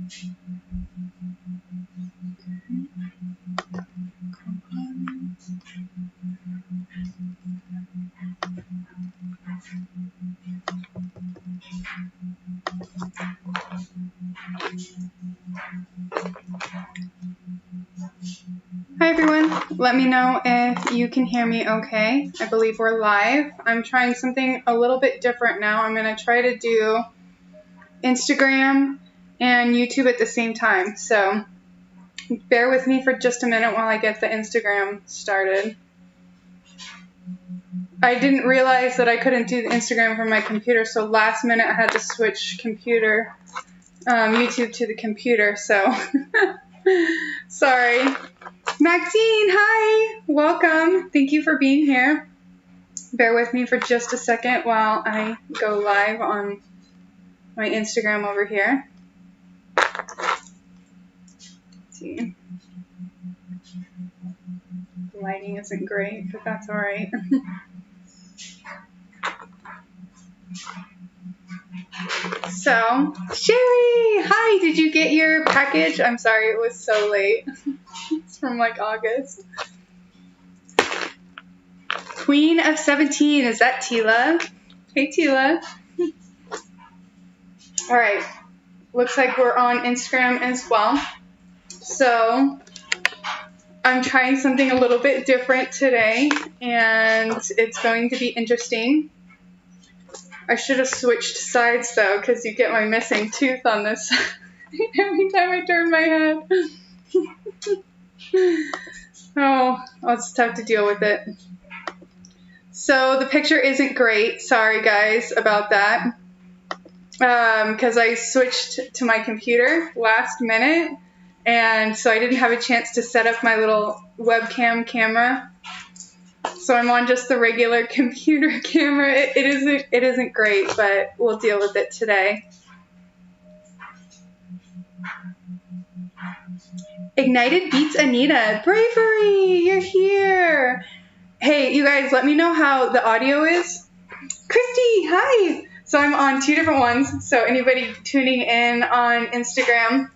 Hi everyone, let me know if you can hear me okay. I believe we're live. I'm trying something a little bit different now. I'm going to try to do Instagram and YouTube at the same time. So bear with me for just a minute while I get the Instagram started. I didn't realize that I couldn't do the Instagram from my computer, so last minute I had to switch YouTube to the computer, so sorry. Maxine, hi! Welcome. Thank you for being here. Bear with me for just a second while I go live on my Instagram over here. Let's see. The lighting isn't great, but that's alright. So, Sherry, hi! Did you get your package? I'm sorry, it was so late. It's from like August. Queen of 17, is that Tila? Hey Tila. Alright, looks like we're on Instagram as well. So, I'm trying something a little bit different today, and it's going to be interesting. I should have switched sides though, because you get my missing tooth on this every time I turn my head. Oh, it's tough to deal with it. So the picture isn't great. Sorry guys about that. Because I switched to my computer last minute, and so I didn't have a chance to set up my little webcam camera. So I'm on just the regular computer camera. It isn't great, but we'll deal with it today. Ignited beats Anita. Bravery, you're here. Hey, you guys, let me know how the audio is. Christy, hi. So I'm on two different ones. So anybody tuning in on Instagram,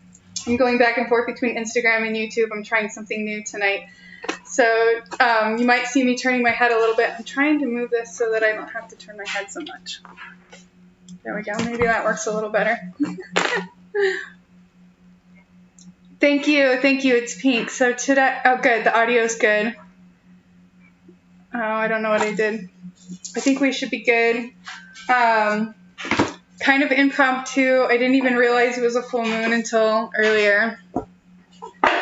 I'm going back and forth between Instagram and YouTube. I'm trying something new tonight. So you might see me turning my head a little bit. I'm trying to move this so that I don't have to turn my head so much. There we go. Maybe that works a little better. Thank you. It's pink. So today, oh good, the audio's good. Oh, I don't know what I did. I think we should be good. Kind of impromptu. I didn't even realize it was a full moon until earlier.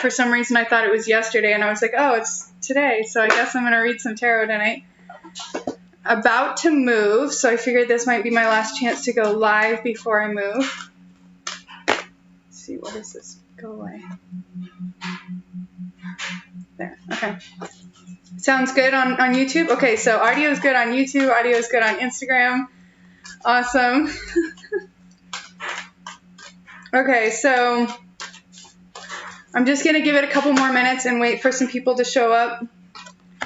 For some reason I thought it was yesterday, and I was like, oh, it's today, so I guess I'm going to read some tarot tonight. About to move, so I figured this might be my last chance to go live before I move. Let's see, what is this? Go away. There, okay. Sounds good on YouTube? Okay, so audio is good on YouTube, audio is good on Instagram. Awesome. Okay, so I'm just going to give it a couple more minutes and wait for some people to show up,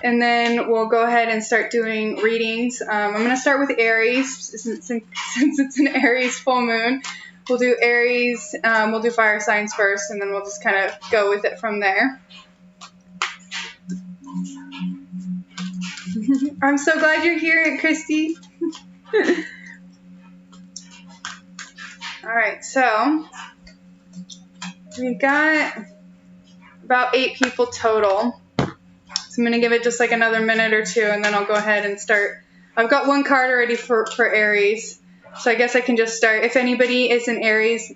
and then we'll go ahead and start doing readings. I'm going to start with Aries, since it's an Aries full moon. We'll do Aries, we'll do fire signs first, and then we'll just kind of go with it from there. I'm so glad you're here, Christy. Alright, so we got about 8 people total. So I'm going to give it just like another minute or two, and then I'll go ahead and start. I've got one card already for Aries, so I guess I can just start. If anybody is in Aries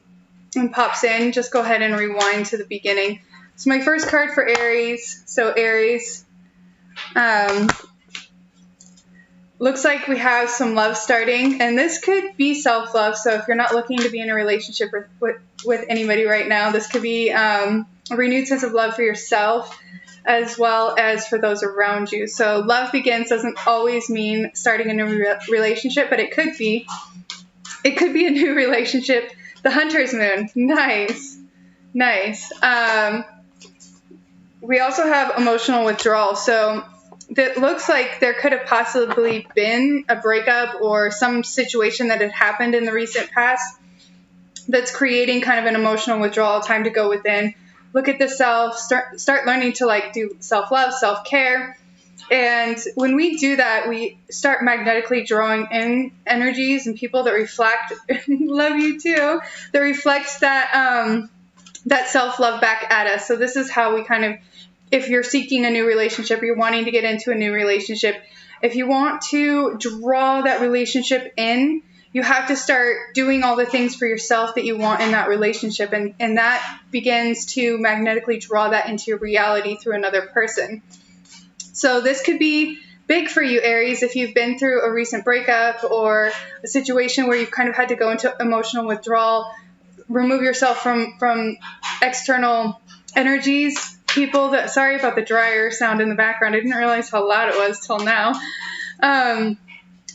and pops in, just go ahead and rewind to the beginning. So my first card for Aries, so Aries, looks like we have some love starting, and this could be self-love, so if you're not looking to be in a relationship with anybody right now, this could be a renewed sense of love for yourself as well as for those around you. So love begins doesn't always mean starting a new relationship, but it could be. It could be a new relationship. The Hunter's Moon. Nice. Nice. We also have emotional withdrawal. So it looks like there could have possibly been a breakup or some situation that had happened in the recent past that's creating kind of an emotional withdrawal, time to go within, look at the self, start learning to like do self-love, self-care. And when we do that, we start magnetically drawing in energies and people that reflect, love you too, that reflects that, that self-love back at us. So this is how we kind of, if you're seeking a new relationship, you're wanting to get into a new relationship, if you want to draw that relationship in, you have to start doing all the things for yourself that you want in that relationship. And that begins to magnetically draw that into your reality through another person. So this could be big for you, Aries, if you've been through a recent breakup or a situation where you've kind of had to go into emotional withdrawal, remove yourself from external energies. People that, sorry about the dryer sound in the background. I didn't realize how loud it was till now.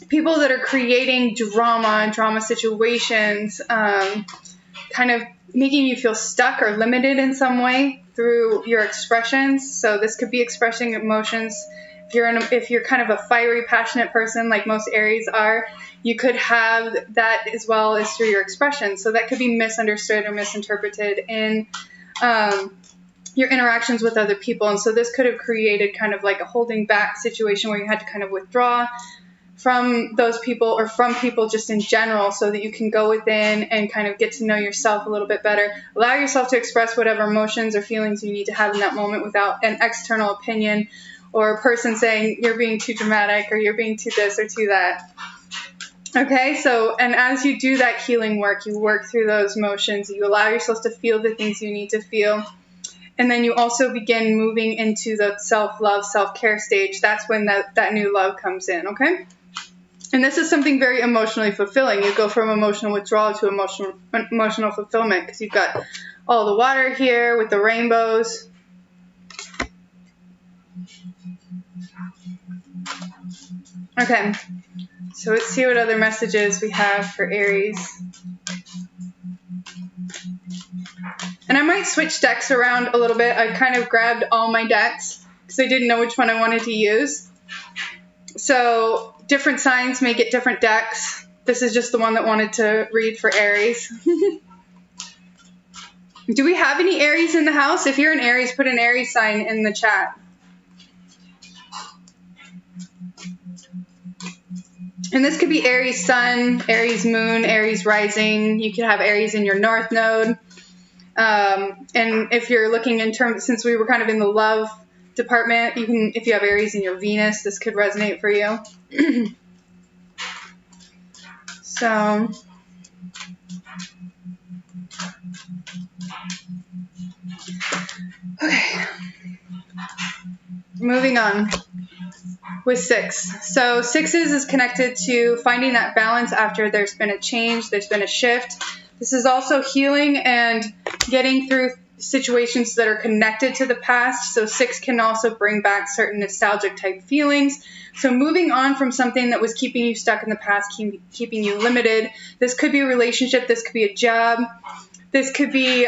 People that are creating drama situations, kind of making you feel stuck or limited in some way through your expressions. So this could be expressing emotions. If you're kind of a fiery, passionate person like most Aries are, you could have that as well as through your expressions. So that could be misunderstood or misinterpreted in your interactions with other people. And so this could have created kind of like a holding back situation where you had to kind of withdraw from those people or from people just in general so that you can go within and kind of get to know yourself a little bit better. Allow yourself to express whatever emotions or feelings you need to have in that moment without an external opinion or a person saying you're being too dramatic or you're being too this or too that. Okay, so, and as you do that healing work, you work through those emotions, you allow yourself to feel the things you need to feel. And then you also begin moving into the self-love, self-care stage. That's when that new love comes in, okay? And this is something very emotionally fulfilling. You go from emotional withdrawal to emotional fulfillment because you've got all the water here with the rainbows. Okay, so let's see what other messages we have for Aries. And I might switch decks around a little bit. I kind of grabbed all my decks because I didn't know which one I wanted to use. So different signs may get different decks. This is just the one that wanted to read for Aries. Do we have any Aries in the house? If you're an Aries, put an Aries sign in the chat. And this could be Aries Sun, Aries Moon, Aries Rising. You could have Aries in your North Node. And if you're looking in terms, since we were kind of in the love department, you can, if you have Aries in your Venus, this could resonate for you. So, okay, moving on with 6. So 6s is connected to finding that balance after there's been a change, there's been a shift. This is also healing and getting through situations that are connected to the past. So 6 can also bring back certain nostalgic type feelings. So moving on from something that was keeping you stuck in the past, keeping you limited. This could be a relationship. This could be a job. This could be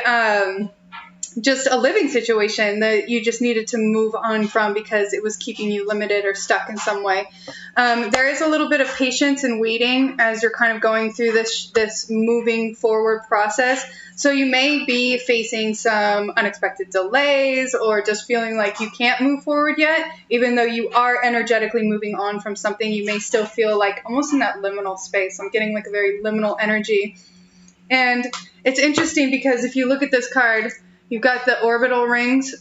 just a living situation that you just needed to move on from because it was keeping you limited or stuck in some way. There is a little bit of patience and waiting as you're kind of going through this moving forward process. So you may be facing some unexpected delays or just feeling like you can't move forward yet. Even though you are energetically moving on from something, you may still feel like almost in that liminal space. I'm getting like a very liminal energy. And it's interesting because if you look at this card, you've got the orbital rings.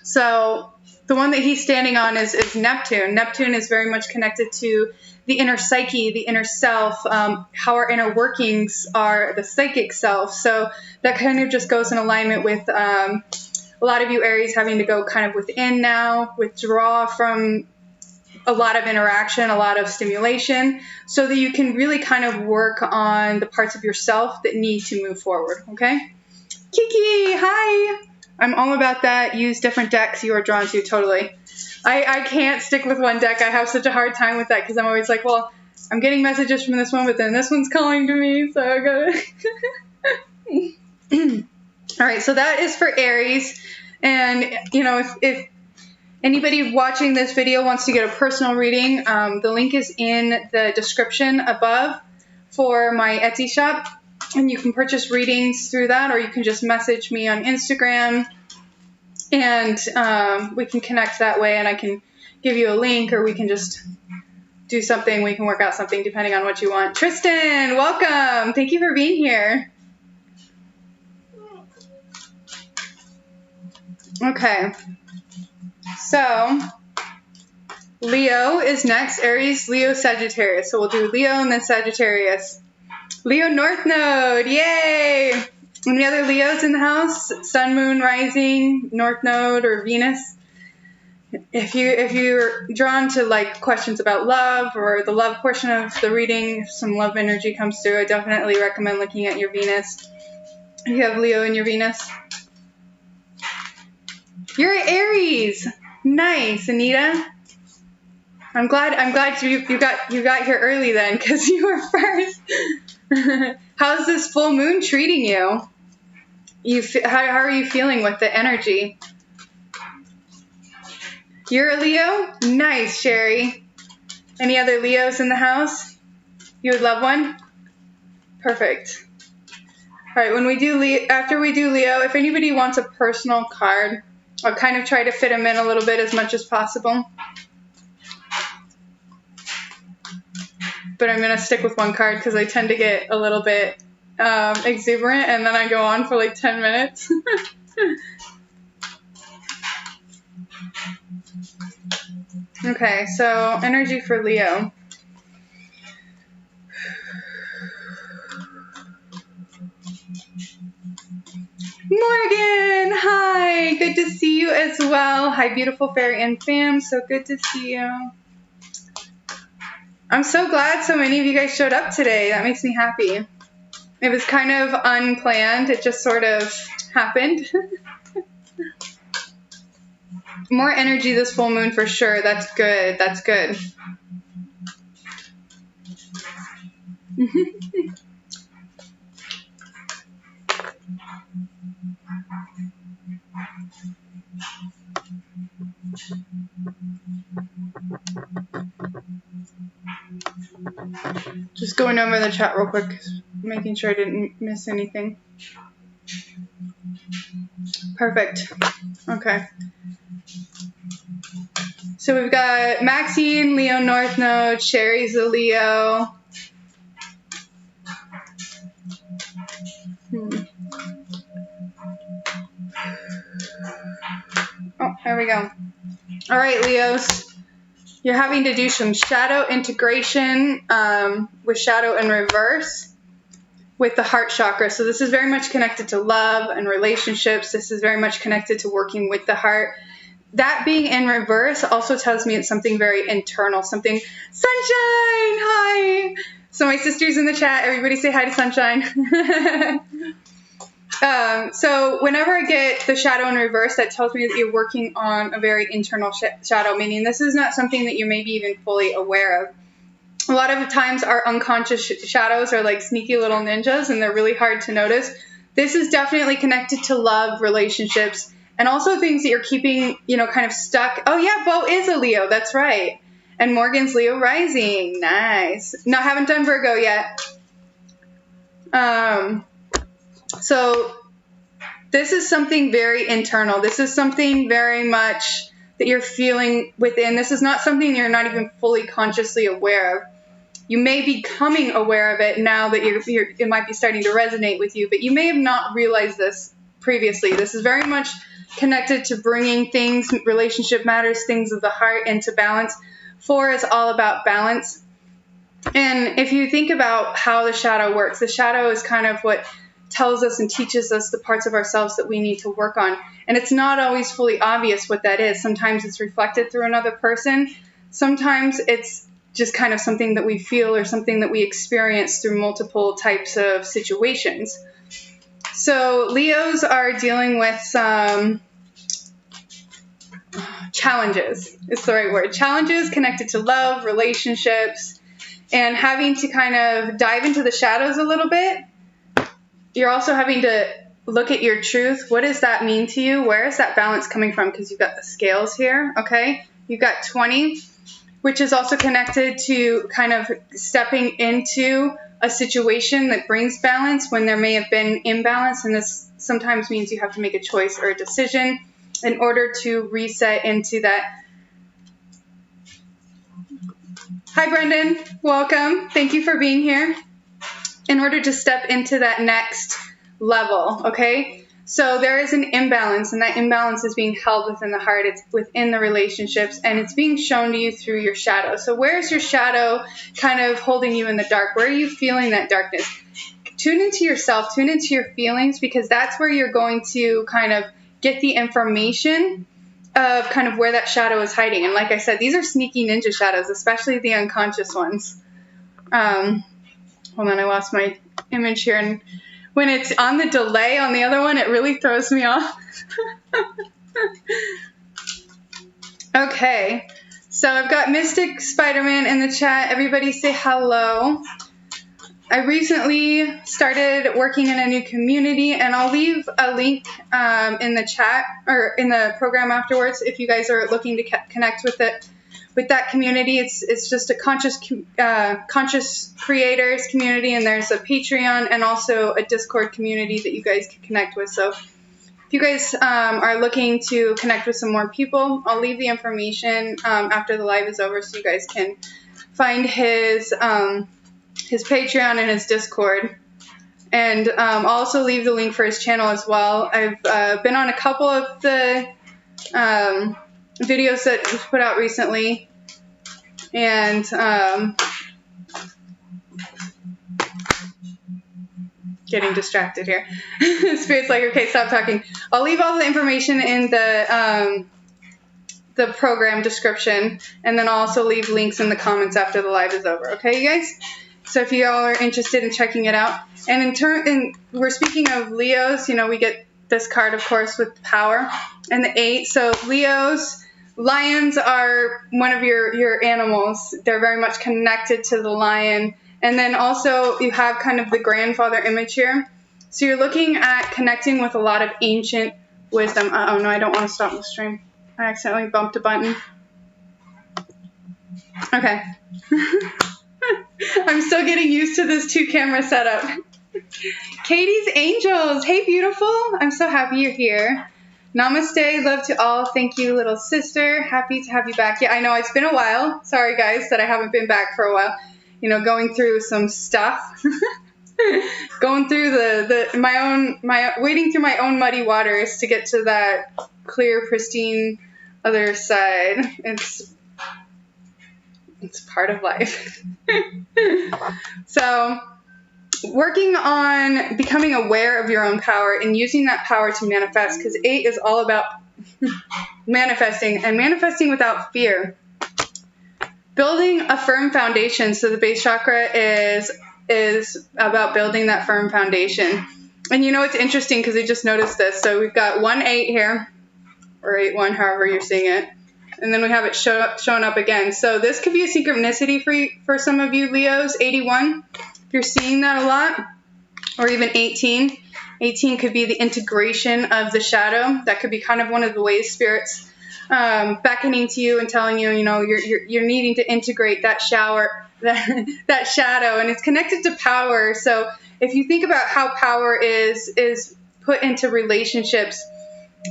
So the one that he's standing on is Neptune. Neptune is very much connected to the inner psyche, the inner self, how our inner workings are, the psychic self. So that kind of just goes in alignment with a lot of you Aries having to go kind of within now, withdraw from a lot of interaction, a lot of stimulation, so that you can really kind of work on the parts of yourself that need to move forward, okay? Kiki, hi! I'm all about that. Use different decks you are drawn to, totally. I can't stick with one deck. I have such a hard time with that because I'm always like, well, I'm getting messages from this one, but then this one's calling to me, so I gotta... All right, so that is for Aries. And, you know, if anybody watching this video wants to get a personal reading, the link is in the description above for my Etsy shop. And you can purchase readings through that, or you can just message me on Instagram, and we can connect that way, and I can give you a link, or we can just do something. We can work out something depending on what you want. Tristan, welcome. Thank you for being here. Okay. So, Leo is next. Aries, Leo, Sagittarius. So we'll do Leo and then Sagittarius. Leo North Node. Yay! Any other Leos in the house? Sun, Moon, Rising, North Node, or Venus? If you're drawn to like questions about love or the love portion of the reading, if some love energy comes through, I definitely recommend looking at your Venus. If you have Leo in your Venus. You're Aries. Nice, Anita. I'm glad you got here early then, because you were first. How's this full moon treating you? How are you feeling with the energy? You're a Leo? Nice, Sherry. Any other Leos in the house? You would love one? Perfect. All right, after we do Leo, if anybody wants a personal card, I'll kind of try to fit them in a little bit as much as possible. But I'm going to stick with one card because I tend to get a little bit exuberant, and then I go on for like 10 minutes. Okay, so energy for Leo. Morgan, hi, good to see you as well. Hi, beautiful fairy and fam, so good to see you. I'm so glad so many of you guys showed up today. That makes me happy. It was kind of unplanned. It just sort of happened. More energy this full moon for sure. That's good. That's good. Just going over the chat real quick, making sure I didn't miss anything. Perfect. Okay. So we've got Maxine, Leo North Node, Sherry's a Leo. Oh, there we go. All right, Leos. You're having to do some shadow integration with shadow in reverse with the heart chakra. So this is very much connected to love and relationships. This is very much connected to working with the heart. That being in reverse also tells me it's something very internal, something. Sunshine, hi. So my sister's in the chat. Everybody say hi to Sunshine. So whenever I get the shadow in reverse, that tells me that you're working on a very internal shadow, meaning this is not something that you're maybe even fully aware of. A lot of the times our unconscious shadows are like sneaky little ninjas, and they're really hard to notice. This is definitely connected to love, relationships, and also things that you're keeping, kind of stuck. Oh yeah, Bo is a Leo. That's right. And Morgan's Leo rising. Nice. No, I haven't done Virgo yet. So this is something very internal. This is something very much that you're feeling within. This is not something you're not even fully consciously aware of. You may be becoming aware of it now that it might be starting to resonate with you, but you may have not realized this previously. This is very much connected to bringing things, relationship matters, things of the heart into balance. 4 is all about balance. And if you think about how the shadow works, the shadow is kind of what tells us and teaches us the parts of ourselves that we need to work on. And it's not always fully obvious what that is. Sometimes it's reflected through another person. Sometimes it's just kind of something that we feel or something that we experience through multiple types of situations. So Leos are dealing with some challenges. It's the right word. Challenges connected to love, relationships, and having to kind of dive into the shadows a little bit. You're also having to look at your truth. What does that mean to you? Where is that balance coming from? Because you've got the scales here, okay? You've got 20, which is also connected to kind of stepping into a situation that brings balance when there may have been imbalance, and this sometimes means you have to make a choice or a decision in order to reset into that. Hi Brendan, welcome. Thank you for being here. In order to step into that next level, okay? So there is an imbalance, and that imbalance is being held within the heart. It's within the relationships, and it's being shown to you through your shadow. So where's your shadow kind of holding you in the dark? Where are you feeling that darkness? Tune into yourself, tune into your feelings, because that's where you're going to kind of get the information of kind of where that shadow is hiding. And like I said, these are sneaky ninja shadows, especially the unconscious ones. Hold on, I lost my image here, and when it's on the delay on the other one, it really throws me off. Okay, so I've got MysticSpiderman in the chat. Everybody say hello. I recently started working in a new community, and I'll leave a link in the chat or in the program afterwards if you guys are looking to connect with it. With that community, it's just a conscious creators community, and there's a Patreon and also a Discord community that you guys can connect with. So if you guys are looking to connect with some more people, I'll leave the information after the live is over so you guys can find his Patreon and his Discord. And I'll also leave the link for his channel as well. I've been on a couple of the videos that he's put out recently, and getting distracted here. Spirit's like, okay, stop talking. I'll leave all the information in the program description, and then I'll also leave links in the comments after the live is over. Okay, you guys? So if you all are interested in checking it out. And we're speaking of Leos, you know, we get this card, of course, with power and the 8. So lions are one of your animals. They're very much connected to the lion. And then also you have kind of the grandfather image here. So you're looking at connecting with a lot of ancient wisdom. Oh no, I don't want to stop the stream. I accidentally bumped a button. Okay. I'm still getting used to this 2-camera setup. Katie's Angels. Hey, beautiful. I'm so happy you're here. Namaste. Love to all. Thank you, little sister. Happy to have you back. Yeah, I know it's been a while. Sorry, guys, that I haven't been back for a while. You know, going through some stuff. Going through wading through my own muddy waters to get to that clear, pristine other side. It's part of life. So, working on becoming aware of your own power and using that power to manifest, because 8 is all about manifesting, and manifesting without fear. Building a firm foundation. So the base chakra is about building that firm foundation. And you know, it's interesting because I just noticed this. So we've got 1-8 here, or 8-1, however you're seeing it. And then we have it showing up again. So this could be a synchronicity for some of you Leos. 81, if you're seeing that a lot, or even 18. 18 could be the integration of the shadow. That could be kind of one of the ways spirits beckoning to you and telling you, you know, you're needing to integrate that shadow, and it's connected to power. So if you think about how power is put into relationships,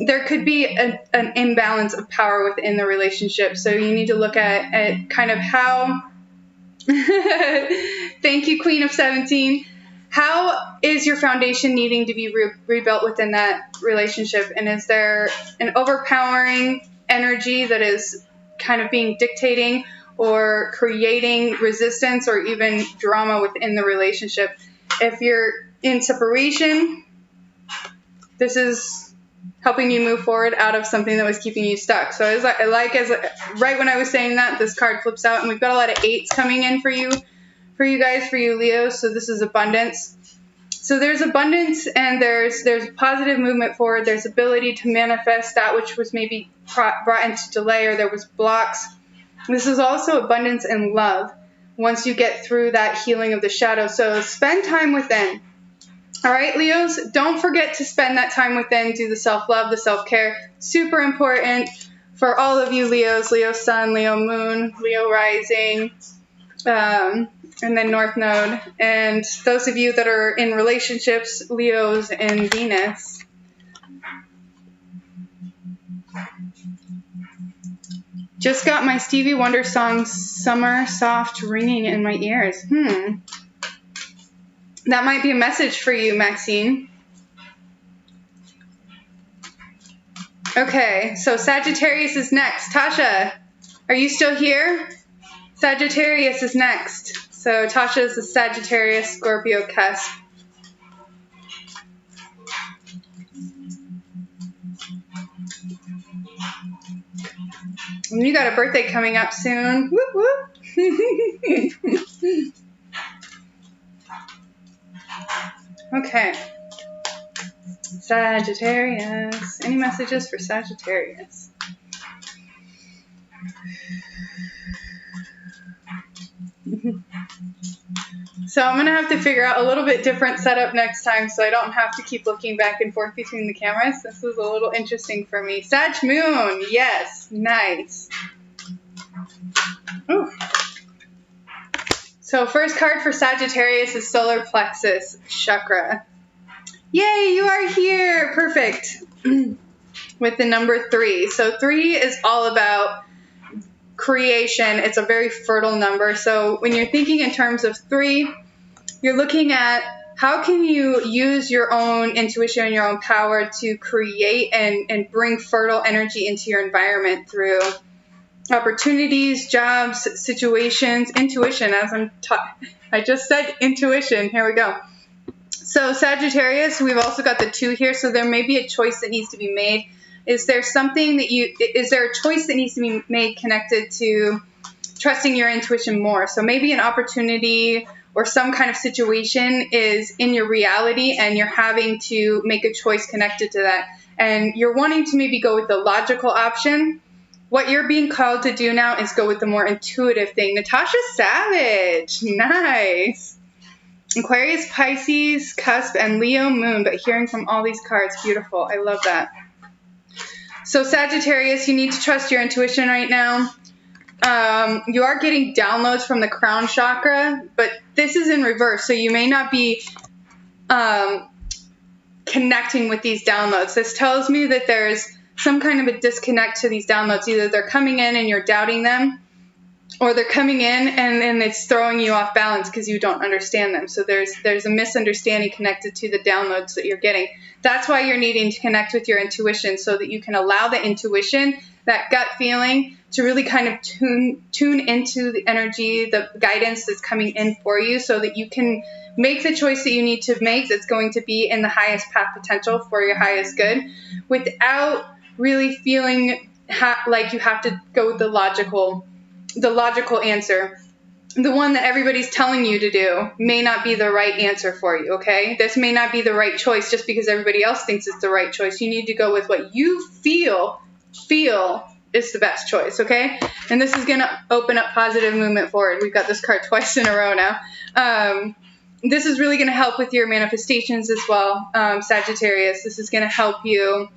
there could be an imbalance of power within the relationship. So you need to look at kind of how, thank you, Queen of 17, how is your foundation needing to be rebuilt within that relationship? And is there an overpowering energy that is kind of being dictating or creating resistance or even drama within the relationship? If you're in separation, this is helping you move forward out of something that was keeping you stuck. So right when I was saying that, this card flips out, and we've got a lot of 8s coming in for you guys, for you Leos. So this is abundance. So there's abundance, and there's positive movement forward. There's ability to manifest that which was maybe brought into delay, or there was blocks. This is also abundance and love once you get through that healing of the shadow. So spend time within. All right, Leos, don't forget to spend that time within. Do the self-love, the self-care. Super important for all of you Leos, Leo Sun, Leo Moon, Leo Rising. And then North Node. And those of you that are in relationships, Leos and Venus. Just got my Stevie Wonder song Summer Soft ringing in my ears. That might be a message for you, Maxine. Okay, so Sagittarius is next. Tasha, are you still here? Sagittarius is next. So Tasha is the Sagittarius Scorpio cusp. And you got a birthday coming up soon. Whoop whoop. Okay. Sagittarius. Any messages for Sagittarius? So I'm going to have to figure out a little bit different setup next time so I don't have to keep looking back and forth between the cameras. This was a little interesting for me. Sag Moon. Yes. Nice. Ooh. So first card for Sagittarius is Solar Plexus Chakra. Yay, you are here. Perfect. With the number 3. So 3 is all about creation. It's a very fertile number. So when you're thinking in terms of 3, you're looking at how can you use your own intuition and your own power to create and bring fertile energy into your environment through opportunities, jobs, situations, intuition. I just said intuition. Here we go. So Sagittarius, we've also got the 2 here. So there may be a choice that needs to be made. Is there a choice that needs to be made connected to trusting your intuition more? So maybe an opportunity or some kind of situation is in your reality and you're having to make a choice connected to that. And you're wanting to maybe go with the logical option. What you're being called to do now is go with the more intuitive thing. Natasha Savage. Nice. Aquarius, Pisces, cusp, and Leo moon. But hearing from all these cards, beautiful. I love that. So Sagittarius, you need to trust your intuition right now. You are getting downloads from the crown chakra, but this is in reverse. So you may not be connecting with these downloads. This tells me that there's some kind of a disconnect to these downloads. Either they're coming in and you're doubting them, or they're coming in and it's throwing you off balance because you don't understand them. So there's a misunderstanding connected to the downloads that you're getting. That's why you're needing to connect with your intuition so that you can allow the intuition, that gut feeling, to really kind of tune into the energy, the guidance that's coming in for you so that you can make the choice that you need to make that's going to be in the highest path potential for your highest good without really feeling like you have to go with the logical answer. The one that everybody's telling you to do may not be the right answer for you, okay? This may not be the right choice just because everybody else thinks it's the right choice. You need to go with what you feel is the best choice, okay? And this is going to open up positive movement forward. We've got this card twice in a row now. This is really going to help with your manifestations as well, Sagittarius. This is going to help you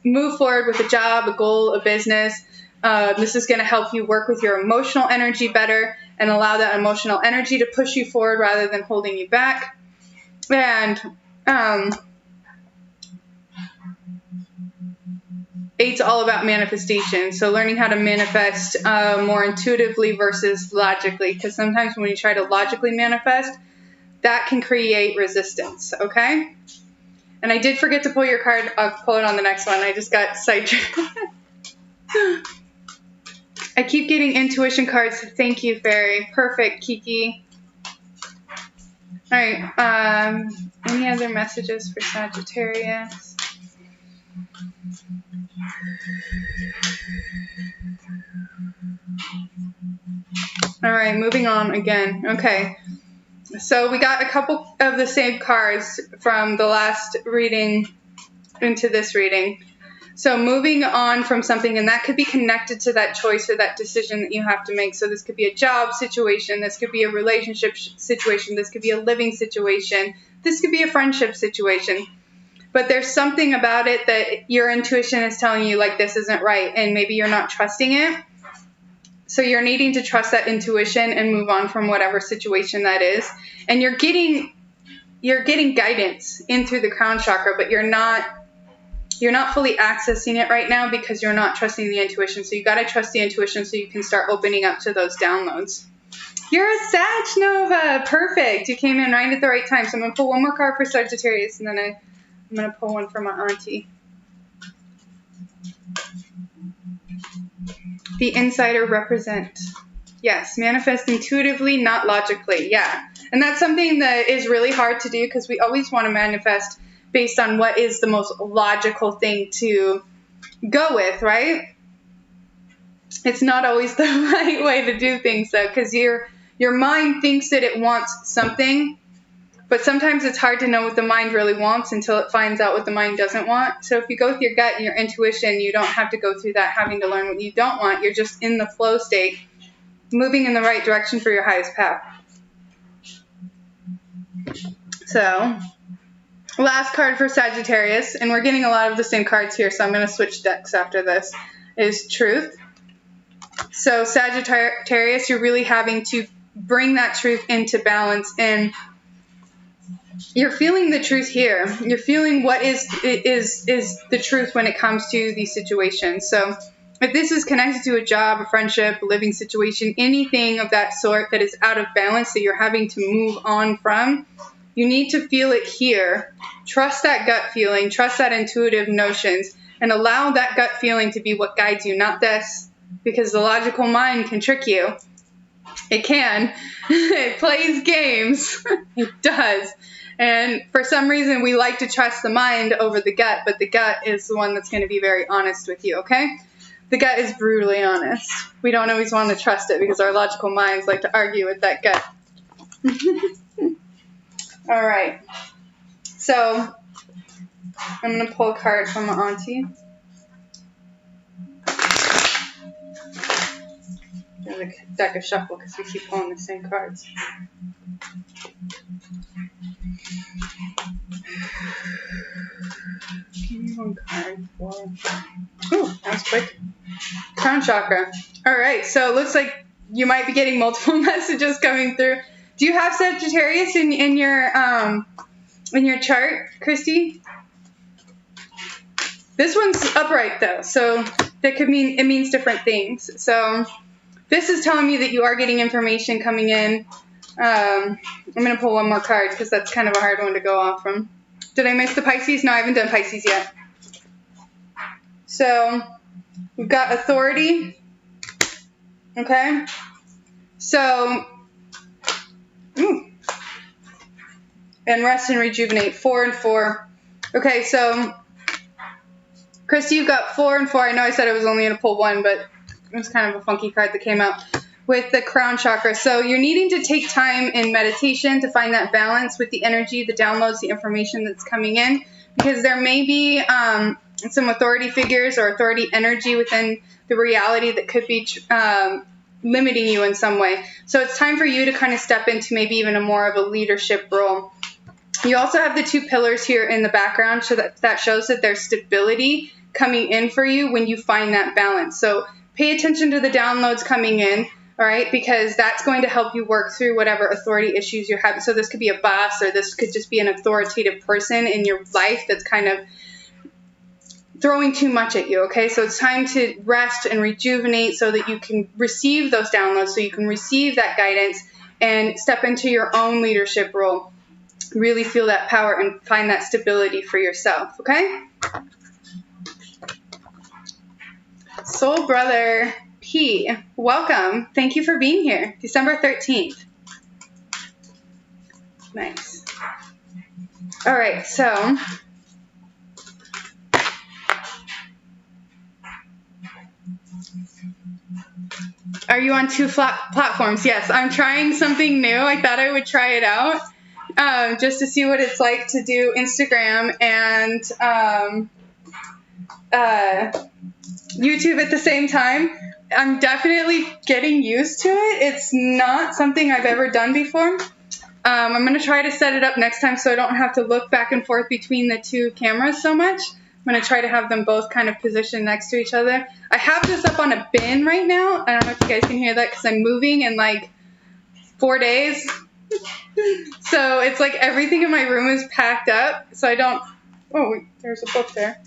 move forward with a job, a goal, a business. This is going to help you work with your emotional energy better and allow that emotional energy to push you forward rather than holding you back. And 8's all about manifestation. So learning how to manifest more intuitively versus logically, because sometimes when you try to logically manifest, that can create resistance, okay? And I did forget to pull your card. I'll pull it on the next one. I just got sidetracked. I keep getting intuition cards. Thank you, Fairy. Perfect, Kiki. All right. Any other messages for Sagittarius? All right, moving on again. Okay. So we got a couple of the same cards from the last reading into this reading. So moving on from something, and that could be connected to that choice or that decision that you have to make. So this could be a job situation. This could be a relationship situation. This could be a living situation. This could be a friendship situation. But there's something about it that your intuition is telling you, like, this isn't right, and maybe you're not trusting it. So you're needing to trust that intuition and move on from whatever situation that is. And you're getting guidance in through the crown chakra, but you're not fully accessing it right now because you're not trusting the intuition. So you got to trust the intuition so you can start opening up to those downloads. You're a Sag Nova. Perfect. You came in right at the right time. So I'm going to pull one more card for Sagittarius, and then I'm going to pull one for my auntie. The insider represent. Yes, manifest intuitively, not logically. Yeah. And that's something that is really hard to do because we always want to manifest based on what is the most logical thing to go with, right? It's not always the right way to do things, though, because your mind thinks that it wants something, but sometimes it's hard to know what the mind really wants until it finds out what the mind doesn't want. So if you go with your gut and your intuition, you don't have to go through that having to learn what you don't want. You're just in the flow state, moving in the right direction for your highest path. So, last card for Sagittarius, and we're getting a lot of the same cards here, so I'm going to switch decks after this, is Truth. So Sagittarius, you're really having to bring that truth into balance, and you're feeling the truth here. You're feeling what is the truth when it comes to these situations. So if this is connected to a job, a friendship, a living situation, anything of that sort that is out of balance that you're having to move on from, you need to feel it here. Trust that gut feeling, trust that intuitive notions, and allow that gut feeling to be what guides you, not this, because the logical mind can trick you. It can. It plays games. It does. And for some reason, we like to trust the mind over the gut, but the gut is the one that's going to be very honest with you, okay? The gut is brutally honest. We don't always want to trust it because our logical minds like to argue with that gut. All right. So I'm going to pull a card from my auntie. There's a deck of shuffle because we keep pulling the same cards. Give me one card for... Ooh, that was quick. Crown chakra. All right, so it looks like you might be getting multiple messages coming through. Do you have Sagittarius in your chart, Christy? This one's upright though, so that could mean, it means different things. So this is telling me that you are getting information coming in. I'm going to pull one more card because that's kind of a hard one to go off from. Did I miss the Pisces? No, I haven't done Pisces yet. So we've got authority. Okay. So, and rest and rejuvenate. 4 and 4. Okay, so Christy, you've got 4 and 4. I know I said I was only going to pull one, but it was kind of a funky card that came out with the crown chakra. So you're needing to take time in meditation to find that balance with the energy, the downloads, the information that's coming in, because there may be some authority figures or authority energy within the reality that could be limiting you in some way. So it's time for you to kind of step into maybe even a more of a leadership role. You also have the 2 pillars here in the background, so that shows that there's stability coming in for you when you find that balance. So pay attention to the downloads coming in, all right, because that's going to help you work through whatever authority issues you're having. So this could be a boss, or this could just be an authoritative person in your life that's kind of throwing too much at you, okay? So it's time to rest and rejuvenate so that you can receive those downloads, so you can receive that guidance and step into your own leadership role. Really feel that power and find that stability for yourself, okay? Soul Brother P, welcome. Thank you for being here. December 13th. Nice. All right, so are you on 2 platforms? Yes, I'm trying something new. I thought I would try it out just to see what it's like to do Instagram and YouTube at the same time. I'm definitely getting used to it. It's not something I've ever done before. I'm going to try to set it up next time so I don't have to look back and forth between the 2 cameras so much. I'm going to try to have them both kind of positioned next to each other. I have this up on a bin right now. I don't know if you guys can hear that because I'm moving in like 4 days. So it's like everything in my room is packed up. So I don't... Oh, there's a book there.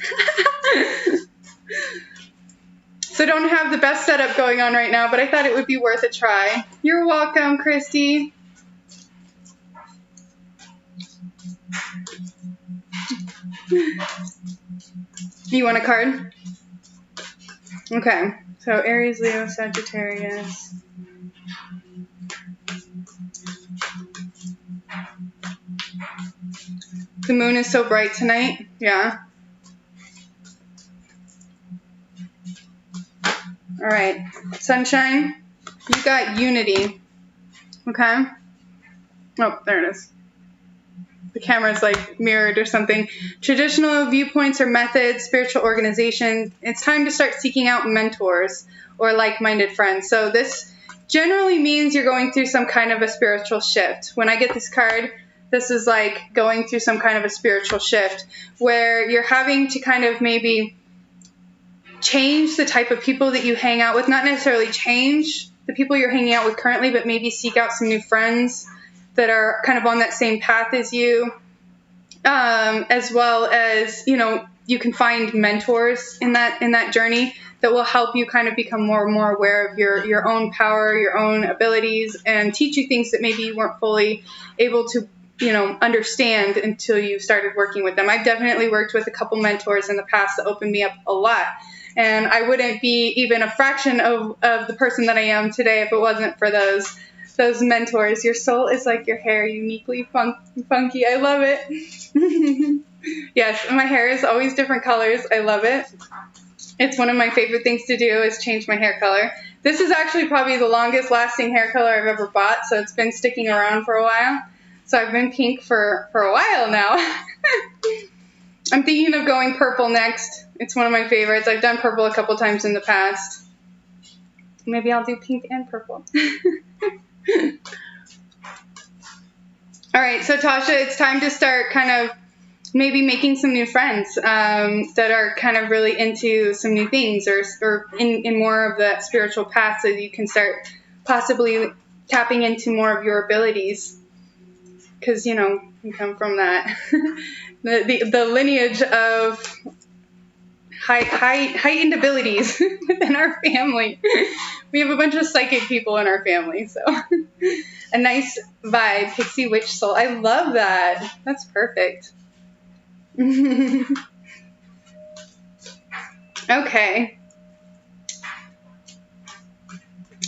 So I don't have the best setup going on right now, but I thought it would be worth a try. You're welcome, Christy. You want a card? Okay. So Aries, Leo, Sagittarius. The moon is so bright tonight. Yeah. All right. Sunshine, you got unity. Okay. Oh, there it is. The camera's like mirrored or something. Traditional viewpoints or methods, spiritual organization. It's time to start seeking out mentors or like-minded friends. So this generally means you're going through some kind of a spiritual shift. When I get this card, this is like going through some kind of a spiritual shift where you're having to kind of maybe change the type of people that you hang out with. Not necessarily change the people you're hanging out with currently, but maybe seek out some new friends that are kind of on that same path as you, as well as, you know, you can find mentors in that journey that will help you kind of become more and more aware of your own power, your own abilities, and teach you things that maybe you weren't fully able to, you know, understand until you started working with them. I've definitely worked with a couple mentors in the past that opened me up a lot. And I wouldn't be even a fraction of the person that I am today if it wasn't for those mentors. Your soul is like your hair, uniquely funky. I love it. Yes, my hair is always different colors. I love it. It's one of my favorite things to do is change my hair color. This is actually probably the longest lasting hair color I've ever bought, so it's been sticking around for a while. So I've been pink for a while now. I'm thinking of going purple next. It's one of my favorites. I've done purple a couple times in the past. Maybe I'll do pink and purple. All right, so Tasha, it's time to start kind of maybe making some new friends that are kind of really into some new things or in more of that spiritual path so you can start possibly tapping into more of your abilities. Because, you know, you come from that, the lineage of heightened abilities within our family. We have a bunch of psychic people in our family, so a nice vibe, pixie witch soul. I love that. That's perfect. Okay.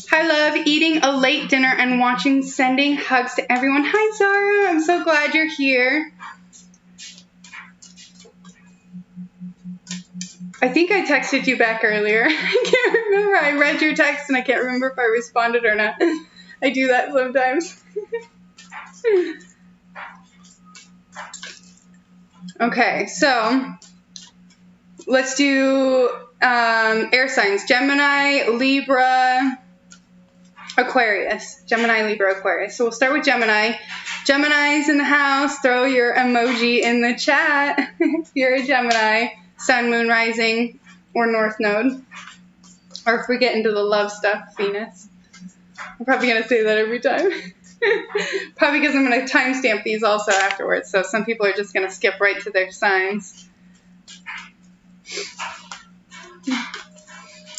Hi, love. Eating a late dinner and watching. Sending hugs to everyone. Hi, Zara. I'm so glad you're here. I think I texted you back earlier. I can't remember. I read your text and I can't remember if I responded or not. I do that sometimes. Okay, so let's do air signs. Gemini, Libra, Aquarius. Gemini, Libra, Aquarius. So we'll start with Gemini. Gemini's in the house. Throw your emoji in the chat if you're a Gemini. Sun, moon, rising, or north node. Or if we get into the love stuff, Venus. I'm probably going to say that every time. Probably because I'm going to timestamp these also afterwards. So some people are just going to skip right to their signs.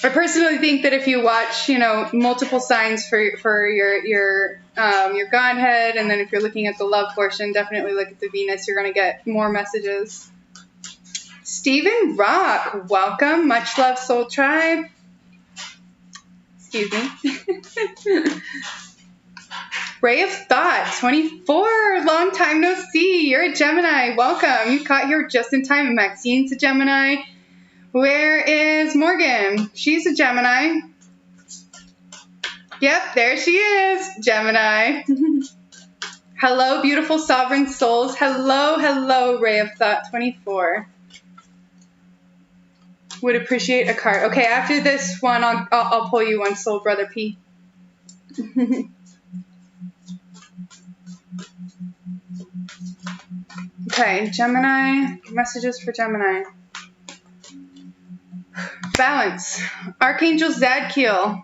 I personally think that if you watch, you know, multiple signs for your Godhead, and then if you're looking at the love portion, definitely look at the Venus. You're going to get more messages. Stephen Rock, welcome. Much love, Soul Tribe. Excuse me. Ray of Thought, 24. Long time no see. You're a Gemini. Welcome. You caught here just in time. Maxine's a Gemini. Where is Morgan? She's a Gemini. Yep, there she is. Gemini. Hello, beautiful sovereign souls. Hello, hello, Ray of Thought, 24. Would appreciate a card. Okay, after this one, I'll pull you one, Soul Brother P. Okay, Gemini. Messages for Gemini. Balance. Archangel Zadkiel.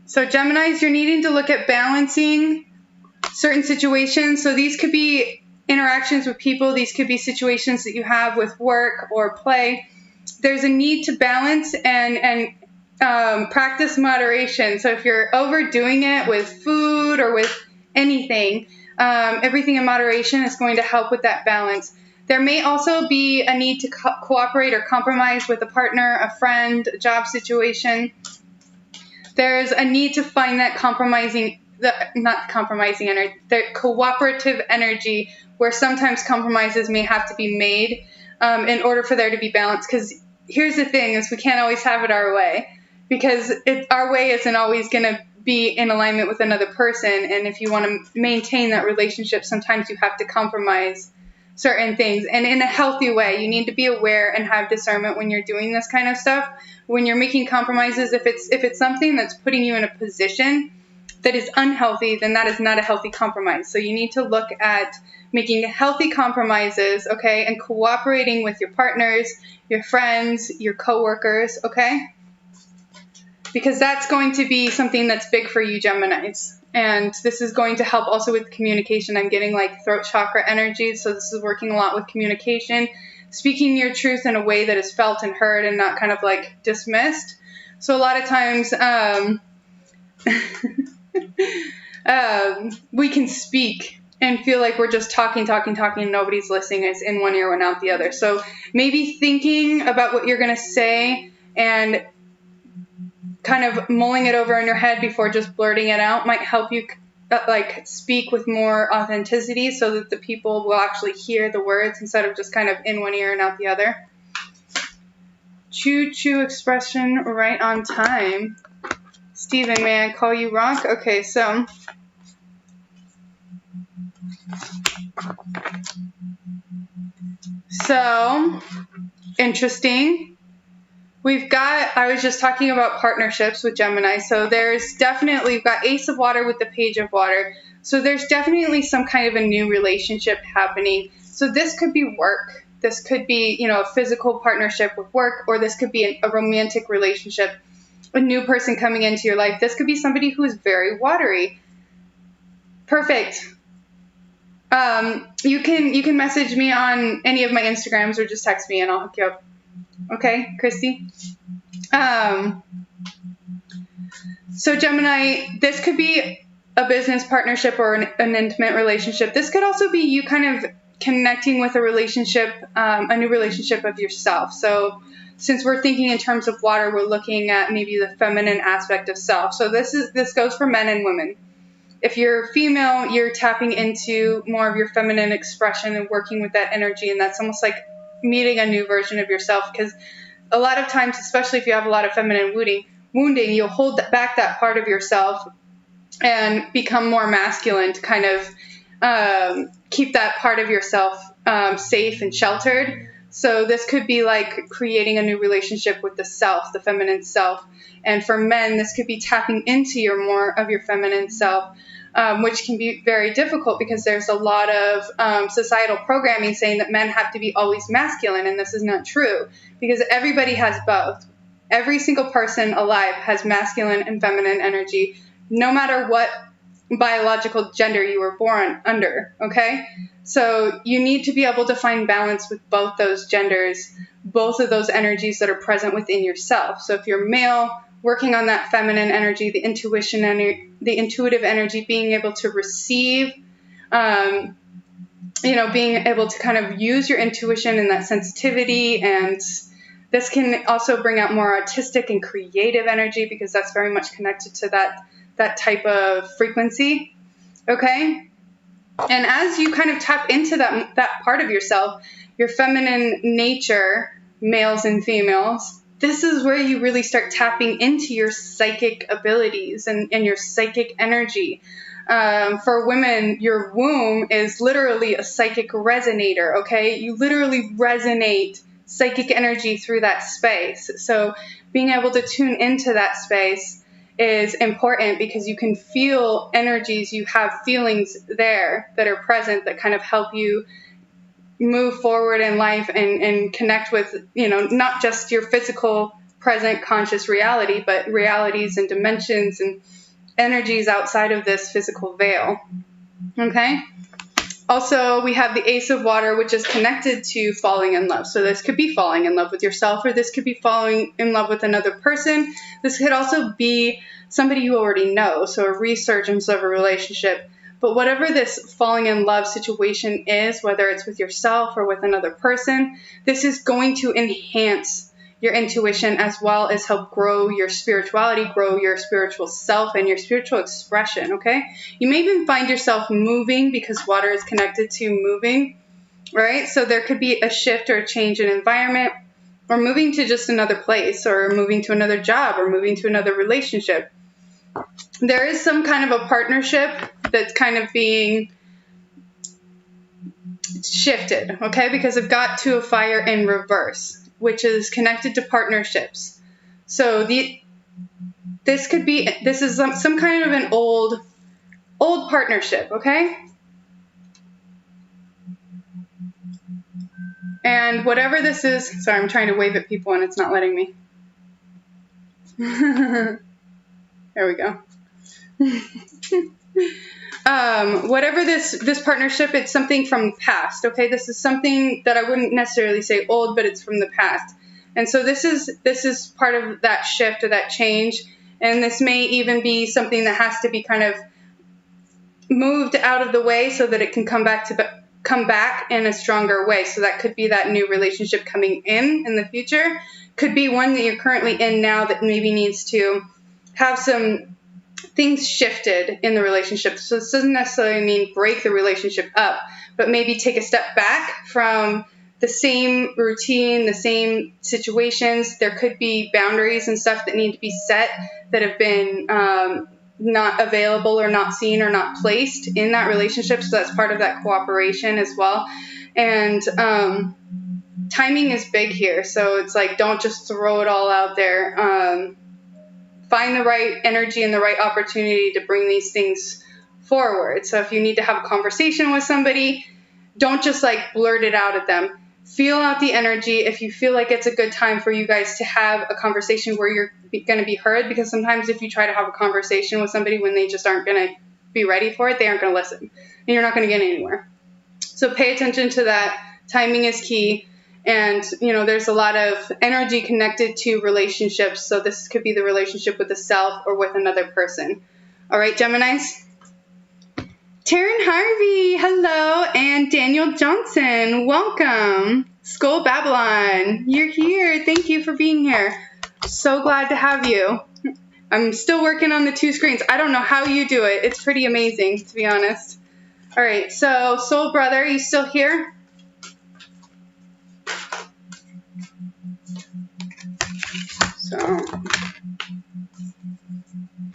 So Geminis, you're needing to look at balancing certain situations. So these could be interactions with people. These could be situations that you have with work or play. There's a need to balance and practice moderation. So if you're overdoing it with food or with anything, everything in moderation is going to help with that balance. There may also be a need to cooperate or compromise with a partner, a friend, a job situation. There's a need to find that the cooperative energy, where sometimes compromises may have to be made in order for there to be balance. Because here's the thing, is we can't always have it our way, because our way isn't always going to be in alignment with another person. And if you want to maintain that relationship, sometimes you have to compromise certain things, and in a healthy way. You need to be aware and have discernment when you're doing this kind of stuff. When you're making compromises, if it's something that's putting you in a position that is unhealthy, then that is not a healthy compromise. So you need to look at making healthy compromises, okay, and cooperating with your partners, your friends, your coworkers, okay? Because that's going to be something that's big for you, Geminis. And this is going to help also with communication. I'm getting like throat chakra energy, so this is working a lot with communication, speaking your truth in a way that is felt and heard and not kind of like dismissed. So a lot of times we can speak and feel like we're just talking, and nobody's listening. It's in one ear and out the other. So maybe thinking about what you're going to say and kind of mulling it over in your head before just blurting it out might help you like speak with more authenticity, so that the people will actually hear the words instead of just kind of in one ear and out the other. Choo-choo expression right on time. Steven, may I call you Rock? Okay, so interesting. We've got, I was just talking about partnerships with Gemini. So there's definitely, we've got Ace of Water with the Page of Water. So there's definitely some kind of a new relationship happening. So this could be work. This could be, a physical partnership with work, or this could be a romantic relationship, a new person coming into your life. This could be somebody who is very watery. Perfect. You can message me on any of my Instagrams or just text me and I'll hook you up. Okay, Christy? So Gemini, this could be a business partnership or an intimate relationship. This could also be you kind of connecting with a relationship, a new relationship of yourself. So since we're thinking in terms of water, we're looking at maybe the feminine aspect of self. So this goes for men and women. If you're female, you're tapping into more of your feminine expression and working with that energy, and that's almost like meeting a new version of yourself, because a lot of times, especially if you have a lot of feminine wounding, you'll hold back that part of yourself and become more masculine to kind of keep that part of yourself safe and sheltered. So this could be like creating a new relationship with the self, the feminine self. And for men, this could be tapping into more of your feminine self, which can be very difficult because there's a lot of societal programming saying that men have to be always masculine, and this is not true, because everybody has both. Every single person alive has masculine and feminine energy, no matter what biological gender you were born under, okay? So you need to be able to find balance with both those genders, both of those energies that are present within yourself. So if you're male, working on that feminine energy, the intuitive energy, being able to receive, being able to kind of use your intuition and that sensitivity. And this can also bring out more artistic and creative energy, because that's very much connected to that type of frequency. Okay. And as you kind of tap into that part of yourself, your feminine nature, males and females, this is where you really start tapping into your psychic abilities and your psychic energy. For women, your womb is literally a psychic resonator, okay? You literally resonate psychic energy through that space. So being able to tune into that space is important, because you can feel energies, you have feelings there that are present that kind of help you move forward in life and connect with, not just your physical present conscious reality, but realities and dimensions and energies outside of this physical veil. Okay? Also, we have the Ace of Water, which is connected to falling in love. So this could be falling in love with yourself, or this could be falling in love with another person. This could also be somebody you already know, so a resurgence of a relationship. But whatever this falling in love situation is, whether it's with yourself or with another person, this is going to enhance your intuition as well as help grow your spirituality, grow your spiritual self and your spiritual expression, okay? You may even find yourself moving because water is connected to moving, right? So there could be a shift or a change in environment, or moving to just another place, or moving to another job, or moving to another relationship. There is some kind of a partnership that's kind of being shifted, okay? Because I've got Two of Fire in reverse, which is connected to partnerships. So this is some kind of an old partnership, okay? And whatever this is, sorry, I'm trying to wave at people and it's not letting me. There we go. Whatever this partnership, it's something from the past, okay? This is something that I wouldn't necessarily say old, but it's from the past. And so this is part of that shift or that change, and this may even be something that has to be kind of moved out of the way so that it can come back in a stronger way. So that could be that new relationship coming in the future. Could be one that you're currently in now that maybe needs to have some things shifted in the relationship. So this doesn't necessarily mean break the relationship up, but maybe take a step back from the same routine, the same situations. There could be boundaries and stuff that need to be set that have been not available or not seen or not placed in that relationship. So that's part of that cooperation as well. And timing is big here. So it's like, don't just throw it all out there. Find the right energy and the right opportunity to bring these things forward. So if you need to have a conversation with somebody, don't just like blurt it out at them. Feel out the energy. If you feel like it's a good time for you guys to have a conversation where you're going to be heard, because sometimes if you try to have a conversation with somebody when they just aren't going to be ready for it, they aren't going to listen, and you're not going to get anywhere. So pay attention to that. Timing is key. And, there's a lot of energy connected to relationships. So this could be the relationship with the self or with another person. All right, Geminis? Taryn Harvey, hello. And Daniel Johnson, welcome. Skull Babylon, you're here. Thank you for being here. So glad to have you. I'm still working on the 2 screens. I don't know how you do it. It's pretty amazing, to be honest. All right, so Soul Brother, you still here?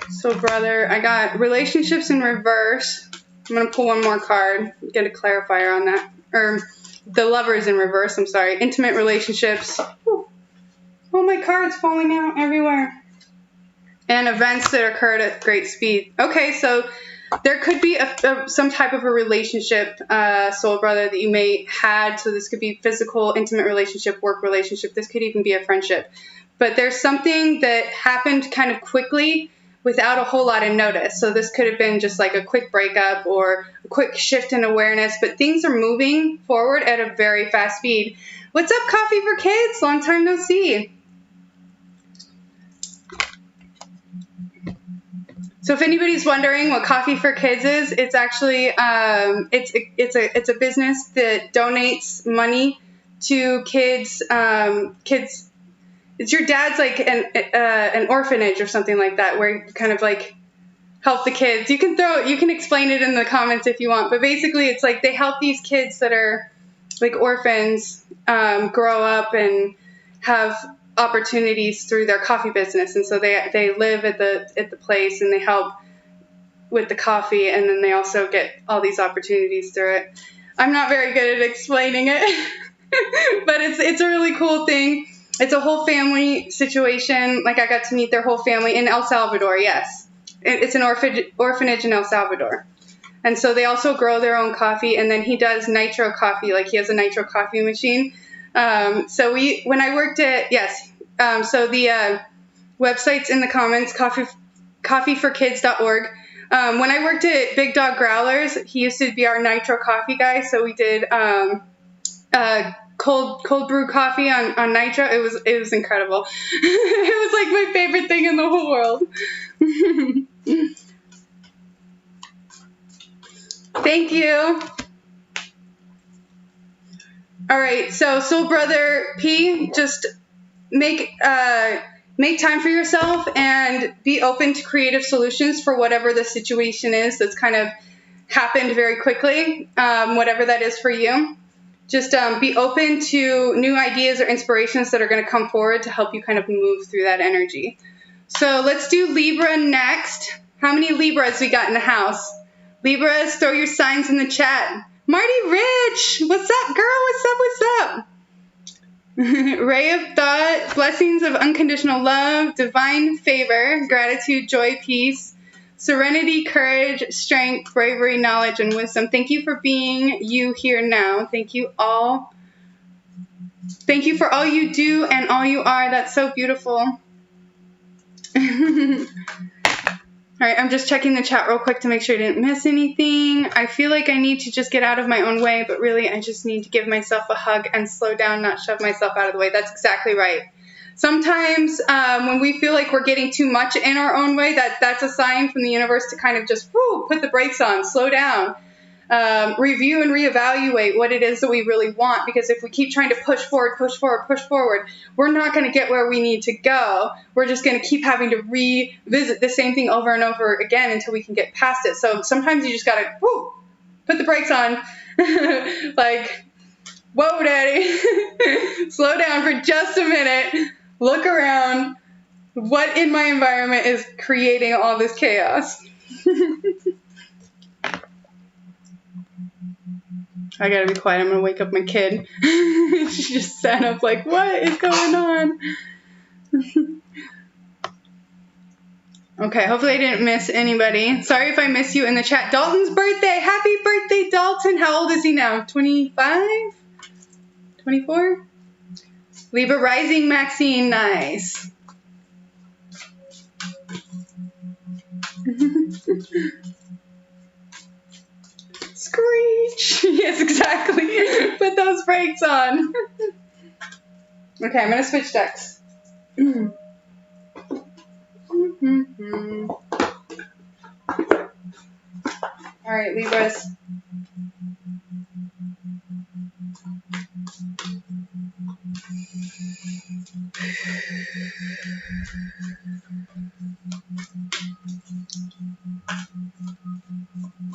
So brother, I got relationships in reverse. I'm going to pull one more card, get a clarifier on that. Or the lovers in reverse, I'm sorry. Intimate relationships. Whew. Oh, my card's falling out everywhere. And events that occurred at great speed. Okay, so there could be some type of a relationship, soul brother, that you may had. So this could be physical, intimate relationship, work relationship. This could even be a friendship. But there's something that happened kind of quickly without a whole lot of notice. So this could have been just like a quick breakup or a quick shift in awareness. But things are moving forward at a very fast speed. What's up, Coffee for Kids? Long time no see. So if anybody's wondering what Coffee for Kids is, it's actually it's a business that donates money to kids. It's your dad's like an orphanage or something like that, where you kind of like help the kids. You can explain it in the comments if you want, but basically it's like they help these kids that are like orphans grow up and have opportunities through their coffee business. And so they live at the place and they help with the coffee, and then they also get all these opportunities through it. I'm not very good at explaining it, but it's a really cool thing. It's a whole family situation. Like, I got to meet their whole family in El Salvador. Yes, it's an orphanage in El Salvador. And so they also grow their own coffee, and then he does nitro coffee, like he has a nitro coffee machine. So when I worked at, so the website's in the comments, coffeeforkids.org. When I worked at Big Dog Growlers, he used to be our nitro coffee guy, so we did cold brew coffee on nitro. It was incredible. It was like my favorite thing in the whole world. Thank you. All right, so Soul Brother P, just make time for yourself and be open to creative solutions for whatever the situation is that's kind of happened very quickly, whatever that is for you. Just be open to new ideas or inspirations that are going to come forward to help you kind of move through that energy. So let's do Libra next. How many Libras we got in the house? Libras, throw your signs in the chat. Marty Rich, what's up, girl? What's up? Ray of thought, blessings of unconditional love, divine favor, gratitude, joy, peace, serenity, courage, strength, bravery, knowledge, and wisdom. Thank you for being you here now. Thank you all. Thank you for all you do and all you are. That's so beautiful. All right, I'm just checking the chat real quick to make sure I didn't miss anything. I feel like I need to just get out of my own way, but really I just need to give myself a hug and slow down, not shove myself out of the way. That's exactly right. Sometimes when we feel like we're getting too much in our own way, that's a sign from the universe to kind of just put the brakes on, slow down, review and reevaluate what it is that we really want. Because if we keep trying to push forward, we're not going to get where we need to go. We're just going to keep having to revisit the same thing over and over again until we can get past it. So sometimes you just got to put the brakes on. Like, whoa, daddy, slow down for just a minute. Look around. What in my environment is creating all this chaos? I gotta be quiet. I'm gonna wake up my kid. She just sat up like, what is going on? Okay, hopefully I didn't miss anybody. Sorry if I miss you in the chat. Dalton's birthday. Happy birthday, Dalton. How old is he now? 25? 24? Libra rising, Maxine. Nice. Screech. Yes, exactly. Put those brakes on. Okay, I'm going to switch decks. All right, Libras.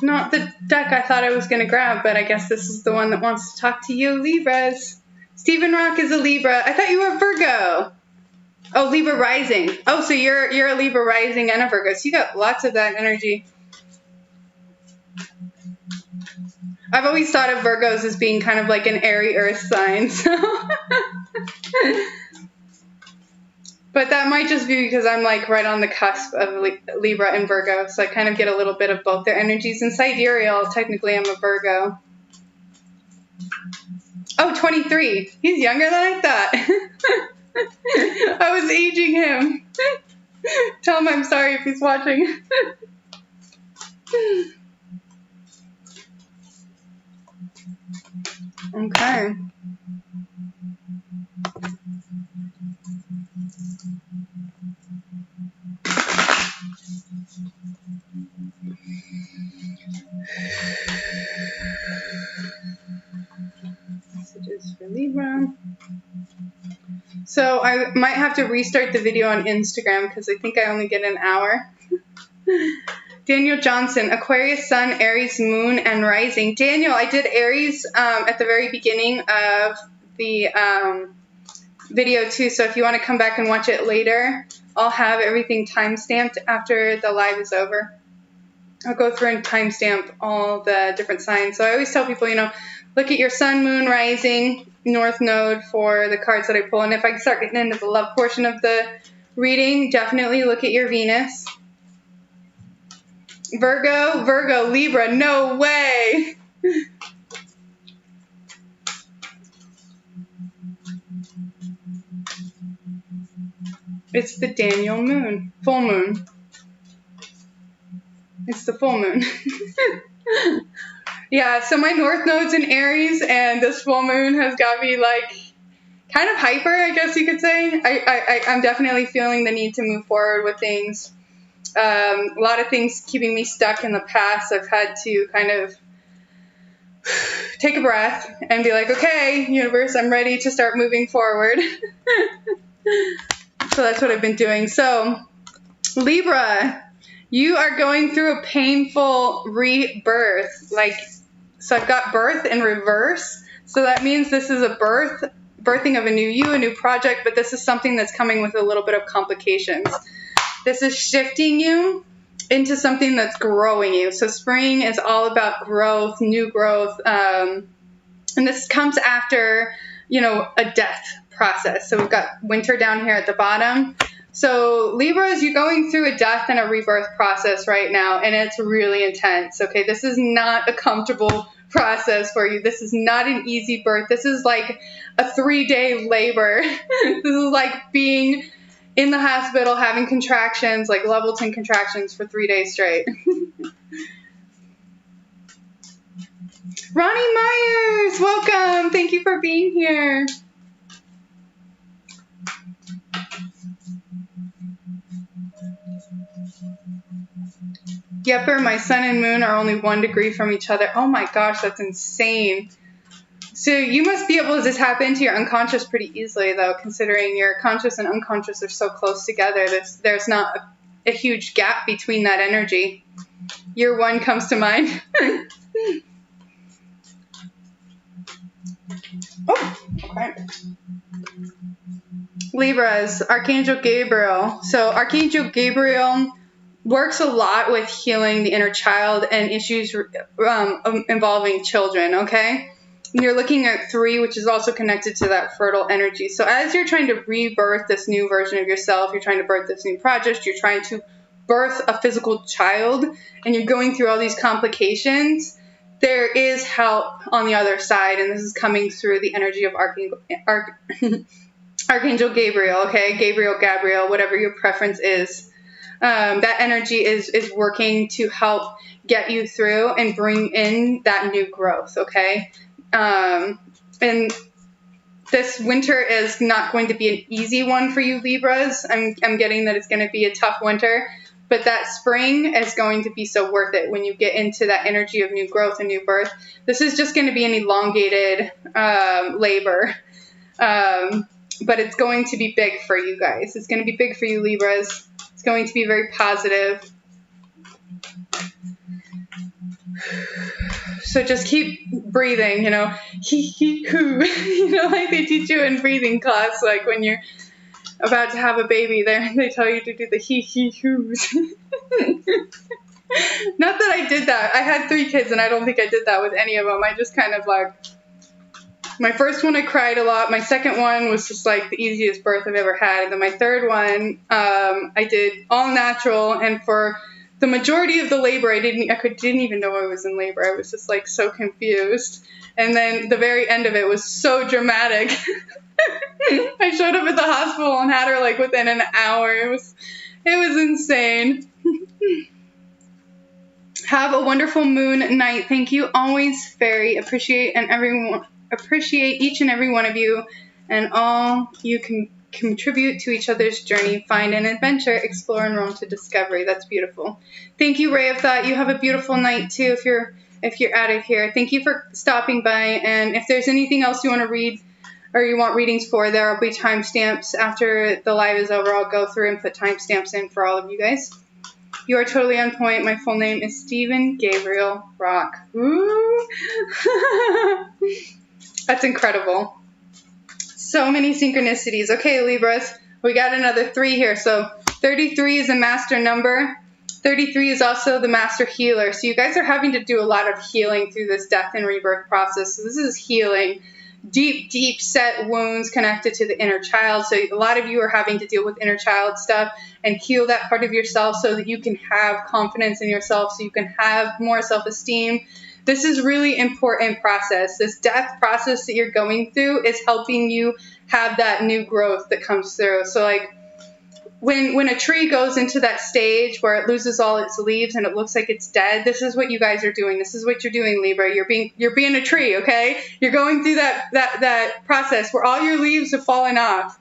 Not the deck I thought I was going to grab, but I guess this is the one that wants to talk to you, Libras. Stephen Rock is a Libra. I thought you were Virgo. Oh, Libra rising. Oh, so you're a Libra rising and a Virgo. So you got lots of that energy. I've always thought of Virgos as being kind of like an airy earth sign. So. But that might just be because I'm like right on the cusp of Libra and Virgo. So I kind of get a little bit of both their energies. In sidereal, technically I'm a Virgo. Oh, 23. He's younger than I thought. I was aging him. Tell him I'm sorry if he's watching. Okay. Messages for Libra. So I might have to restart the video on Instagram because I think I only get an hour. Daniel Johnson, Aquarius, Sun, Aries, Moon, and Rising. Daniel, I did Aries at the very beginning of the video too, so if you want to come back and watch it later, I'll have everything time-stamped after the live is over. I'll go through and timestamp all the different signs. So I always tell people, look at your Sun, Moon, Rising, North Node for the cards that I pull. And if I start getting into the love portion of the reading, definitely look at your Venus. Virgo, Libra, no way. It's the Daniel moon, full moon. It's the full moon. Yeah, so my north node's in Aries, and this full moon has got me like kind of hyper, I guess you could say. I'm definitely feeling the need to move forward with things. A lot of things keeping me stuck in the past. I've had to kind of take a breath and be like, okay, universe, I'm ready to start moving forward. So that's what I've been doing. So Libra, you are going through a painful rebirth. So I've got birth in reverse. So that means this is a birthing of a new you, a new project, but this is something that's coming with a little bit of complications. This is shifting you into something that's growing you. So spring is all about growth, new growth. And this comes after, a death process. So we've got winter down here at the bottom. So Libras, you're going through a death and a rebirth process right now, and it's really intense. Okay, this is not a comfortable process for you. This is not an easy birth. This is like a 3-day labor. This is like being in the hospital having contractions, like level 10 contractions for 3 days straight. Ronnie Myers, welcome. Thank you for being here. Yepper, my sun and moon are only 1 degree from each other. Oh my gosh, that's insane. So you must be able to tap into your unconscious pretty easily, though, considering your conscious and unconscious are so close together. There's not a huge gap between that energy. Year 1 comes to mind. Oh, okay. Libras, Archangel Gabriel. So Archangel Gabriel works a lot with healing the inner child and issues involving children, okay? And you're looking at 3, which is also connected to that fertile energy. So as you're trying to rebirth this new version of yourself, you're trying to birth this new project, you're trying to birth a physical child, and you're going through all these complications, there is help on the other side, and this is coming through the energy of Archangel Gabriel, okay? Gabriel, whatever your preference is. That energy is working to help get you through and bring in that new growth, okay? And this winter is not going to be an easy one for you, Libras. I'm getting that it's going to be a tough winter, but that spring is going to be so worth it when you get into that energy of new growth and new birth. This is just going to be an elongated labor, but it's going to be big for you guys. It's going to be big for you, Libras. It's going to be very positive. So just keep breathing, hee-hee-hoo, like they teach you in breathing class, like when you're about to have a baby, they tell you to do the hee-hee-hoos. Not that I did that. I had 3 kids, and I don't think I did that with any of them. I just kind of my first one I cried a lot. My second one was just like the easiest birth I've ever had. And then my third one, I did all natural, and for the majority of the labor, I didn't even know I was in labor. I was just like so confused. And then the very end of it was so dramatic. I showed up at the hospital and had her like within an hour. It was insane. Have a wonderful moon night. Thank you. Always, Fairy. Appreciate each and every one of you and all you can contribute to each other's journey. Find an adventure, explore, and roam to discovery. That's beautiful. Thank you, Ray of Thought. You have a beautiful night too if you're out of here. Thank you for stopping by, and if there's anything else you want to read or you want readings for, there will be timestamps after the live is over. I'll go through and put timestamps in for all of you guys. You are totally on point. My full name is Stephen Gabriel Rock. Ooh. That's incredible. So many synchronicities. Okay, Libras, we got another 3 here. So 33 is a master number. 33 is also the master healer. So you guys are having to do a lot of healing through this death and rebirth process. So this is healing. deep, deep set wounds connected to the inner child. So a lot of you are having to deal with inner child stuff and heal that part of yourself so that you can have confidence in yourself, so you can have more self-esteem. This is really important process. This death process that you're going through is helping you have that new growth that comes through. So like when a tree goes into that stage where it loses all its leaves and it looks like it's dead, this is what you guys are doing. This is what you're doing, Libra. You're being a tree, okay? You're going through that process where all your leaves have fallen off.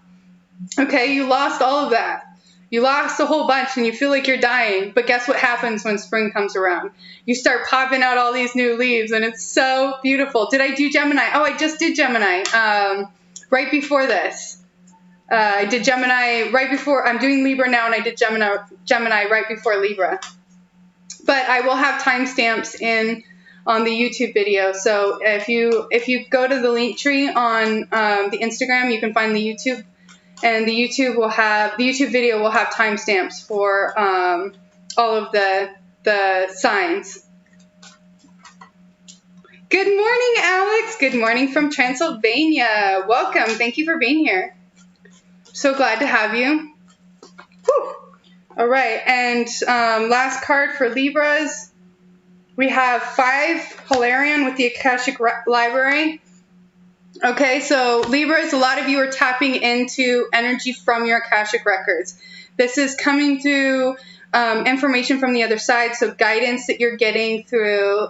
Okay, you lost all of that. You lost a whole bunch and you feel like you're dying, but guess what happens when spring comes around? You start popping out all these new leaves and it's so beautiful. Did I do Gemini? Oh, I just did Gemini right before this. I did Gemini right before, I'm doing Libra now, and I did Gemini right before Libra. But I will have timestamps on the YouTube video. So if you go to the link tree on the Instagram, you can find the YouTube, and the YouTube video will have timestamps for all of the signs. Good morning, Alex. Good morning from Transylvania. Welcome. Thank you for being here. So glad to have you. Whew. All right, and last card for Libras. We have 5 Hilarion with the Akashic Library. Okay, so Libras, a lot of you are tapping into energy from your Akashic records. This is coming through information from the other side, so guidance that you're getting through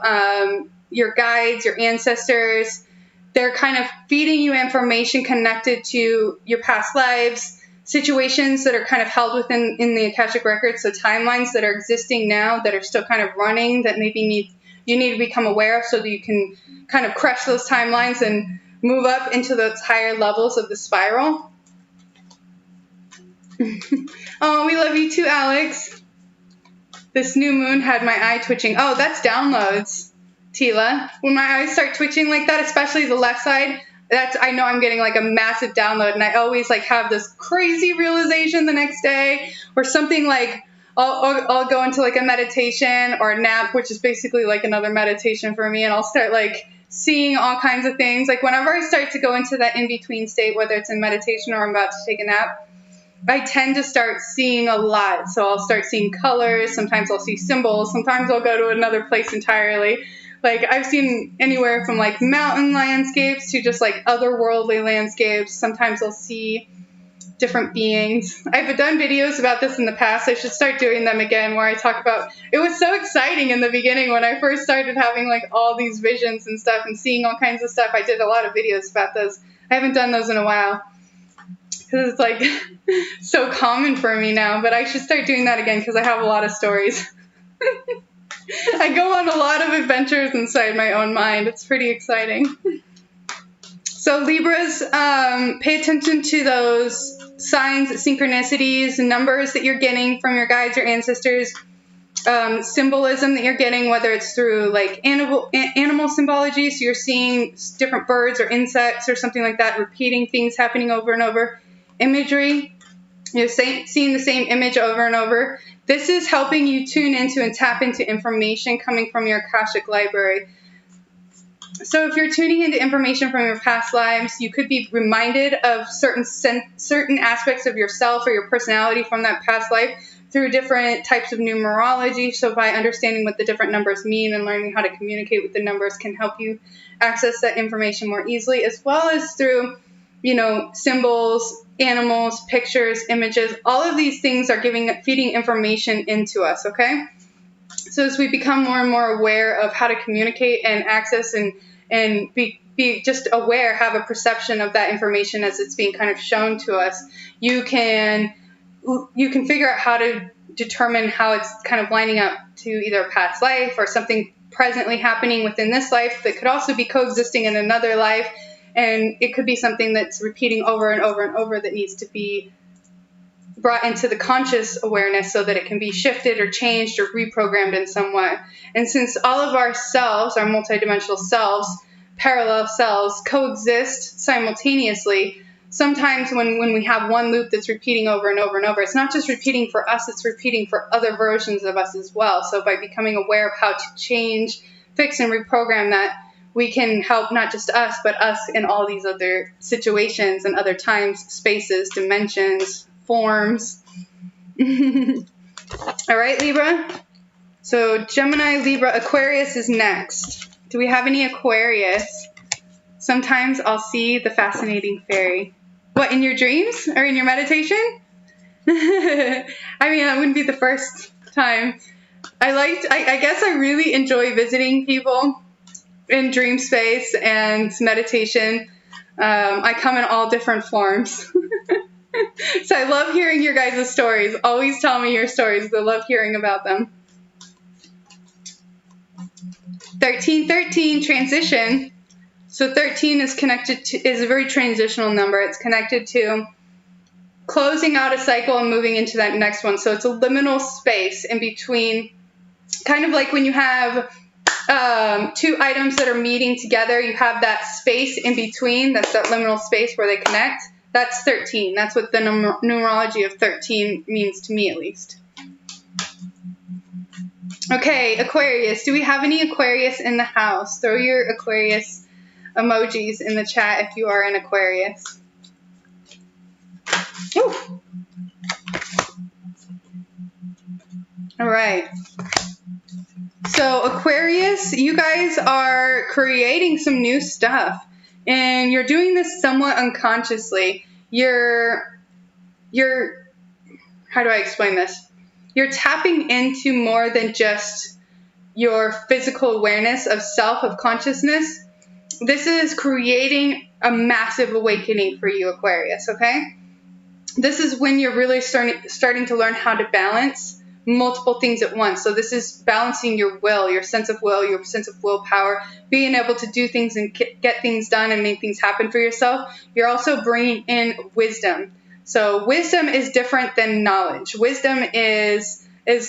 your guides, your ancestors. They're kind of feeding you information connected to your past lives, situations that are kind of held within the Akashic records, so timelines that are existing now that are still kind of running that maybe you need to become aware of so that you can kind of crush those timelines and move up into those higher levels of the spiral. Oh, we love you too, Alex. This new moon had my eye twitching. Oh, that's downloads. Tila, when my eyes start twitching like that, especially the left side, I know I'm getting like a massive download, and I always like have this crazy realization the next day, or something like I'll go into like a meditation or a nap, which is basically like another meditation for me, and I'll start like seeing all kinds of things. Like whenever I start to go into that in-between state, whether it's in meditation or I'm about to take a nap, I tend to start seeing a lot. So I'll start seeing colors, sometimes I'll see symbols, sometimes I'll go to another place entirely. Like, I've seen anywhere from, like, mountain landscapes to just, like, otherworldly landscapes. Sometimes I'll see different beings. I've done videos about this in the past. I should start doing them again where I talk about... It was so exciting in the beginning when I first started having, like, all these visions and stuff and seeing all kinds of stuff. I did a lot of videos about those. I haven't done those in a while because it's, like, so common for me now. But I should start doing that again because I have a lot of stories. I go on a lot of adventures inside my own mind. It's pretty exciting. So Libras, pay attention to those signs, synchronicities, numbers that you're getting from your guides, your ancestors, symbolism that you're getting, whether it's through like animal symbology, so you're seeing different birds or insects or something like that, repeating things happening over and over. Imagery, you're seeing the same image over and over. This is helping you tune into and tap into information coming from your Akashic library. So if you're tuning into information from your past lives, you could be reminded of certain aspects of yourself or your personality from that past life through different types of numerology. So by understanding what the different numbers mean and learning how to communicate with the numbers can help you access that information more easily, as well as through, symbols, animals, pictures, images. All of these things are feeding information into us, okay? So as we become more and more aware of how to communicate and access and be just aware, have a perception of that information as it's being kind of shown to us, you can figure out how to determine how it's kind of lining up to either a past life or something presently happening within this life that could also be coexisting in another life. And it could be something that's repeating over and over and over that needs to be brought into the conscious awareness so that it can be shifted or changed or reprogrammed in some way. And since all of our selves, our multidimensional selves, parallel selves, coexist simultaneously, sometimes when we have one loop that's repeating over and over and over, it's not just repeating for us, it's repeating for other versions of us as well. So by becoming aware of how to change, fix, and reprogram that, we can help not just us, but us in all these other situations and other times, spaces, dimensions, forms. All right, Libra. So Gemini, Libra, Aquarius is next. Do we have any Aquarius? Sometimes I'll see the fascinating fairy. What, in your dreams or in your meditation? I mean, that wouldn't be the first time. I guess I really enjoy visiting people in dream space and meditation. I come in all different forms. So I love hearing your guys' stories. Always tell me your stories. I love hearing about them. 1313, transition. So 13 is is a very transitional number. It's connected to closing out a cycle and moving into that next one. So it's a liminal space in between, kind of like when you have two items that are meeting together, you have that space in between. That's that liminal space where they connect. That's 13. That's what the numerology of 13 means to me, at least. Okay, Aquarius. Do we have any Aquarius in the house? Throw your Aquarius emojis in the chat if you are an Aquarius. Ooh. All right. So Aquarius, you guys are creating some new stuff, and you're doing this somewhat unconsciously. You're how do I explain this? You're tapping into more than just your physical awareness of self, of consciousness. This is creating a massive awakening for you, Aquarius, okay? This is when you're really starting to learn how to balance multiple things at once. So this is balancing your will, your sense of willpower, being able to do things and get things done and make things happen for yourself. You're also bringing in wisdom. So wisdom is different than knowledge. Wisdom is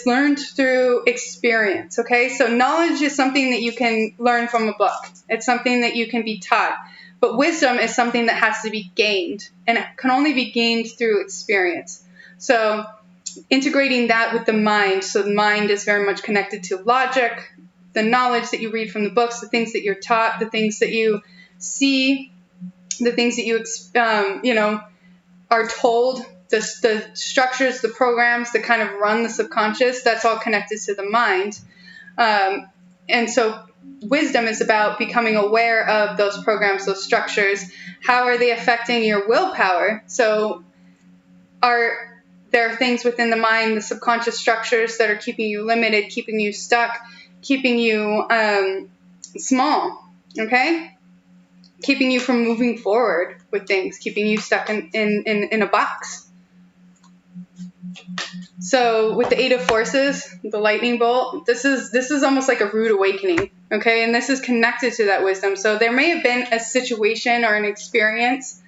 learned through experience, okay? So knowledge is something that you can learn from a book. It's something that you can be taught. But wisdom is something that has to be gained, and it can only be gained through experience. So integrating that with the mind. So the mind is very much connected to logic, the knowledge that you read from the books, the things that you're taught, the things that you see, the things that you are told, the structures, the programs that kind of run the subconscious, that's all connected to the mind. And so wisdom is about becoming aware of those programs, those structures. How are they affecting your willpower? So there are things within the mind, the subconscious structures that are keeping you limited, keeping you stuck, keeping you small, okay? Keeping you from moving forward with things, keeping you stuck in a box. So with the Eight of Forces, the lightning bolt, this is almost like a rude awakening, okay? And this is connected to that wisdom. So there may have been a situation or an experience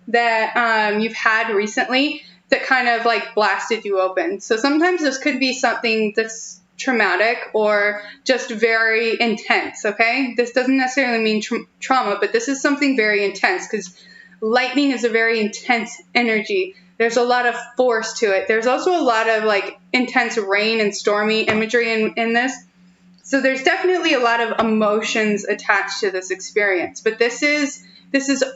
that you've had recently that kind of like blasted you open. So sometimes this could be something that's traumatic or just very intense, okay? This doesn't necessarily mean trauma, but this is something very intense because lightning is a very intense energy. There's a lot of force to it. There's also a lot of like intense rain and stormy imagery in this. So there's definitely a lot of emotions attached to this experience, but this is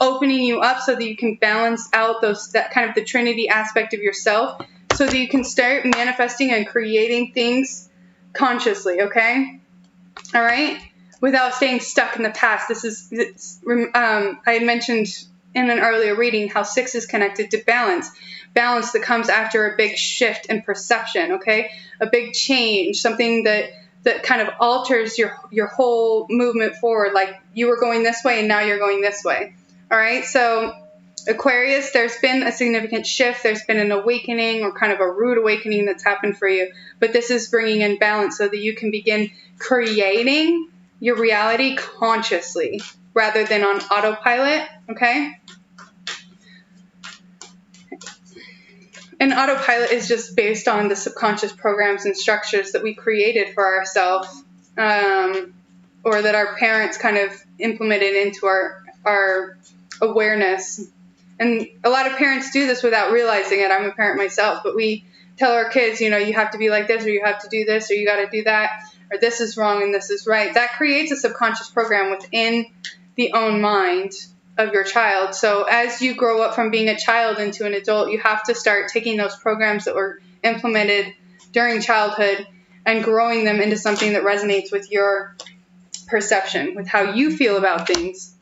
opening you up so that you can balance out that kind of the Trinity aspect of yourself so that you can start manifesting and creating things consciously, okay? All right? Without staying stuck in the past. I had mentioned in an earlier reading how 6 is connected to balance. Balance that comes after a big shift in perception, okay? A big change, something that kind of alters your whole movement forward. Like you were going this way and now you're going this way. All right? So Aquarius, there's been a significant shift. There's been an awakening or kind of a rude awakening that's happened for you. But this is bringing in balance so that you can begin creating your reality consciously rather than on autopilot, okay? And autopilot is just based on the subconscious programs and structures that we created for ourselves or that our parents kind of implemented into our awareness. And a lot of parents do this without realizing it. I'm a parent myself, but we tell our kids, you have to be like this or you have to do this or you got to do that. or this is wrong and this is right. That creates a subconscious program within the own mind of your child. So as you grow up from being a child into an adult, you have to start taking those programs that were implemented during childhood and growing them into something that resonates with your perception, with how you feel about things.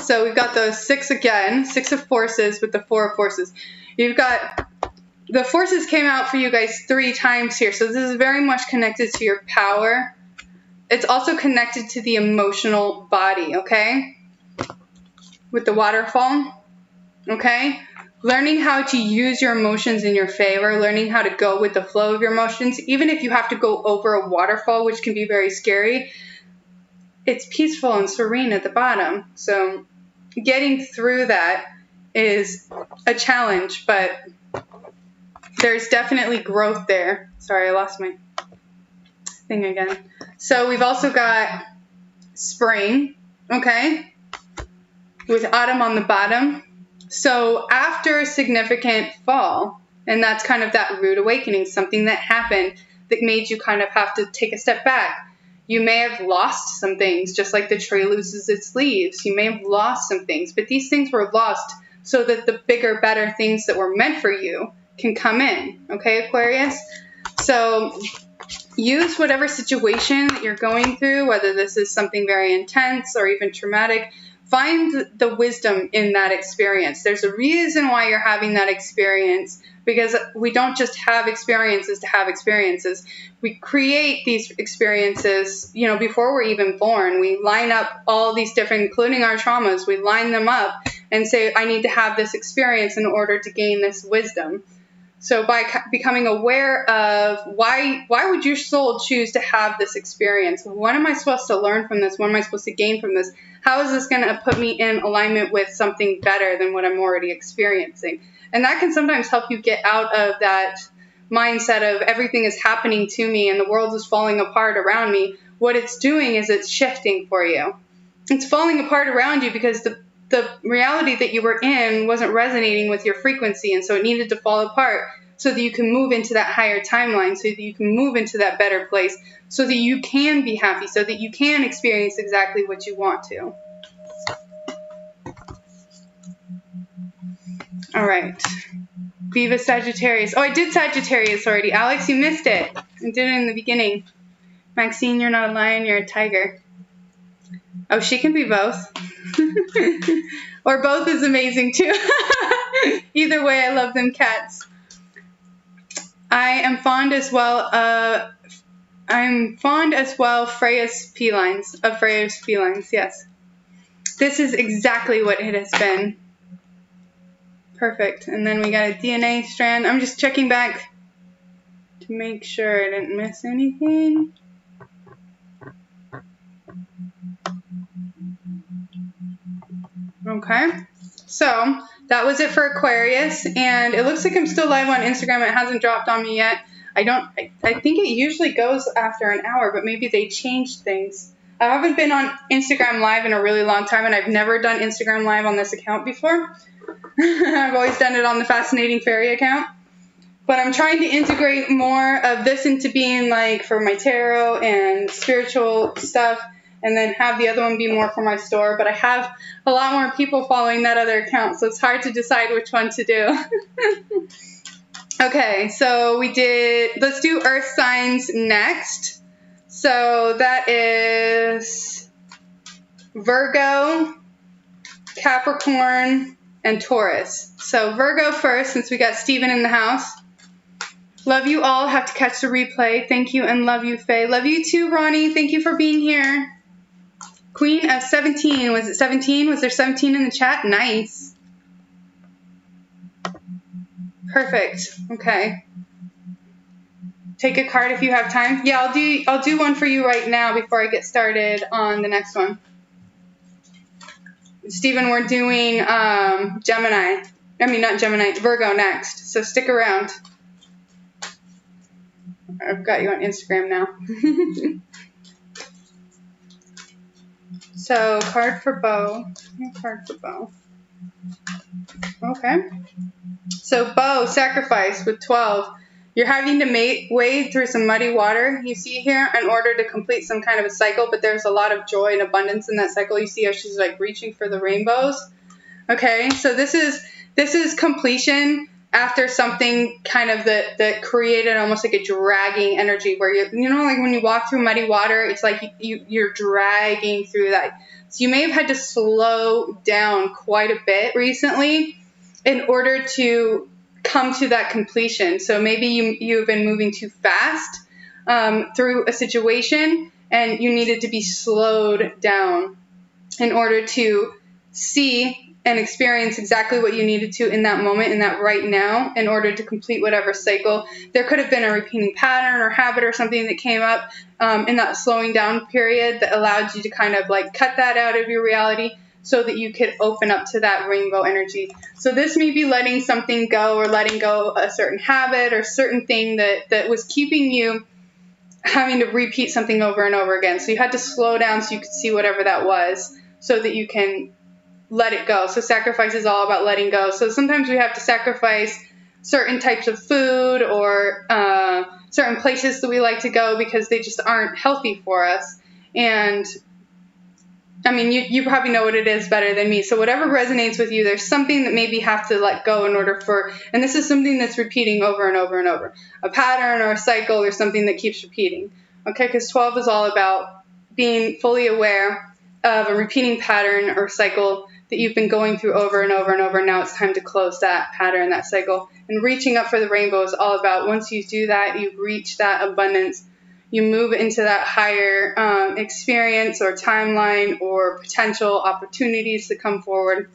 So we've got the 6 again, 6 of forces with the 4 of forces. You've got, the forces came out for you guys 3 times here. So this is very much connected to your power. It's also connected to the emotional body, okay? With the waterfall, okay? Learning how to use your emotions in your favor, learning how to go with the flow of your emotions, even if you have to go over a waterfall, which can be very scary, it's peaceful and serene at the bottom. So getting through that is a challenge, but there's definitely growth there. Sorry, I lost my thing again. So we've also got spring, okay, with autumn on the bottom. So after a significant fall, and that's kind of that rude awakening, something that happened that made you kind of have to take a step back. You may have lost some things, just like the tree loses its leaves. You may have lost some things, but these things were lost so that the bigger, better things that were meant for you can come in, okay, Aquarius? So use whatever situation that you're going through, whether this is something very intense or even traumatic. Find the wisdom in that experience. There's a reason why you're having that experience, because we don't just have experiences to have experiences. We create these experiences, you know, before we're even born. We line up all these different, including our traumas, we line them up and say, I need to have this experience in order to gain this wisdom. So by becoming aware of why would your soul choose to have this experience? What am I supposed to learn from this? What am I supposed to gain from this? How is this going to put me in alignment with something better than what I'm already experiencing? And that can sometimes help you get out of that mindset of everything is happening to me and the world is falling apart around me. What it's doing is it's shifting for you. It's falling apart around you because the reality that you were in wasn't resonating with your frequency, and so it needed to fall apart so that you can move into that higher timeline, so that you can move into that better place, so that you can be happy, so that you can experience exactly what you want to. All right. Viva Sagittarius. Oh, I did Sagittarius already. Alex, you missed it. I did it in the beginning. Maxine, you're not a lion, you're a tiger. Oh, she can be both. Or both is amazing too. Either way, I love them cats. I am fond as well. Freya's felines. Of Freya's felines, yes. This is exactly what it has been. Perfect. And then we got a DNA strand. I'm just checking back to make sure I didn't miss anything. Okay, so that was it for Aquarius, and it looks like I'm still live on Instagram. It hasn't dropped on me yet. I think it usually goes after an hour, but maybe they changed things. I haven't been on Instagram Live in a really long time, and I've never done Instagram Live on this account before. I've always done it on the Fascinating Fairy account. But I'm trying to integrate more of this into being like for my tarot and spiritual stuff, and then have the other one be more for my store. But I have a lot more people following that other account, so it's hard to decide which one to do. Okay, so let's do Earth signs next. So that is Virgo, Capricorn, and Taurus. So Virgo first, since we got Steven in the house. Love you all. Have to catch the replay. Thank you and love you, Faye. Love you too, Ronnie. Thank you for being here. Queen of 17. Was it 17? Was there 17 in the chat? Nice. Perfect. Okay. Take a card if you have time. Yeah, I'll do one for you right now before I get started on the next one. Steven, we're doing Virgo next. So stick around. I've got you on Instagram now. So, card for Bo. Card for Bo. Okay. So, Bo, sacrifice with 12. You're having to wade through some muddy water, you see here, in order to complete some kind of a cycle, but there's a lot of joy and abundance in that cycle. You see how she's like reaching for the rainbows. Okay, so this is completion after something kind of that created almost like a dragging energy where you know, like when you walk through muddy water, it's like you're dragging through that. So you may have had to slow down quite a bit recently in order to come to that completion. So maybe you've been moving too fast through a situation, and you needed to be slowed down in order to see and experience exactly what you needed to in that moment, in that right now, in order to complete whatever cycle. There could have been a repeating pattern or habit or something that came up in that slowing down period that allowed you to kind of like cut that out of your reality so that you could open up to that rainbow energy. So this may be letting something go, or letting go a certain habit or certain thing that was keeping you having to repeat something over and over again. So you had to slow down so you could see whatever that was so that you can let it go. So sacrifice is all about letting go. So sometimes we have to sacrifice certain types of food or certain places that we like to go because they just aren't healthy for us. And I mean, you probably know what it is better than me. So whatever resonates with you, there's something that maybe you have to let go in order for, and this is something that's repeating over and over and over, a pattern or a cycle or something that keeps repeating. Okay, because 12 is all about being fully aware of a repeating pattern or cycle that you've been going through over and over and over. Now it's time to close that pattern, that cycle. And reaching up for the rainbow is all about, once you do that, you reach that abundance, you move into that higher experience or timeline or potential opportunities to come forward.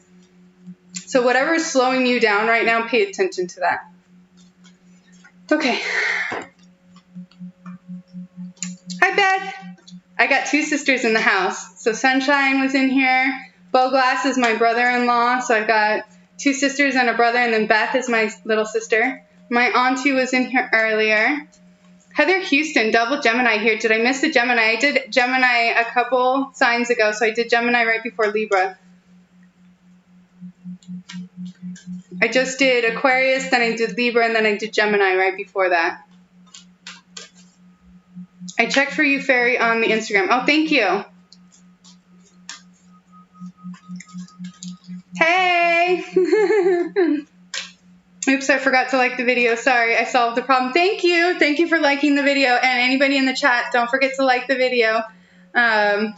So whatever is slowing you down right now, pay attention to that. Okay. Hi, Beth. I got two sisters in the house. So Sunshine was in here. Bowglass is my brother-in-law, so I've got two sisters and a brother, and then Beth is my little sister. My auntie was in here earlier. Heather Houston, double Gemini here. Did I miss the Gemini? I did Gemini a couple signs ago, so I did Gemini right before Libra. I just did Aquarius, then I did Libra, and then I did Gemini right before that. I checked for you, Fairy, on the Instagram. Oh, thank you. Hey! Oops, I forgot to like the video. Sorry, I solved the problem. Thank you. Thank you for liking the video. And anybody in the chat, don't forget to like the video. Or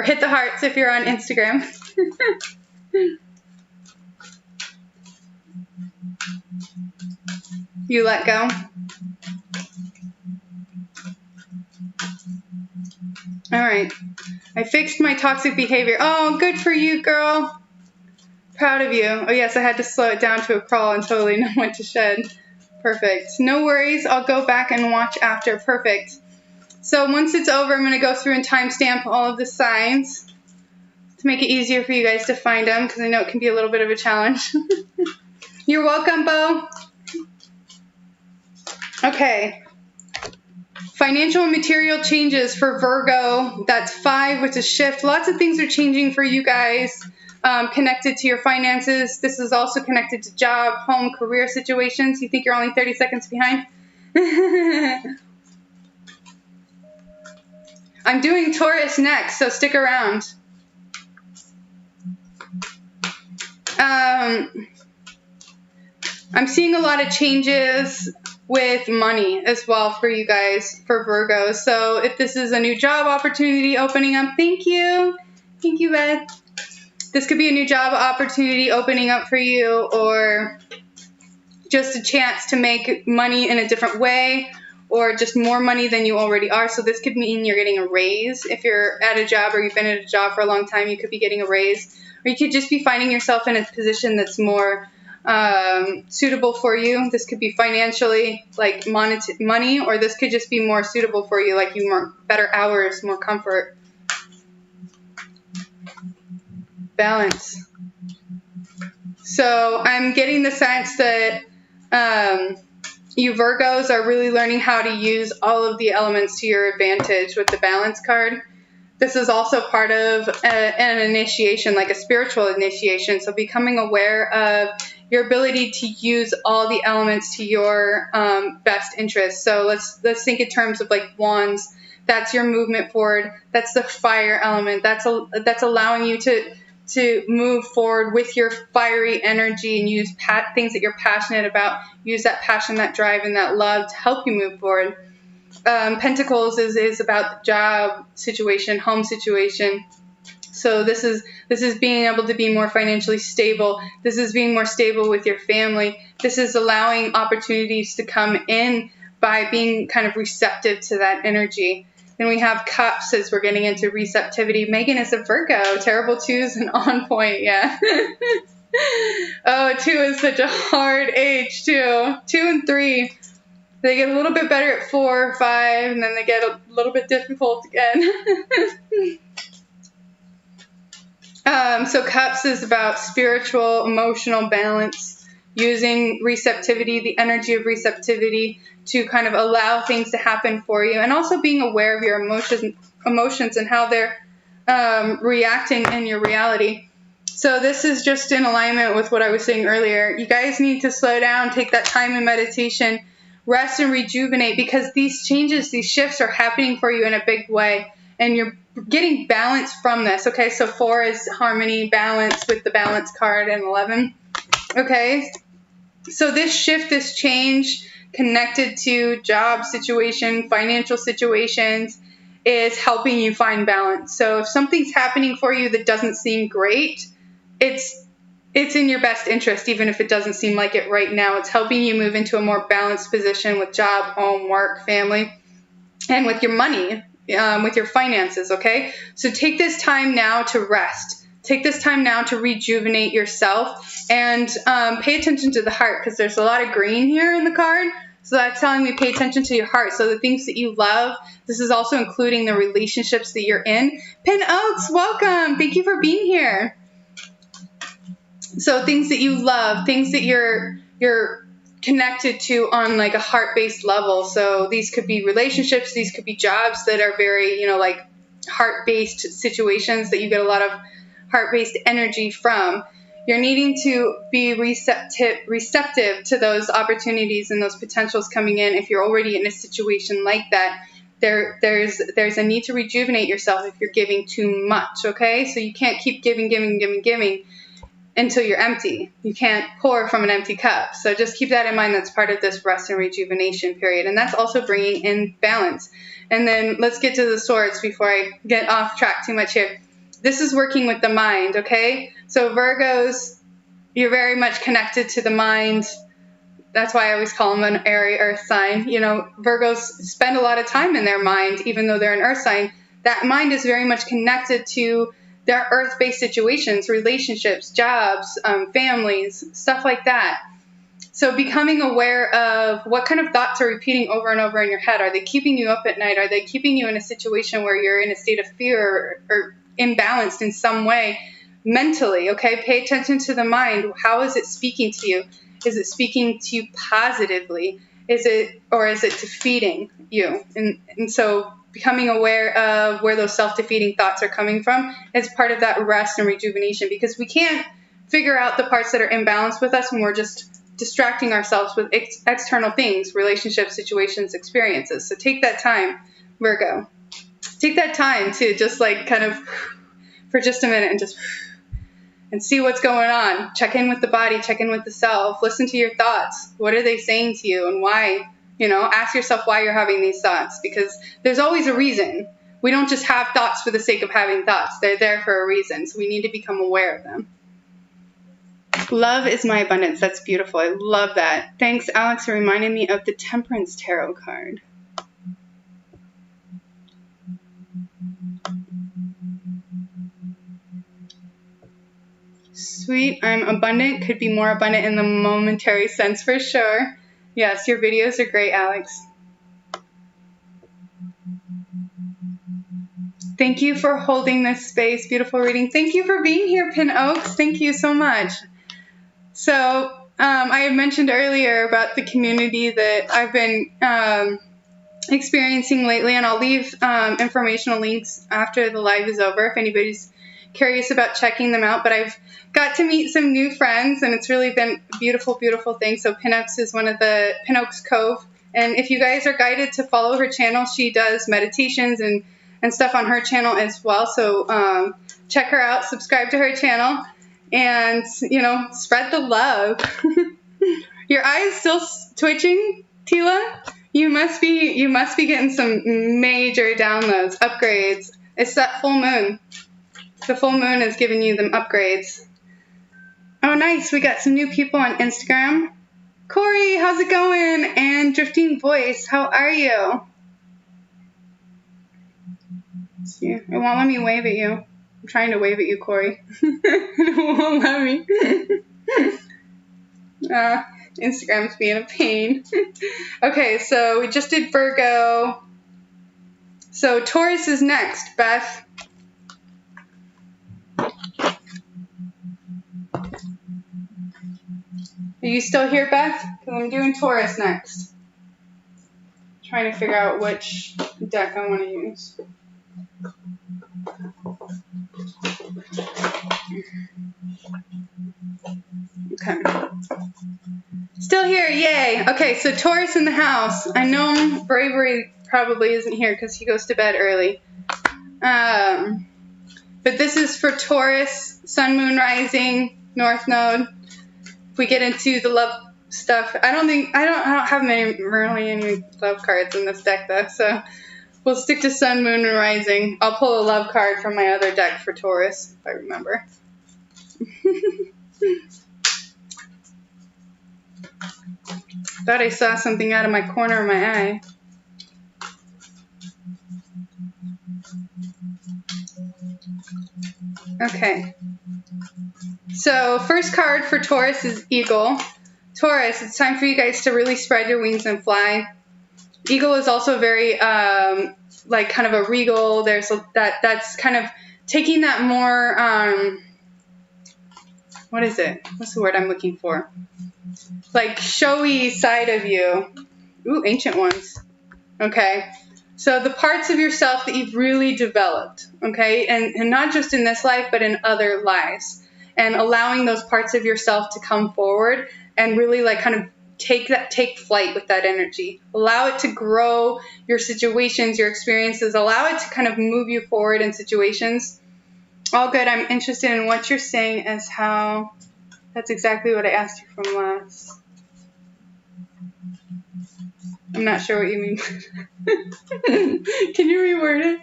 hit the hearts if you're on Instagram. You let go. All right. I fixed my toxic behavior. Oh, good for you, girl. Proud of you. Oh, yes, I had to slow it down to a crawl and totally know what to shed. Perfect. No worries. I'll go back and watch after. Perfect. So once it's over, I'm going to go through and timestamp all of the signs to make it easier for you guys to find them, because I know it can be a little bit of a challenge. You're welcome, Bo. Okay. Financial and material changes for Virgo. That's 5, which is shift. Lots of things are changing for you guys connected to your finances. This is also connected to job, home, career situations. You think you're only 30 seconds behind? I'm doing Taurus next, so stick around. I'm seeing a lot of changes with money as well for you guys, for Virgo. So if this is a new job opportunity opening up, thank you. Thank you, Beth. This could be a new job opportunity opening up for you, or just a chance to make money in a different way, or just more money than you already are. So this could mean you're getting a raise. If you're at a job or you've been at a job for a long time, you could be getting a raise. Or you could just be finding yourself in a position that's more suitable for you. This could be financially, like money, or this could just be more suitable for you, like you more better hours, more comfort. Balance. So I'm getting the sense that you Virgos are really learning how to use all of the elements to your advantage with the balance card. This is also part of an initiation, like a spiritual initiation. So becoming aware of your ability to use all the elements to your best interest. So let's think in terms of like wands. That's your movement forward. That's the fire element. That's allowing you to move forward with your fiery energy and use things that you're passionate about. Use that passion, that drive, and that love to help you move forward. Pentacles is about the job situation, home situation. So this is being able to be more financially stable. This is being more stable with your family. This is allowing opportunities to come in by being kind of receptive to that energy. Then we have Cups as we're getting into receptivity. Megan is a Virgo. Terrible 2s and on point, yeah. Oh, 2 is such a hard age, too. 2 and 3. They get a little bit better at 4, 5, and then they get a little bit difficult again. So Cups is about spiritual, emotional balance, using receptivity, the energy of receptivity, to kind of allow things to happen for you, and also being aware of your emotions and how they're reacting in your reality. So this is just in alignment with what I was saying earlier. You guys need to slow down, take that time in meditation, rest and rejuvenate, because these changes, these shifts are happening for you in a big way, and you're getting balance from this. Okay, so 4 is harmony, balance with the balance card, and 11. Okay, so this shift, this change connected to job situation, financial situations, is helping you find balance. So if something's happening for you that doesn't seem great, it's in your best interest, even if it doesn't seem like it right now. It's helping you move into a more balanced position with job, home, work, family, and with your money, with your finances, okay? So take this time now to rest. Take this time now to rejuvenate yourself, and pay attention to the heart, because there's a lot of green here in the card. So that's telling me pay attention to your heart. So the things that you love, this is also including the relationships that you're in. PinOaks, welcome. Thank you for being here. So things that you love, things that you're connected to on like a heart-based level. So these could be relationships, these could be jobs that are very, like heart-based situations that you get a lot of heart-based energy from. You're needing to be receptive to those opportunities and those potentials coming in. If you're already in a situation like that, there's a need to rejuvenate yourself if you're giving too much, okay? So you can't keep giving until you're empty. You can't pour from an empty cup. So just keep that in mind. That's part of this rest and rejuvenation period. And that's also bringing in balance. And then let's get to the swords before I get off track too much here. This is working with the mind, okay? So Virgos, you're very much connected to the mind. That's why I always call them an airy earth sign. Virgos spend a lot of time in their mind, even though they're an earth sign. That mind is very much connected to their earth-based situations, relationships, jobs, families, stuff like that. So becoming aware of what kind of thoughts are repeating over and over in your head. Are they keeping you up at night? Are they keeping you in a situation where you're in a state of fear or imbalanced in some way mentally? Okay, pay attention to the mind. How is it speaking to you? Is it speaking to you positively? Is it defeating you? And so becoming aware of where those self-defeating thoughts are coming from is part of that rest and rejuvenation, because we can't figure out the parts that are imbalanced with us when we're just distracting ourselves with external things, relationships, situations, experiences. So take that time, Virgo. Take that time to just kind of for just a minute and see what's going on. Check in with the body, check in with the self, listen to your thoughts. What are they saying to you, and why? Ask yourself why you're having these thoughts, because there's always a reason. We don't just have thoughts for the sake of having thoughts. They're there for a reason, so we need to become aware of them. Love is my abundance. That's beautiful. I love that. Thanks, Alex, for reminding me of the Temperance Tarot card. Sweet, I'm abundant. Could be more abundant in the momentary sense for sure. Yes, your videos are great, Alex. Thank you for holding this space. Beautiful reading. Thank you for being here, PinOaks. Thank you so much. So I had mentioned earlier about the community that I've been experiencing lately, and I'll leave informational links after the live is over if anybody's curious about checking them out. But I've got to meet some new friends, and it's really been a beautiful, beautiful thing. So PinOaks is one of the PinOaks Cove. And if you guys are guided to follow her channel, she does meditations and stuff on her channel as well. So check her out, subscribe to her channel, and, you know, spread the love. Your eye is still twitching, Tila? You must be getting some major downloads, upgrades. It's that full moon. The full moon is giving you them upgrades. Oh, nice. We got some new people on Instagram. Corey, how's it going? And Drifting Voice, how are you? It won't let me wave at you. I'm trying to wave at you, Corey. It won't let me. Instagram's being a pain. Okay, so we just did Virgo. So Taurus is next, Beth. Are you still here, Beth? Because I'm doing Taurus next. Trying to figure out which deck I want to use. Okay. Still here, yay. Okay, so Taurus in the house. I know Bravery probably isn't here because he goes to bed early. But this is for Taurus, Sun, Moon, Rising, North Node. If we get into the love stuff, I don't have really any love cards in this deck though, so we'll stick to Sun, Moon, and Rising. I'll pull a love card from my other deck for Taurus, if I remember. Thought I saw something out of my corner of my eye. Okay. So first card for Taurus is Eagle. Taurus, it's time for you guys to really spread your wings and fly. Eagle is also very like kind of a regal. There's that's kind of taking that more what is it? What's the word I'm looking for? Like showy side of you. Ooh, Ancient Ones. Okay. So the parts of yourself that you've really developed, okay? And not just in this life, but in other lives. And allowing those parts of yourself to come forward and really like kind of take flight with that energy. Allow it to grow your situations, your experiences. Allow it to kind of move you forward in situations. All good. I'm interested in what you're saying as how... That's exactly what I asked you from last. I'm not sure what you mean. Can you reword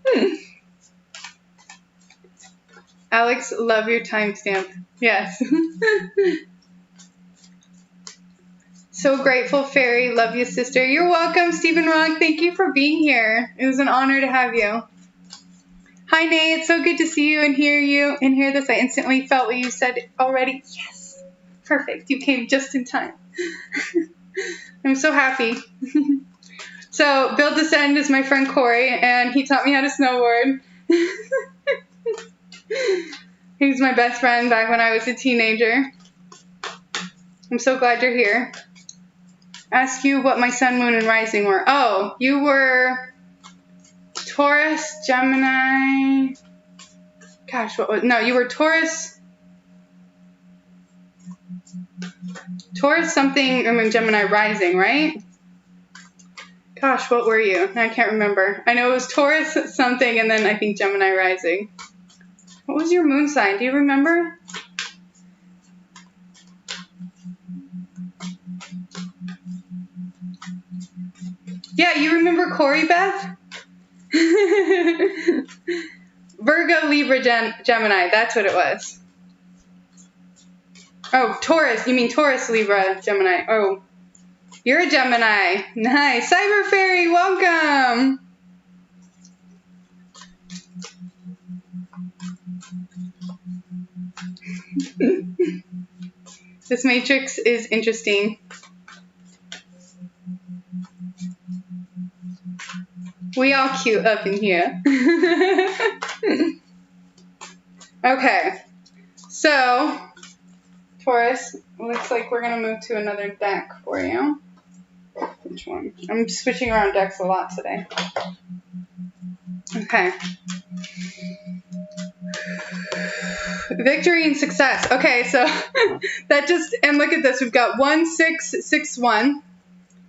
it? Alex, love your timestamp. Yes. So grateful, Fairy. Love you, sister. You're welcome, Stephen Rock. Thank you for being here. It was an honor to have you. Hi, Nate. It's so good to see you and hear you and hear this. I instantly felt what you said already. Yes. Perfect. You came just in time. I'm so happy. So, Build Descend is my friend Corey, and he taught me how to snowboard. He was my best friend back when I was a teenager. I'm so glad you're here. Ask you what my Sun, Moon, and Rising were. Oh, you were Taurus, Gemini. Gosh, what was... No, you were Taurus. Taurus something, I mean Gemini rising, right? Gosh, what were you? I can't remember. I know it was Taurus something and then I think Gemini rising. What was your moon sign? Do you remember? Yeah, you remember Corey, Beth? Virgo, Libra, Gemini. That's what it was. Oh, Taurus. You mean Taurus, Libra, Gemini. Oh, you're a Gemini. Nice. Cyber Fairy, welcome. This matrix is interesting. We all cute up in here. Okay. So... Taurus, looks like we're going to move to another deck for you. Which one? I'm switching around decks a lot today. Okay. Victory and success. Okay, so that just, and look at this. We've got 1661.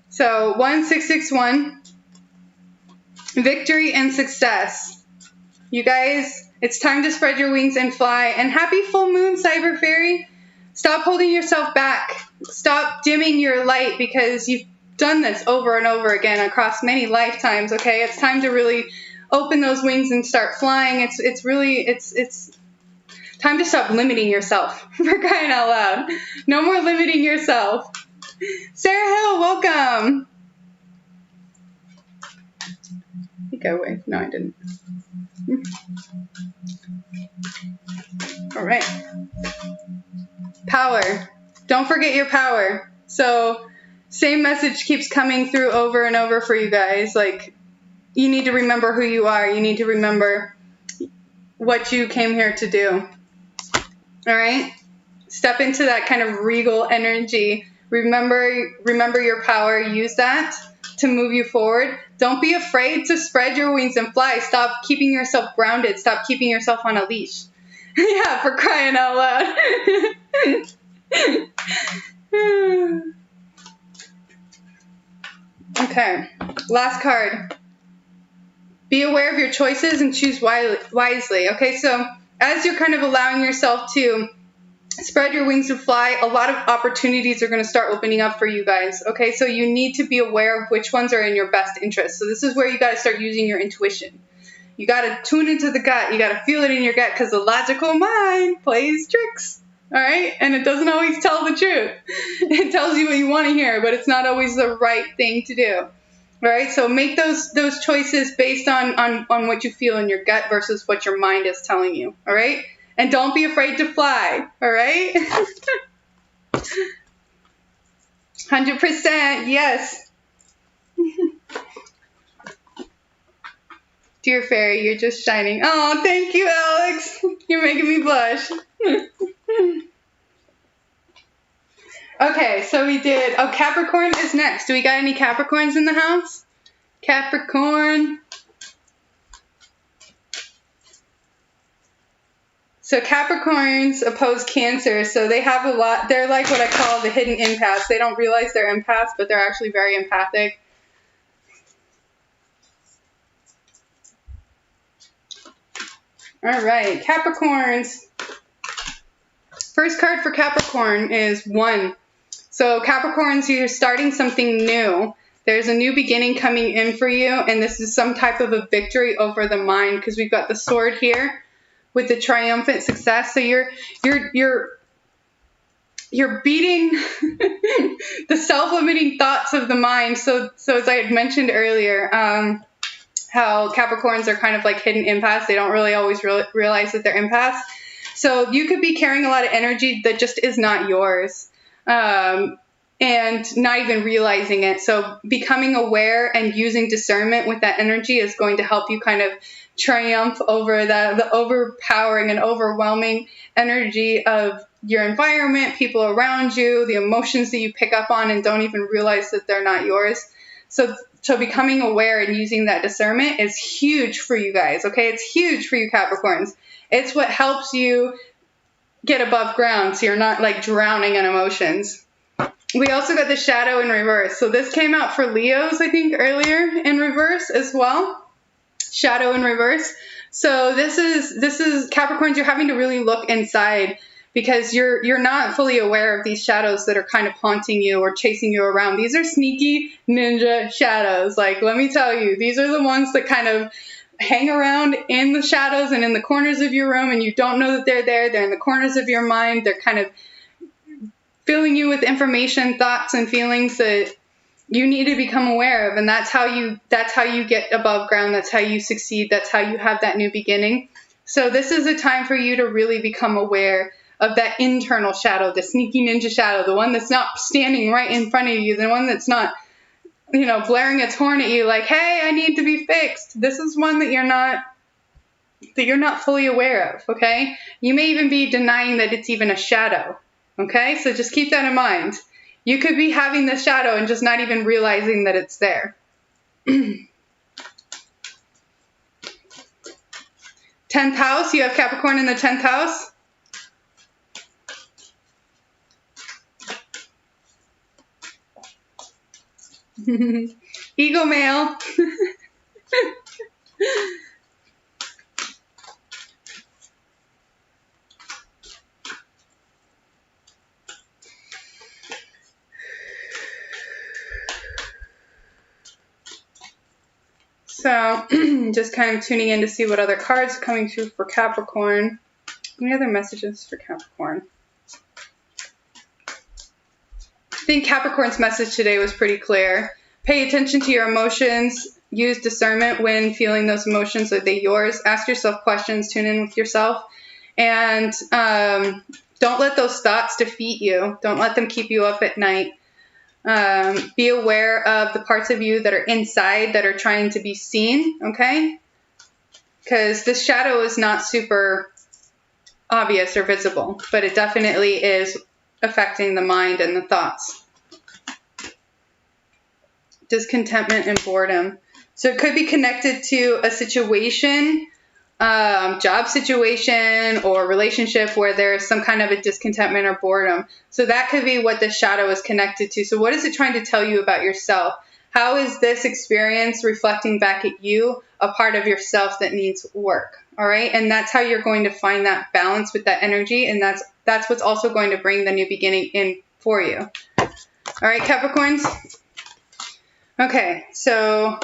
So 1661. Victory and success. You guys, it's time to spread your wings and fly. And happy full moon, Cyber Fairy. Stop holding yourself back. Stop dimming your light because you've done this over and over again across many lifetimes, okay? It's time to really open those wings and start flying. It's time to stop limiting yourself, for crying out loud. No more limiting yourself. Sarah Hill, welcome. I think I waved. No, I didn't. All right. Power. Don't forget your power. So, same message keeps coming through over and over for you guys. Like, you need to remember who you are. You need to remember what you came here to do. All right? Step into that kind of regal energy. Remember your power. Use that to move you forward. Don't be afraid to spread your wings and fly. Stop keeping yourself grounded. Stop keeping yourself on a leash. Yeah, for crying out loud. Okay, last card. Be aware of your choices and choose wisely. Okay, so as you're kind of allowing yourself to spread your wings and fly, a lot of opportunities are going to start opening up for you guys. Okay, so you need to be aware of which ones are in your best interest. So this is where you got to start using your intuition. You got to tune into the gut. You got to feel it in your gut because the logical mind plays tricks. All right, and it doesn't always tell the truth. It tells you what you want to hear, but it's not always the right thing to do. All right, so make those choices based on what you feel in your gut versus what your mind is telling you. All right, and don't be afraid to fly. All right, 100%. Yes. Dear Fairy, you're just shining. Oh, thank you, Alex. You're making me blush. Okay, so we did, oh, Capricorn is next. Do we got any Capricorns in the house? Capricorn. So Capricorns oppose Cancer, so they have a lot, they're like what I call the hidden empaths. They don't realize they're empaths, but they're actually very empathic. All right, Capricorns. First card for Capricorn is 1. So Capricorns, you're starting something new. There's a new beginning coming in for you, and this is some type of a victory over the mind because we've got the sword here with the triumphant success. So you're beating the self-limiting thoughts of the mind. So as I had mentioned earlier, how Capricorns are kind of like hidden empaths. They don't really always realize that they're empaths. So you could be carrying a lot of energy that just is not yours, and not even realizing it. So becoming aware and using discernment with that energy is going to help you kind of triumph over the overpowering and overwhelming energy of your environment, people around you, the emotions that you pick up on and don't even realize that they're not yours. So becoming aware and using that discernment is huge for you guys, okay? It's huge for you Capricorns. It's what helps you get above ground so you're not like drowning in emotions. We also got the shadow in reverse. So this came out for Leos, I think, earlier in reverse as well. Shadow in reverse. So this is Capricorns, you're having to really look inside because you're not fully aware of these shadows that are kind of haunting you or chasing you around. These are sneaky ninja shadows. Like, let me tell you, these are the ones that kind of hang around in the shadows and in the corners of your room, and you don't know that they're there. They're in the corners of your mind. They're kind of filling you with information, thoughts, and feelings that you need to become aware of. And that's how you get above ground. That's how you succeed. That's how you have that new beginning. So this is a time for you to really become aware of that internal shadow, the sneaky ninja shadow, the one that's not standing right in front of you, the one that's not, you know, blaring its horn at you like, hey, I need to be fixed. This is one that you're not fully aware of, okay? You may even be denying that it's even a shadow, okay? So just keep that in mind. You could be having this shadow and just not even realizing that it's there. 10th house, you have Capricorn in the 10th house. Ego male. So, just kind of tuning in to see what other cards are coming through for Capricorn. Any other messages for Capricorn? I think Capricorn's message today was pretty clear. Pay attention to your emotions. Use discernment when feeling those emotions. Are they yours? Ask yourself questions. Tune in with yourself. And don't let those thoughts defeat you. Don't let them keep you up at night. Be aware of the parts of you that are inside that are trying to be seen, okay? Because this shadow is not super obvious or visible, but it definitely is affecting the mind and the thoughts. Discontentment and boredom. So it could be connected to a situation, job situation or relationship where there's some kind of a discontentment or boredom. So that could be what the shadow is connected to. So what is it trying to tell you about yourself? How is this experience reflecting back at you, a part of yourself that needs work? All right. And that's how you're going to find that balance with that energy. And that's what's also going to bring the new beginning in for you. All right, Capricorns. Okay. So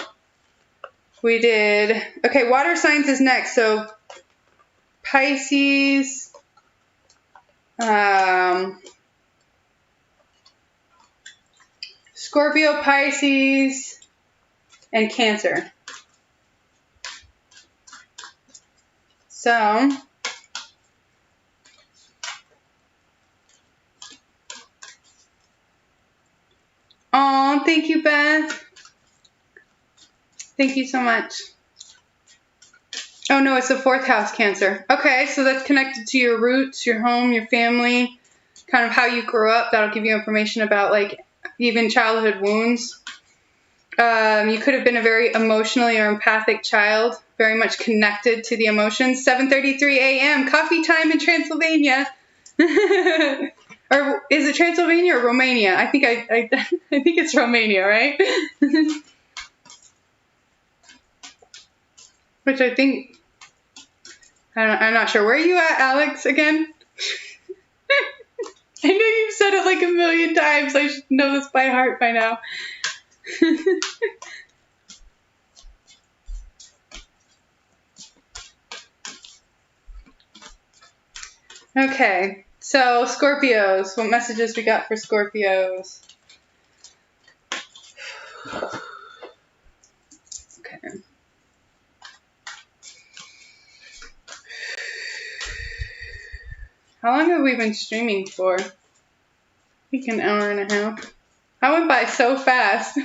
we did, okay, water signs is next. So Pisces, Scorpio, Pisces, and Cancer. So, oh, thank you, Beth. Thank you so much. Oh, no, it's the 4th house, Cancer. Okay, so that's connected to your roots, your home, your family, kind of how you grew up. That'll give you information about, like, even childhood wounds. You could have been a very emotionally or empathic child, very much connected to the emotions. 7:33 a.m., coffee time in Transylvania. Or is it Transylvania or Romania? I think I think it's Romania, right? Which I think, I'm not sure. Where are you at, Alex, again? I know you've said it like a million times. I should know this by heart by now. Okay, so Scorpios. What messages we got for Scorpios? Okay. How long have we been streaming for? I think an hour and a half. I went by so fast.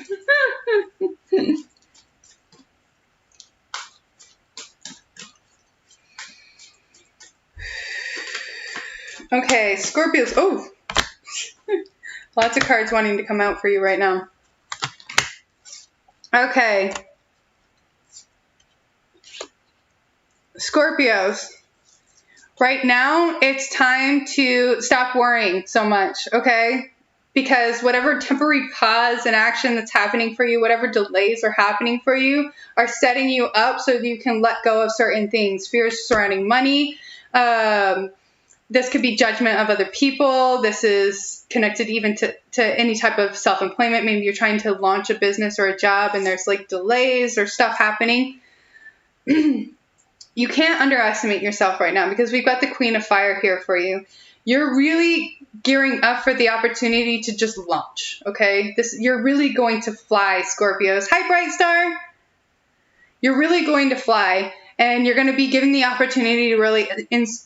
Okay, Scorpios. Oh, lots of cards wanting to come out for you right now. Okay. Scorpios. Right now, it's time to stop worrying so much, okay? Because whatever temporary pause in action that's happening for you, whatever delays are happening for you, are setting you up so that you can let go of certain things. Fears surrounding money. This could be judgment of other people. This is connected even to any type of self-employment. Maybe you're trying to launch a business or a job and there's like delays or stuff happening. You can't underestimate yourself right now because we've got the Queen of Fire here for you. You're really gearing up for the opportunity to just launch, okay? You're really going to fly, Scorpios. Hi, Bright Star. You're really going to fly, and you're going to be given the opportunity to really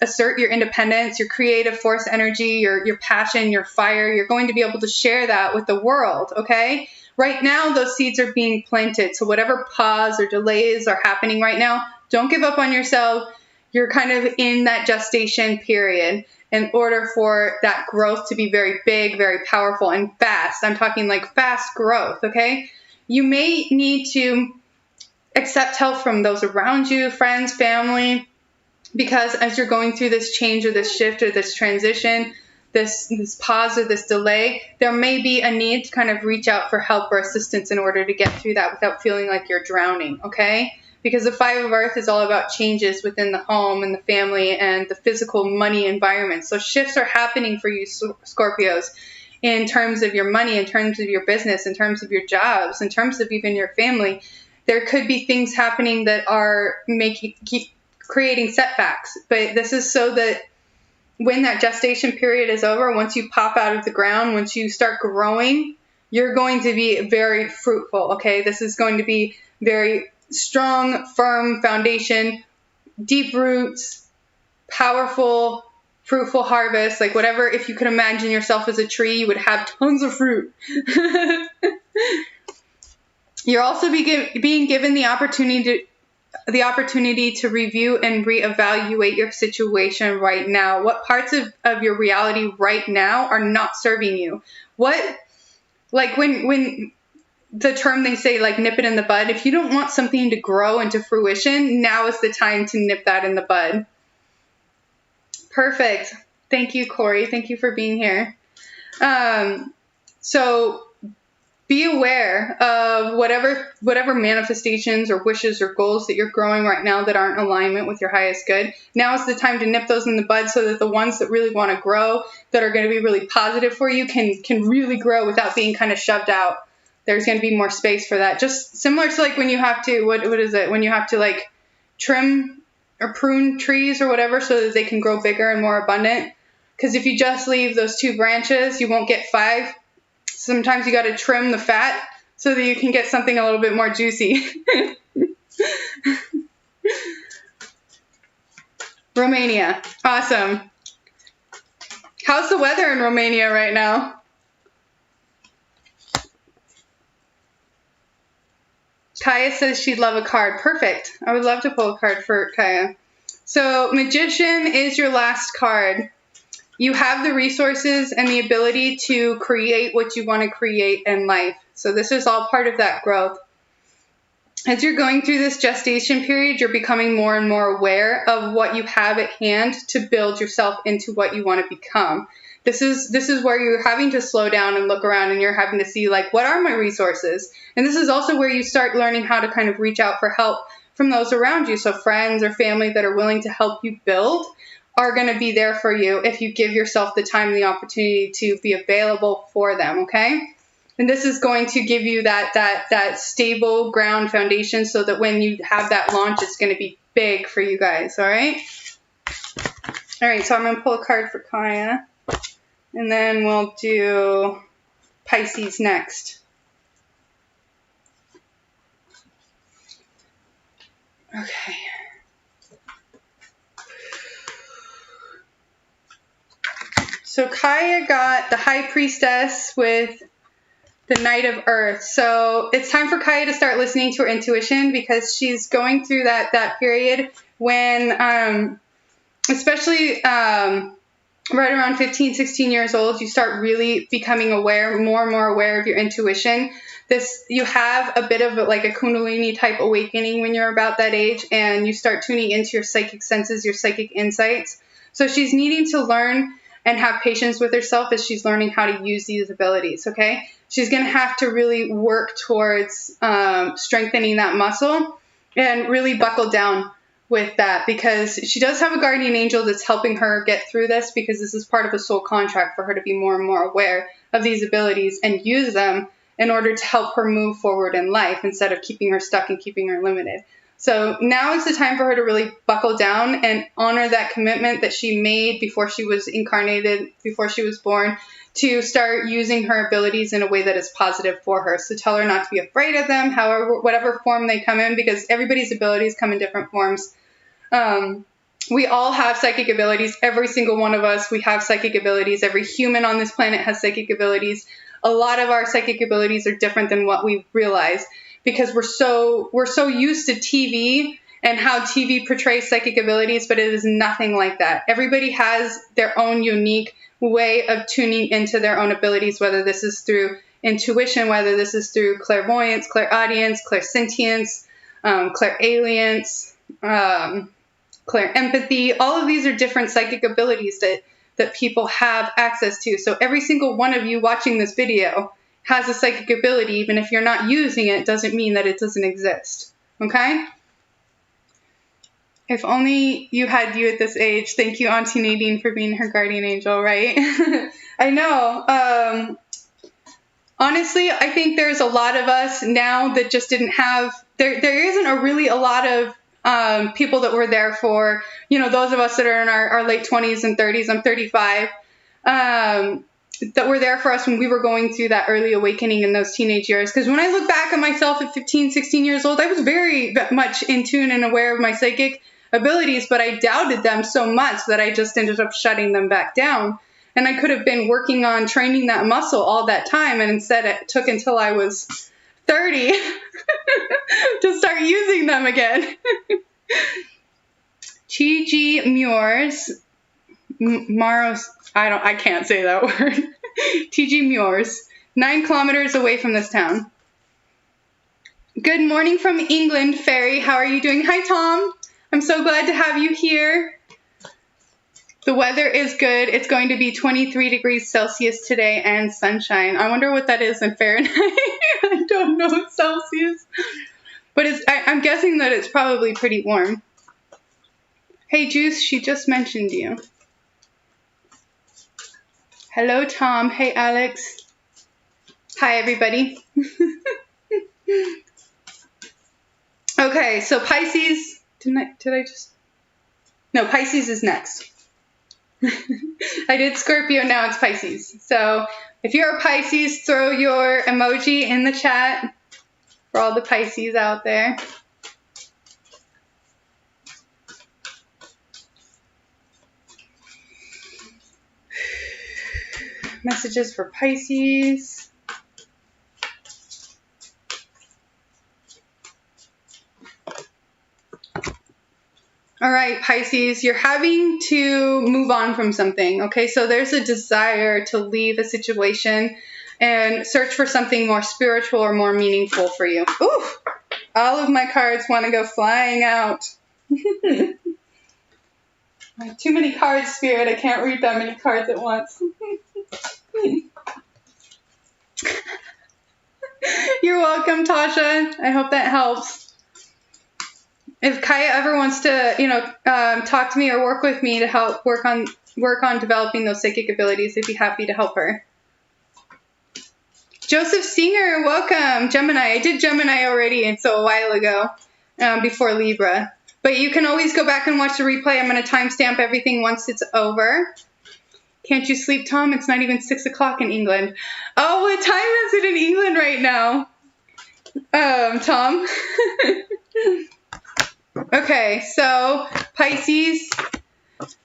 assert your independence, your creative force energy, your passion, your fire. You're going to be able to share that with the world, okay? Right now, those seeds are being planted, so whatever pause or delays are happening right now, don't give up on yourself. You're kind of in that gestation period in order for that growth to be very big, very powerful, and fast. I'm talking like fast growth, okay? You may need to accept help from those around you, friends, family, because as you're going through this change or this shift or this transition, this pause or this delay, there may be a need to kind of reach out for help or assistance in order to get through that without feeling like you're drowning, okay? Because the Five of Earth is all about changes within the home and the family and the physical money environment. So shifts are happening for you, Scorpios, in terms of your money, in terms of your business, in terms of your jobs, in terms of even your family. There could be things happening that are creating setbacks. But this is so that when that gestation period is over, once you pop out of the ground, once you start growing, you're going to be very fruitful, okay? This is going to be very strong, firm foundation, deep roots, powerful, fruitful harvest, like whatever. If you could imagine yourself as a tree, you would have tons of fruit. You're also being given the opportunity to review and reevaluate your situation right now. What parts of your reality right now are not serving you? Like when the term they say, like, nip it in the bud. If you don't want something to grow into fruition, now is the time to nip that in the bud. Perfect. Thank you, Corey. Thank you for being here. So be aware of whatever manifestations or wishes or goals that you're growing right now that aren't in alignment with your highest good. Now is the time to nip those in the bud so that the ones that really want to grow, that are going to be really positive for you, can really grow without being kind of shoved out. There's going to be more space for that. Just similar to like when you have to, what is it? When you have to like trim or prune trees or whatever so that they can grow bigger and more abundant. Because if you just leave those 2 branches, you won't get 5. Sometimes you got to trim the fat so that you can get something a little bit more juicy. Romania. Awesome. How's the weather in Romania right now? Kaya says she'd love a card. Perfect. I would love to pull a card for Kaya. So Magician is your last card. You have the resources and the ability to create what you want to create in life. So this is all part of that growth. As you're going through this gestation period, you're becoming more and more aware of what you have at hand to build yourself into what you want to become. This is where you're having to slow down and look around, and you're having to see, like, what are my resources? And this is also where you start learning how to kind of reach out for help from those around you. So friends or family that are willing to help you build are going to be there for you if you give yourself the time and the opportunity to be available for them, okay? And this is going to give you that stable ground foundation so that when you have that launch, it's going to be big for you guys, all right? All right, so I'm going to pull a card for Kaya. And then we'll do Pisces next. Okay. So Kaya got the High Priestess with the Knight of Earth. So it's time for Kaya to start listening to her intuition, because she's going through that period when, especially right around 15, 16 years old, you start really becoming aware, more and more aware of your intuition. You have a bit of like a Kundalini type awakening when you're about that age, and you start tuning into your psychic senses, your psychic insights. So she's needing to learn and have patience with herself as she's learning how to use these abilities, okay? She's going to have to really work towards strengthening that muscle and really buckle down with that, because she does have a guardian angel that's helping her get through this, because this is part of a soul contract for her to be more and more aware of these abilities and use them in order to help her move forward in life instead of keeping her stuck and keeping her limited. So now is the time for her to really buckle down and honor that commitment that she made before she was incarnated, before she was born, to start using her abilities in a way that is positive for her. So tell her not to be afraid of them, however, whatever form they come in, because everybody's abilities come in different forms. We all have psychic abilities. Every single one of us, we have psychic abilities. Every human on this planet has psychic abilities. A lot of our psychic abilities are different than what we realize, because we're so used to TV and how TV portrays psychic abilities, but it is nothing like that. Everybody has their own unique way of tuning into their own abilities, whether this is through intuition, whether this is through clairvoyance, clairaudience, clairsentience, clairalience, clairempathy. All of these are different psychic abilities that that people have access to. So every single one of you watching this video has a psychic ability. Even if you're not using it, doesn't mean that it doesn't exist. Okay? If only you had you at this age. Thank you, Auntie Nadine, for being her guardian angel, right? I know. Honestly, I think there's a lot of us now that just didn't have, there isn't a lot of people that were there for, those of us that are in our late 20s and 30s. I'm 35. That were there for us when we were going through that early awakening in those teenage years. Because when I look back at myself at 15, 16 years old, I was very much in tune and aware of my psychic abilities, but I doubted them so much that I just ended up shutting them back down. And I could have been working on training that muscle all that time, and instead it took until I was 30 to start using them again. Chi Muirs, Maros, I can't say that word. T.G. Muirs, 9 kilometers away from this town. Good morning from England, Fairy. How are you doing? Hi, Tom. I'm so glad to have you here. The weather is good. It's going to be 23 degrees Celsius today and sunshine. I wonder what that is in Fahrenheit. I don't know Celsius. But I'm guessing that it's probably pretty warm. Hey, Juice, she just mentioned you. Hello, Tom. Hey, Alex. Hi, everybody. Okay, so Pisces. No, Pisces is next. I did Scorpio, now it's Pisces. So if you're a Pisces, throw your emoji in the chat for all the Pisces out there. Messages for Pisces. All right, Pisces, you're having to move on from something, okay? So there's a desire to leave a situation and search for something more spiritual or more meaningful for you. Ooh, all of my cards want to go flying out. I have too many cards, Spirit. I can't read that many cards at once. You're welcome, Tasha. I hope that helps. If Kaya ever wants to, talk to me or work with me to help work on developing those psychic abilities, I'd be happy to help her. Joseph Singer, welcome. Gemini. I did Gemini already, and so a while ago, before Libra. But you can always go back and watch the replay. I'm going to timestamp everything once it's over. Can't you sleep, Tom? It's not even 6 o'clock in England. Oh, what time is it in England right now? Tom? Okay, so Pisces,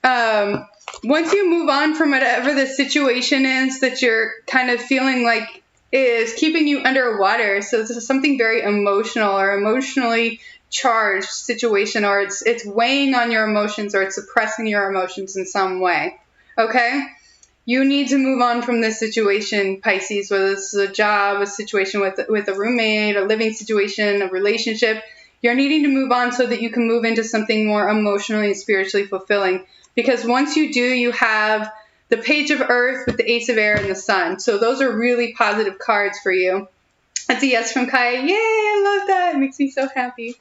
once you move on from whatever the situation is that you're kind of feeling like is keeping you underwater, so this is something very emotional or emotionally charged situation, or it's weighing on your emotions, or it's suppressing your emotions in some way. Okay? You need to move on from this situation, Pisces, whether this is a job, a situation with a roommate, a living situation, a relationship. You're needing to move on so that you can move into something more emotionally and spiritually fulfilling. Because once you do, you have the Page of Earth with the Ace of Air and the Sun. So those are really positive cards for you. That's a yes from Kai. Yay, I love that. It makes me so happy.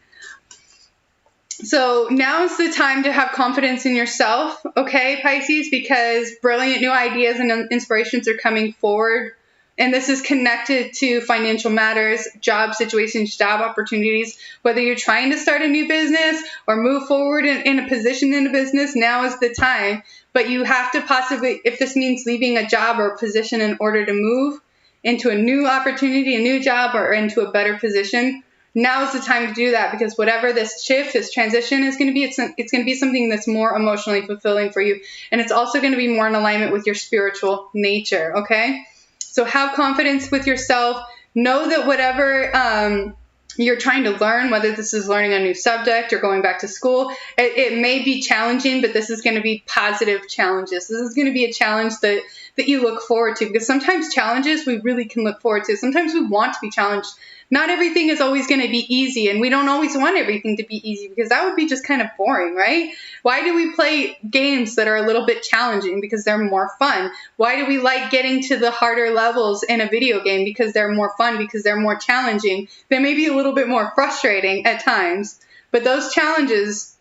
So now is the time to have confidence in yourself, okay, Pisces, because brilliant new ideas and inspirations are coming forward. And this is connected to financial matters, job situations, job opportunities. Whether you're trying to start a new business or move forward in a position in a business, now is the time. But you have to possibly, if this means leaving a job or a position in order to move into a new opportunity, a new job, or into a better position, now is the time to do that, because whatever this shift, this transition is going to be, it's going to be something that's more emotionally fulfilling for you. And it's also going to be more in alignment with your spiritual nature, okay? So have confidence with yourself. Know that whatever you're trying to learn, whether this is learning a new subject or going back to school, it may be challenging, but this is going to be positive challenges. This is going to be a challenge that that you look forward to, because sometimes challenges we really can look forward to. Sometimes we want to be challenged. Not everything is always going to be easy, and we don't always want everything to be easy, because that would be just kind of boring, right? Why do we play games that are a little bit challenging? Because they're more fun. Why do we like getting to the harder levels in a video game? Because they're more fun, because they're more challenging. They may be a little bit more frustrating at times, but those challenges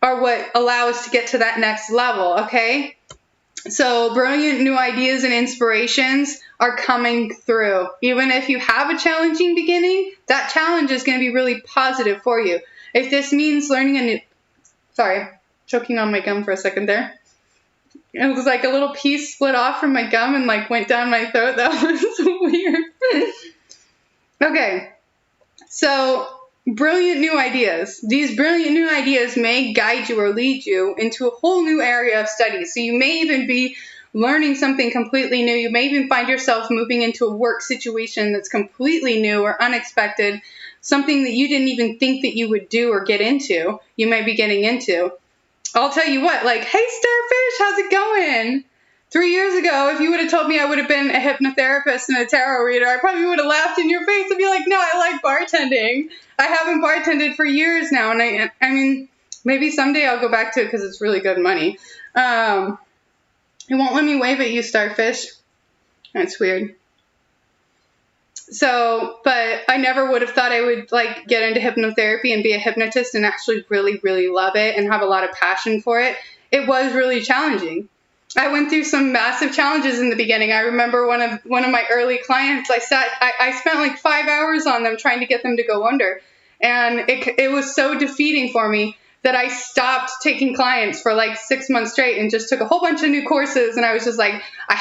are what allow us to get to that next level, okay? So brilliant new ideas and inspirations are coming through. Even if you have a challenging beginning, that challenge is going to be really positive for you. If this means learning a new... Sorry, choking on my gum for a second there. It was like a little piece split off from my gum and like went down my throat. That was weird. Okay, so brilliant new ideas. These brilliant new ideas may guide you or lead you into a whole new area of study. So you may even be learning something completely new. You may even find yourself moving into a work situation that's completely new or unexpected, something that you didn't even think that you would do or get into, you may be getting into. I'll tell you what, like, hey, Starfish, how's it going? 3 years ago, if you would have told me I would have been a hypnotherapist and a tarot reader, I probably would have laughed in your face and be like, no, I like bartending. I haven't bartended for years now, and I mean, maybe someday I'll go back to it because it's really good money. It won't let me wave at you, Starfish. That's weird. So, but I never would have thought I would like get into hypnotherapy and be a hypnotist and actually really, really love it and have a lot of passion for it. It was really challenging. I went through some massive challenges in the beginning. I remember one of my early clients, I spent like 5 hours on them trying to get them to go under. And it was so defeating for me that I stopped taking clients for like 6 months straight and just took a whole bunch of new courses. And I was just like, I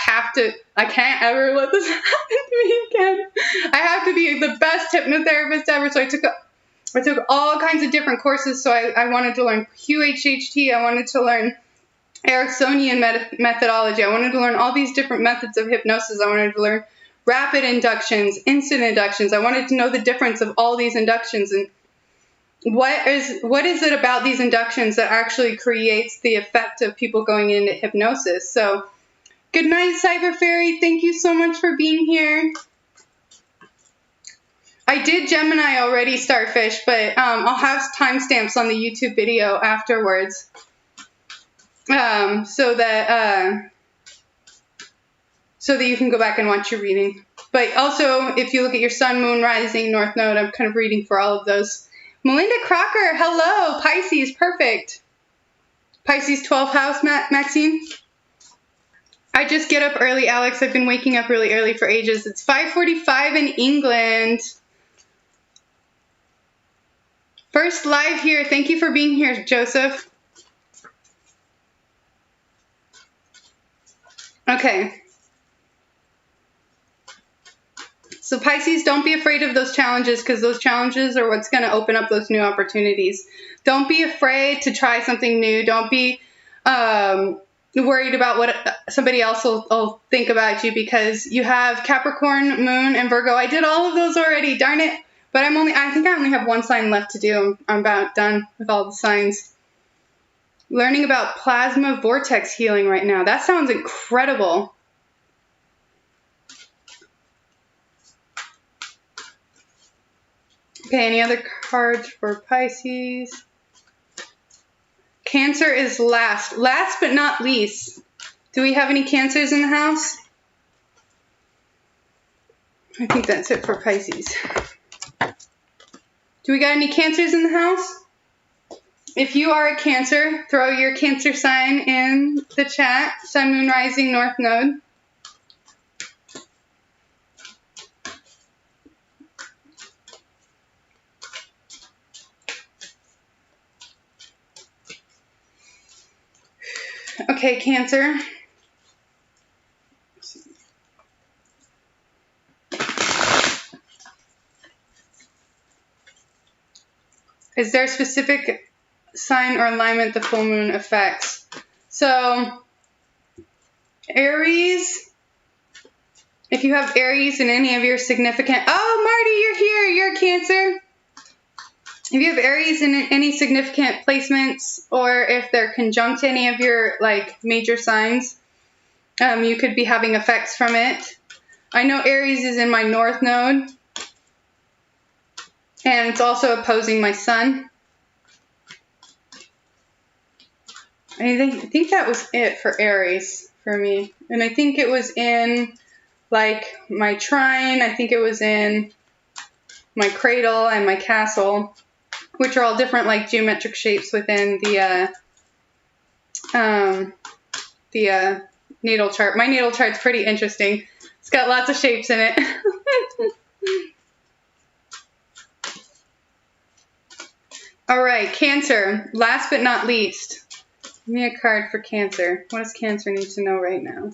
can't ever let this happen to me again. I have to be the best hypnotherapist ever. So I took all kinds of different courses. So I wanted to learn QHHT. I wanted to learn Ericksonian methodology. I wanted to learn all these different methods of hypnosis. I wanted to learn rapid inductions, instant inductions. I wanted to know the difference of all these inductions and what is it about these inductions that actually creates the effect of people going into hypnosis. So good night, Cyber Fairy. Thank you so much for being here. I did Gemini already, Starfish, but I'll have timestamps on the YouTube video afterwards. So that you can go back and watch your reading. But also, if you look at your sun, moon, rising, north node, I'm kind of reading for all of those. Melinda Crocker, hello, Pisces, perfect. Pisces 12th house, Maxine. I just get up early, Alex. I've been waking up really early for ages. It's 5:45 in England. First live here. Thank you for being here, Joseph. Okay. So Pisces, don't be afraid of those challenges, because those challenges are what's going to open up those new opportunities. Don't be afraid to try something new. Don't be worried about what somebody else will think about you, because you have Capricorn, Moon, and Virgo. I did all of those already, darn it. But I think I only have one sign left to do. I'm about done with all the signs. Learning about plasma vortex healing right now. That sounds incredible. Okay, any other cards for Pisces? Cancer is last. Last but not least. Do we have any Cancers in the house? I think that's it for Pisces. Do we got any Cancers in the house? If you are a Cancer, throw your Cancer sign in the chat. Sun, moon, rising, north node. Okay, Cancer. Is there a specific sign or alignment the full moon affects? So, Aries, if you have Aries in any of your significant... Oh, Marty, you're here. You're a Cancer. If you have Aries in any significant placements, or if they're conjunct any of your like major signs, You could be having effects from it. I know Aries is in my North Node, and it's also opposing my Sun. I think that was it for Aries for me. And I think it was in like my trine. I think it was in my cradle and my castle, which are all different like geometric shapes within the natal chart. My natal chart's pretty interesting. It's got lots of shapes in it. All right, Cancer. Last but not least. Give me a card for Cancer. What does Cancer need to know right now?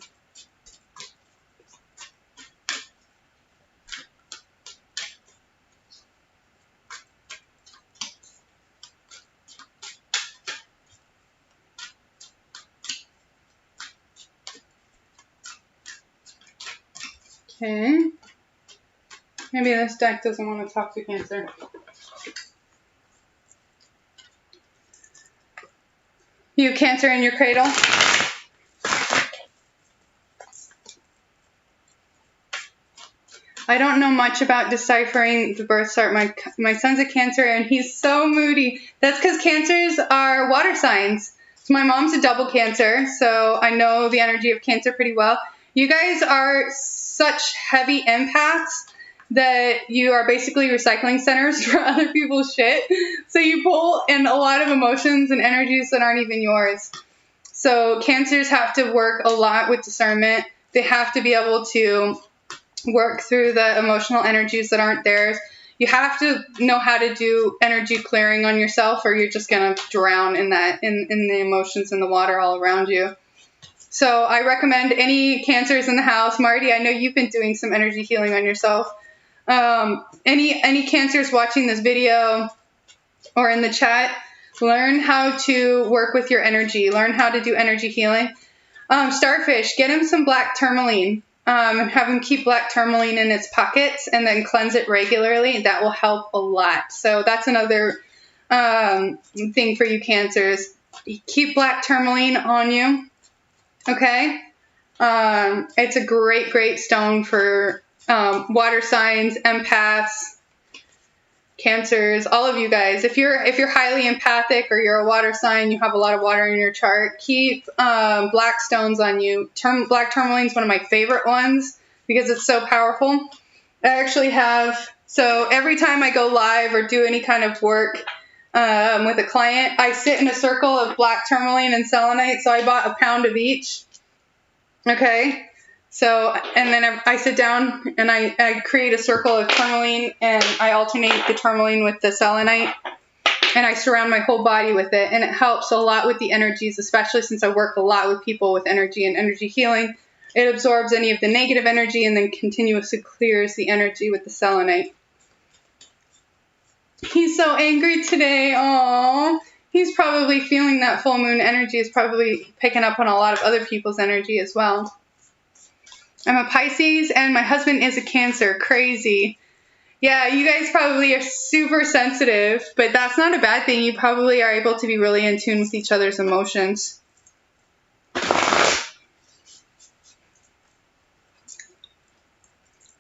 Okay. Maybe this deck doesn't want to talk to Cancer. You Cancer in your cradle? I don't know much about deciphering the birth chart. My son's a Cancer and he's so moody. That's because Cancers are water signs. So my mom's a double Cancer, so I know the energy of Cancer pretty well. You guys are such heavy empaths that you are basically recycling centers for other people's shit. So you pull in a lot of emotions and energies that aren't even yours. So Cancers have to work a lot with discernment. They have to be able to work through the emotional energies that aren't theirs. You have to know how to do energy clearing on yourself, or you're just going to drown in that, in the emotions and the water all around you. So I recommend any Cancers in the house. Marty, I know you've been doing some energy healing on yourself. Any Cancers watching this video or in the chat, learn how to work with your energy. Learn how to do energy healing. Starfish, get him some black tourmaline. And have him keep black tourmaline in its pockets and then cleanse it regularly. That will help a lot. So that's another thing for you Cancers. Keep black tourmaline on you. Okay? It's a great, great stone for water signs, empaths, Cancers, all of you guys. If you're highly empathic or you're a water sign, you have a lot of water in your chart, keep black stones on you. Black tourmaline is one of my favorite ones because it's so powerful. I actually have, so every time I go live or do any kind of work with a client, I sit in a circle of black tourmaline and selenite. So I bought a pound of each. Okay. So, and then I sit down and I create a circle of tourmaline and I alternate the tourmaline with the selenite and I surround my whole body with it. And it helps a lot with the energies, especially since I work a lot with people with energy and energy healing. It absorbs any of the negative energy and then continuously clears the energy with the selenite. He's so angry today. Aww. He's probably feeling that full moon energy is probably picking up on a lot of other people's energy as well. I'm a Pisces and my husband is a Cancer. Crazy. Yeah, you guys probably are super sensitive, but that's not a bad thing. You probably are able to be really in tune with each other's emotions.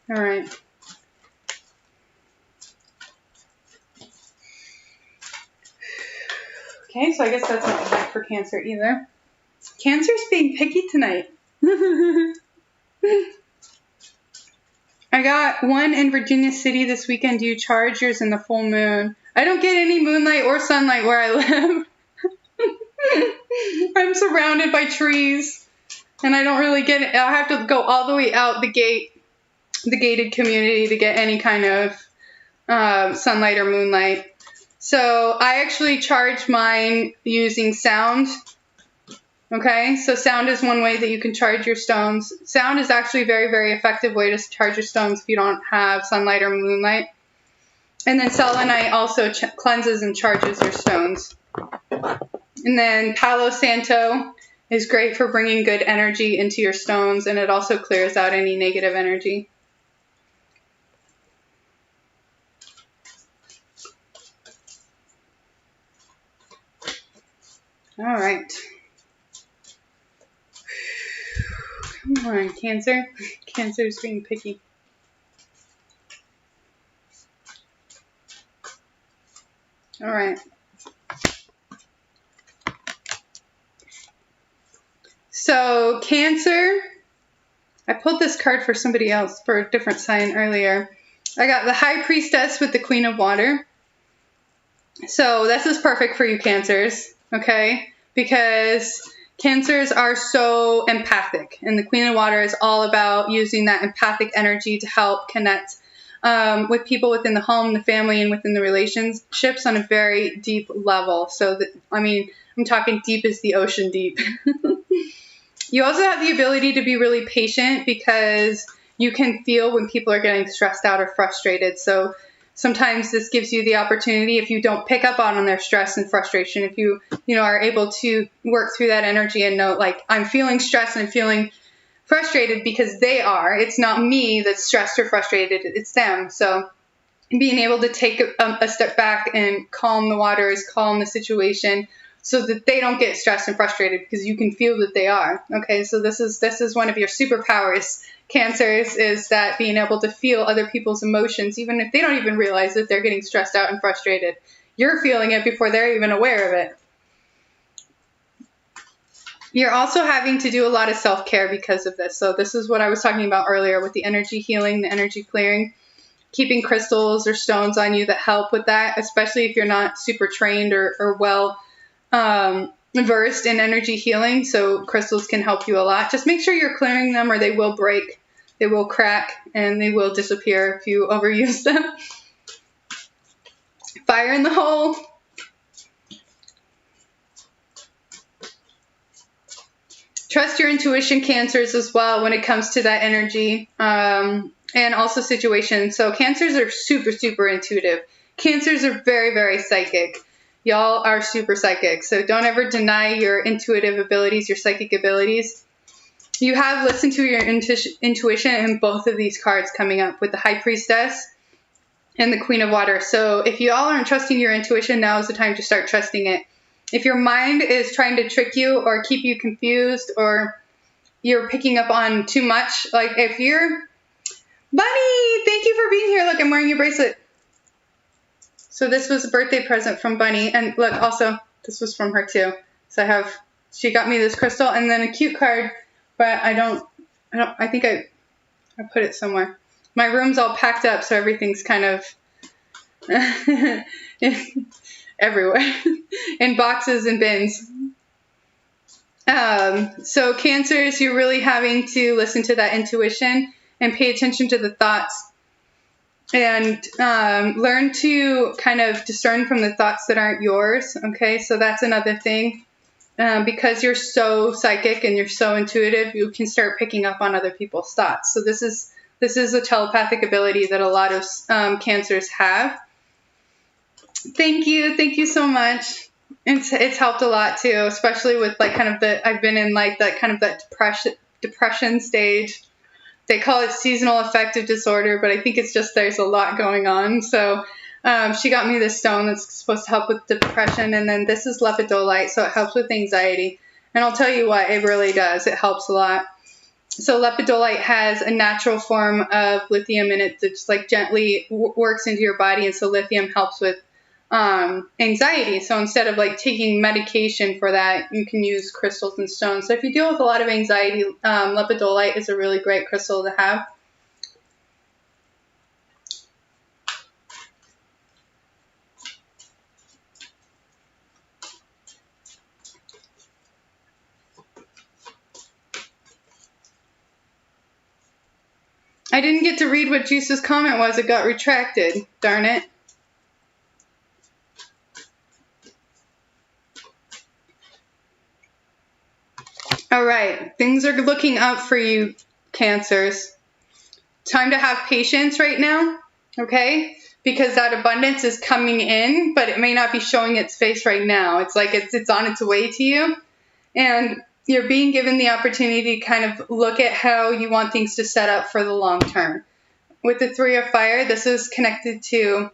All right. Okay, so I guess that's not bad for Cancer either. Cancer's being picky tonight. I got one in Virginia City this weekend. Do you charge yours in the full moon? I don't get any moonlight or sunlight where I live. I'm surrounded by trees, and I don't really get it. I have to go all the way out the gate, the gated community, to get any kind of sunlight or moonlight. So I actually charge mine using sound. Okay, so sound is one way that you can charge your stones. Sound is actually a very, very effective way to charge your stones if you don't have sunlight or moonlight. And then selenite also cleanses and charges your stones. And then Palo Santo is great for bringing good energy into your stones, and it also clears out any negative energy. All right. Come on, Cancer. Cancer's being picky. All right. So, Cancer, I pulled this card for somebody else, for a different sign earlier. I got the High Priestess with the Queen of Water. So, this is perfect for you, Cancers, okay? Because Cancers are so empathic, and the Queen of Water is all about using that empathic energy to help connect with people within the home, the family, and within the relationships on a very deep level. So, I'm talking deep as the ocean deep. You also have the ability to be really patient because you can feel when people are getting stressed out or frustrated. So sometimes this gives you the opportunity, if you don't pick up on their stress and frustration, if you are able to work through that energy and know, like, I'm feeling stressed and I'm feeling frustrated because they are. It's not me that's stressed or frustrated. It's them. So being able to take a step back and calm the waters, calm the situation, so that they don't get stressed and frustrated, because you can feel that they are. Okay, so this is one of your superpowers, Cancers, is that being able to feel other people's emotions, even if they don't even realize that they're getting stressed out and frustrated. You're feeling it before they're even aware of it. You're also having to do a lot of self-care because of this. So this is what I was talking about earlier with the energy healing, the energy clearing, keeping crystals or stones on you that help with that, especially if you're not super trained or well versed in energy healing. So crystals can help you a lot. Just make sure you're clearing them, or they will break, they will crack, and they will disappear if you overuse them. Fire in the hole. Trust your intuition, Cancers, as well when it comes to that energy and also situations. So Cancers are super, super intuitive. Cancers are very, very psychic. Y'all are super psychic, so don't ever deny your intuitive abilities, your psychic abilities. You have listened to your intuition in both of these cards coming up with the High Priestess and the Queen of Water. So if you all aren't trusting your intuition, now is the time to start trusting it. If your mind is trying to trick you or keep you confused, or you're picking up on too much, like if you're... Bunny, thank you for being here. Look, I'm wearing your bracelet. So this was a birthday present from Bunny. And look, also, this was from her too. So she got me this crystal and then a cute card, but I think I put it somewhere. My room's all packed up, so everything's kind of everywhere in boxes and bins. So Cancers, you're really having to listen to that intuition and pay attention to the thoughts. And learn to kind of discern from the thoughts that aren't yours. Okay, so that's another thing. Because you're so psychic and you're so intuitive, you can start picking up on other people's thoughts. So this is a telepathic ability that a lot of Cancers have. Thank you so much. It's helped a lot too, especially with like kind of I've been in like that kind of that depression stage. They call it seasonal affective disorder, but I think it's just there's a lot going on. So she got me this stone that's supposed to help with depression, and then this is lepidolite, so it helps with anxiety. And I'll tell you what, it really does. It helps a lot. So lepidolite has a natural form of lithium in it that just like gently works into your body, and so lithium helps with anxiety. So instead of like taking medication for that, you can use crystals and stones. So if you deal with a lot of anxiety, lepidolite is a really great crystal to have. I didn't get to read what Juice's comment was. It got retracted. Darn it. All right, things are looking up for you, Cancers. Time to have patience right now, okay? Because that abundance is coming in, but it may not be showing its face right now. It's like it's on its way to you, and you're being given the opportunity to kind of look at how you want things to set up for the long term. With the Three of Fire, this is connected to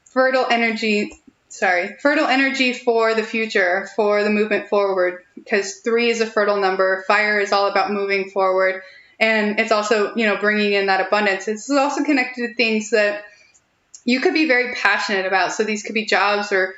fertile energy, fertile energy for the future, for the movement forward, because 3 is a fertile number. Fire is all about moving forward, and it's also, bringing in that abundance. This is also connected to things that you could be very passionate about. So these could be jobs or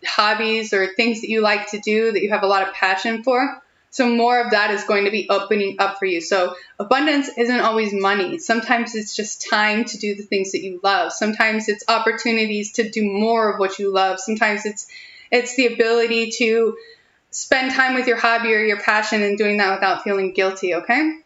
hobbies or things that you like to do that you have a lot of passion for. So more of that is going to be opening up for you. So abundance isn't always money. Sometimes it's just time to do the things that you love. Sometimes it's opportunities to do more of what you love. Sometimes it's the ability to spend time with your hobby or your passion and doing that without feeling guilty, okay?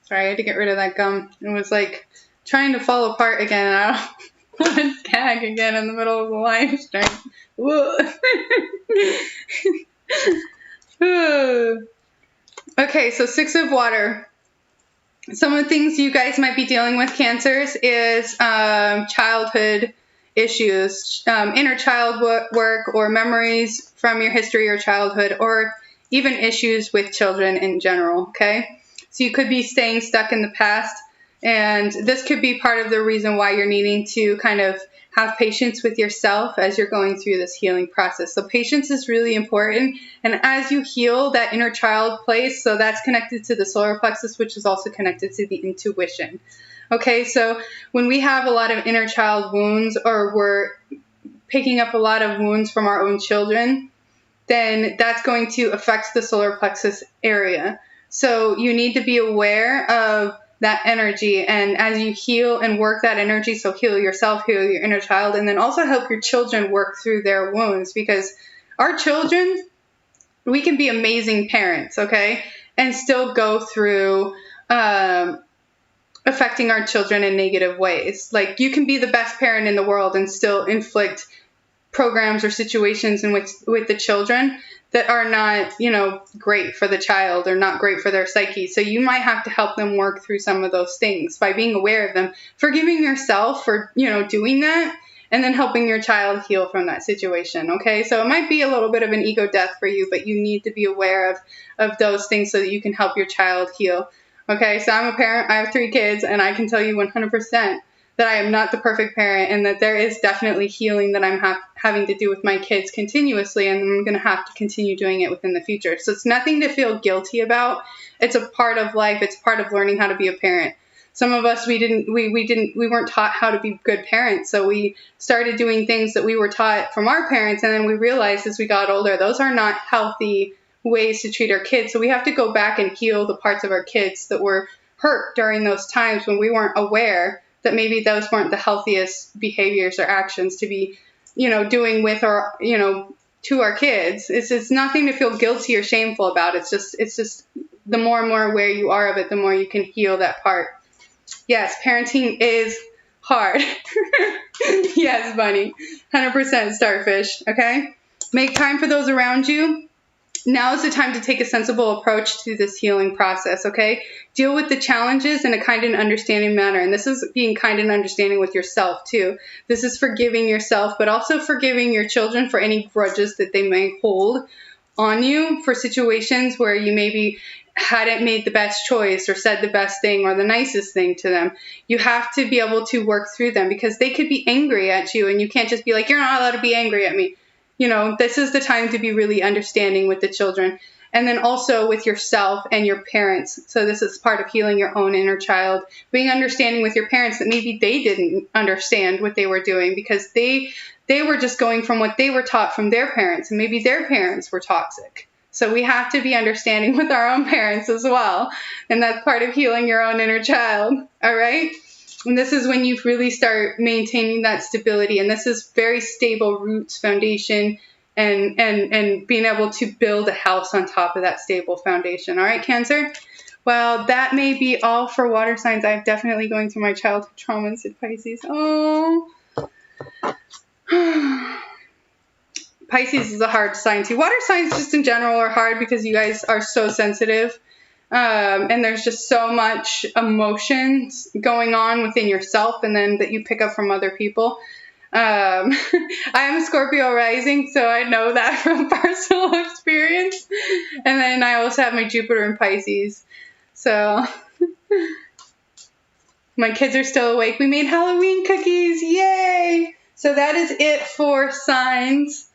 Sorry, I had to get rid of that gum. It was like trying to fall apart again, and I don't want to gag again in the middle of the live stream. Okay, so 6 of water. Some of the things you guys might be dealing with, Cancers, is childhood issues, inner child work, or memories from your history or childhood, or even issues with children in general, okay? So you could be staying stuck in the past, and this could be part of the reason why you're needing to kind of have patience with yourself as you're going through this healing process. So patience is really important, and as you heal that inner child place, so that's connected to the solar plexus, which is also connected to the intuition. Okay, so when we have a lot of inner child wounds, or we're picking up a lot of wounds from our own children, then that's going to affect the solar plexus area. So you need to be aware of that energy, and as you heal and work that energy, so heal yourself, heal your inner child, and then also help your children work through their wounds, because our children, we can be amazing parents, okay, and still go through affecting our children in negative ways. Like, you can be the best parent in the world and still inflict programs or situations in which with the children that are not, great for the child or not great for their psyche. So you might have to help them work through some of those things by being aware of them, forgiving yourself for, doing that, and then helping your child heal from that situation, okay? So it might be a little bit of an ego death for you, but you need to be aware of those things so that you can help your child heal, okay? So I'm a parent. I have 3 kids, and I can tell you 100% that I am not the perfect parent, and that there is definitely healing that I'm having to do with my kids continuously, and I'm going to have to continue doing it within the future. So it's nothing to feel guilty about. It's a part of life. It's part of learning how to be a parent. Some of us, we weren't taught how to be good parents, so we started doing things that we were taught from our parents, and then we realized as we got older, those are not healthy ways to treat our kids. So we have to go back and heal the parts of our kids that were hurt during those times when we weren't aware that maybe those weren't the healthiest behaviors or actions to be, doing with or, to our kids. It's nothing to feel guilty or shameful about. It's just the more and more aware you are of it, the more you can heal that part. Yes, parenting is hard. Yes, Bunny. 100% starfish, okay? Make time for those around you. Now is the time to take a sensible approach to this healing process, okay? Deal with the challenges in a kind and understanding manner. And this is being kind and understanding with yourself, too. This is forgiving yourself, but also forgiving your children for any grudges that they may hold on you for situations where you maybe hadn't made the best choice or said the best thing or the nicest thing to them. You have to be able to work through them, because they could be angry at you, and you can't just be like, you're not allowed to be angry at me. This is the time to be really understanding with the children, and then also with yourself and your parents. So this is part of healing your own inner child, being understanding with your parents that maybe they didn't understand what they were doing because they were just going from what they were taught from their parents, and maybe their parents were toxic. So we have to be understanding with our own parents as well, and that's part of healing your own inner child, all right? And this is when you really start maintaining that stability. And this is very stable roots, foundation, and being able to build a house on top of that stable foundation. All right, Cancer? Well, that may be all for water signs. I'm definitely going through my childhood traumas, said Pisces. Oh. Pisces is a hard sign too. Water signs just in general are hard because you guys are so sensitive. And there's just so much emotions going on within yourself, and then that you pick up from other people. I am a Scorpio rising, so I know that from personal experience. And then I also have my Jupiter in Pisces. So my kids are still awake. We made Halloween cookies. Yay! So that is it for signs.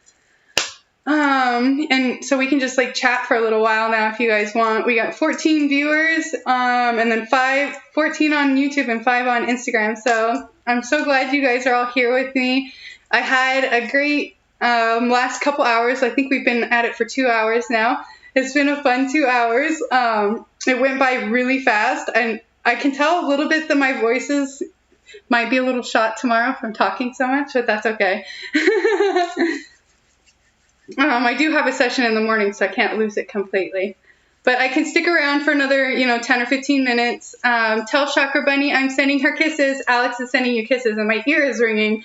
And so we can just like chat for a little while now if you guys want. We got 14 viewers, and then 14 on YouTube and 5 on Instagram. So I'm so glad you guys are all here with me. I had a great last couple hours. I think we've been at it for 2 hours now. It's been a fun 2 hours. It went by really fast, and I can tell a little bit that my voices might be a little shot tomorrow from talking so much, but that's okay. I do have a session in the morning, so I can't lose it completely. But I can stick around for another, 10 or 15 minutes. Tell Chakra Bunny I'm sending her kisses. Alex is sending you kisses, and my ear is ringing.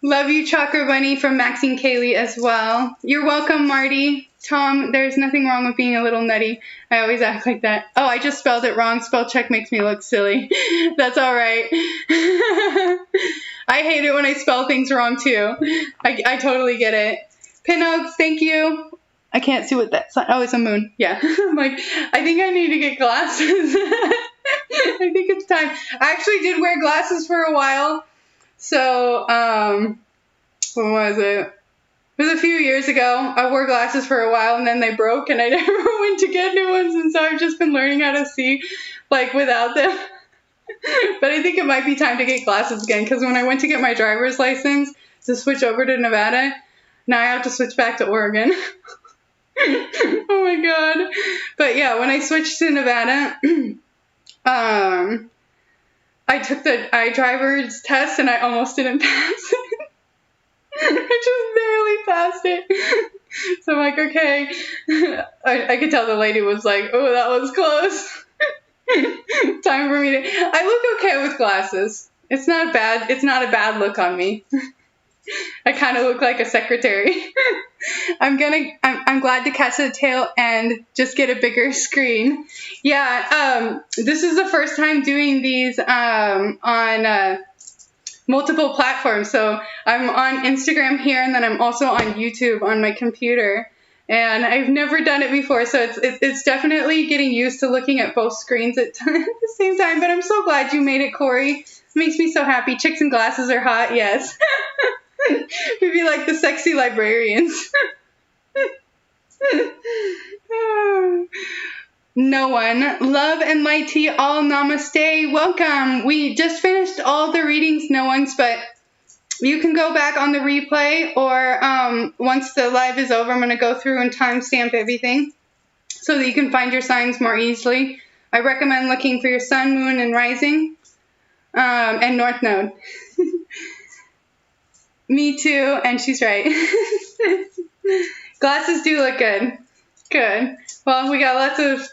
Love you, Chakra Bunny, from Maxine Kaylee as well. You're welcome, Marty. Tom, there's nothing wrong with being a little nutty. I always act like that. Oh, I just spelled it wrong. Spell check makes me look silly. That's all right. I hate it when I spell things wrong, too. I totally get it. PinOaks, thank you. I can't see what that's. Oh, it's a moon. Yeah. I'm like, I think I need to get glasses. I think it's time. I actually did wear glasses for a while. So, when was it? It was a few years ago. I wore glasses for a while, and then they broke, and I never went to get new ones, and so I've just been learning how to see, like, without them. But I think it might be time to get glasses again, because when I went to get my driver's license to switch over to Nevada, now I have to switch back to Oregon. Oh, my God. But, yeah, when I switched to Nevada, I took the driver's test, and I almost didn't pass it. I just barely passed it. So I'm like, okay. I could tell the lady was like, oh, that was close. Time for me to... I look okay with glasses. It's not a bad look on me. I kind of look like a secretary. I'm glad to catch the tail and just get a bigger screen. Yeah, this is the first time doing these on multiple platforms. So I'm on Instagram here, and then I'm also on YouTube on my computer. And I've never done it before, so it's definitely getting used to looking at both screens at the same time. But I'm so glad you made it, Corey. It makes me so happy. Chicks in glasses are hot, yes. We'd be like the sexy librarians. No one. Love and light to you all. Namaste. Welcome. We just finished all the readings, no one's, but you can go back on the replay, or once the live is over, I'm going to go through and timestamp everything so that you can find your signs more easily. I recommend looking for your sun, moon, and rising, and north node. Me too, and she's right. Glasses do look good. Good. Well, we got lots of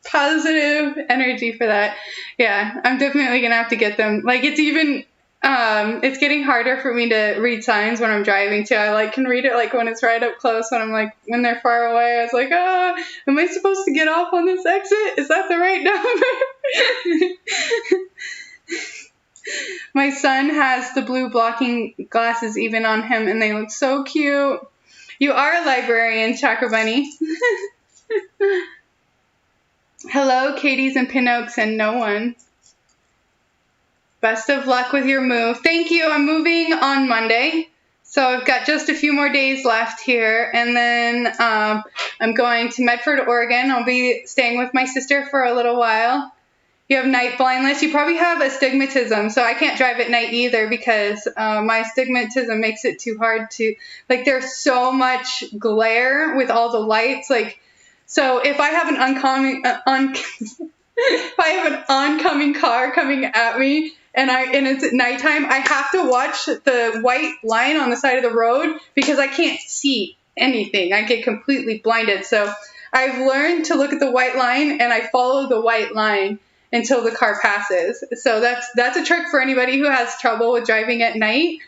positive energy for that. Yeah, I'm definitely going to have to get them. Like, it's even... it's getting harder for me to read signs when I'm driving too. I can read it when it's right up close. When they're far away, I was like, oh, am I supposed to get off on this exit? Is that the right number? My son has the blue blocking glasses even on him, and they look so cute. You are a librarian, Chakra Bunny. Hello, Katie's and PinOaks and no one. Best of luck with your move. Thank you. I'm moving on Monday, so I've got just a few more days left here, and then I'm going to Medford, Oregon. I'll be staying with my sister for a little while. You have night blindness. You probably have astigmatism, so I can't drive at night either because my astigmatism makes it too hard to, there's so much glare with all the lights. So if I have an if I have an oncoming car coming at me, and it's at nighttime, I have to watch the white line on the side of the road because I can't see anything. I get completely blinded. So I've learned to look at the white line, and I follow the white line until the car passes. So that's a trick for anybody who has trouble with driving at night.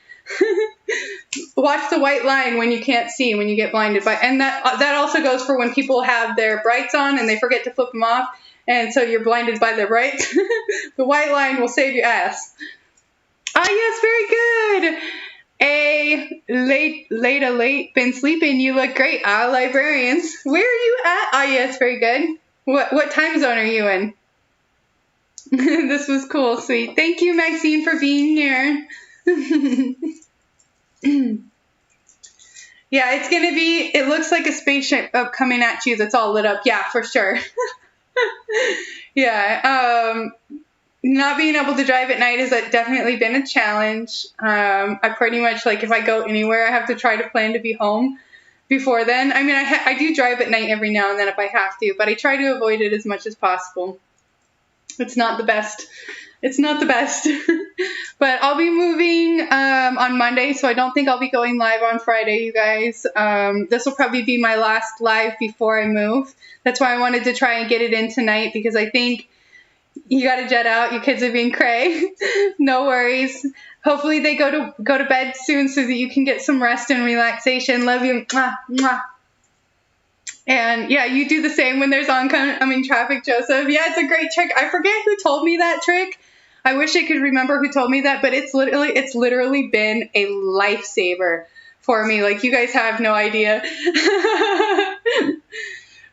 Watch the white line when you can't see, when you get blinded by. And that also goes for when people have their brights on and they forget to flip them off. and so you're blinded by the right. The white line will save your ass. Ah, yes, very good. Late, been sleeping, you look great. Ah, librarians. Where are you at? Ah, yes, very good. What time zone are you in? This was cool, sweet. Thank you, Maxine, for being here. Yeah, it's going to be, it looks like a spaceship coming at you that's all lit up. Yeah, for sure. Yeah, not being able to drive at night has definitely been a challenge. I pretty much, like, if I go anywhere, I have to try to plan to be home before then. I mean, I do drive at night every now and then if I have to, but I try to avoid it as much as possible. It's not the best. It's not the best. But I'll be moving on Monday, so I don't think I'll be going live on Friday, you guys. This will probably be my last live before I move. That's why I wanted to try and get it in tonight, because I think you got to jet out. Your kids are being cray. No worries. Hopefully they go to bed soon so that you can get some rest and relaxation. Love you. Mwah, mwah. And yeah, you do the same when there's oncoming traffic, Joseph. Yeah, it's a great trick. I forget who told me that trick. I wish I could remember who told me that, but it's literally been a lifesaver for me. Like, you guys have no idea.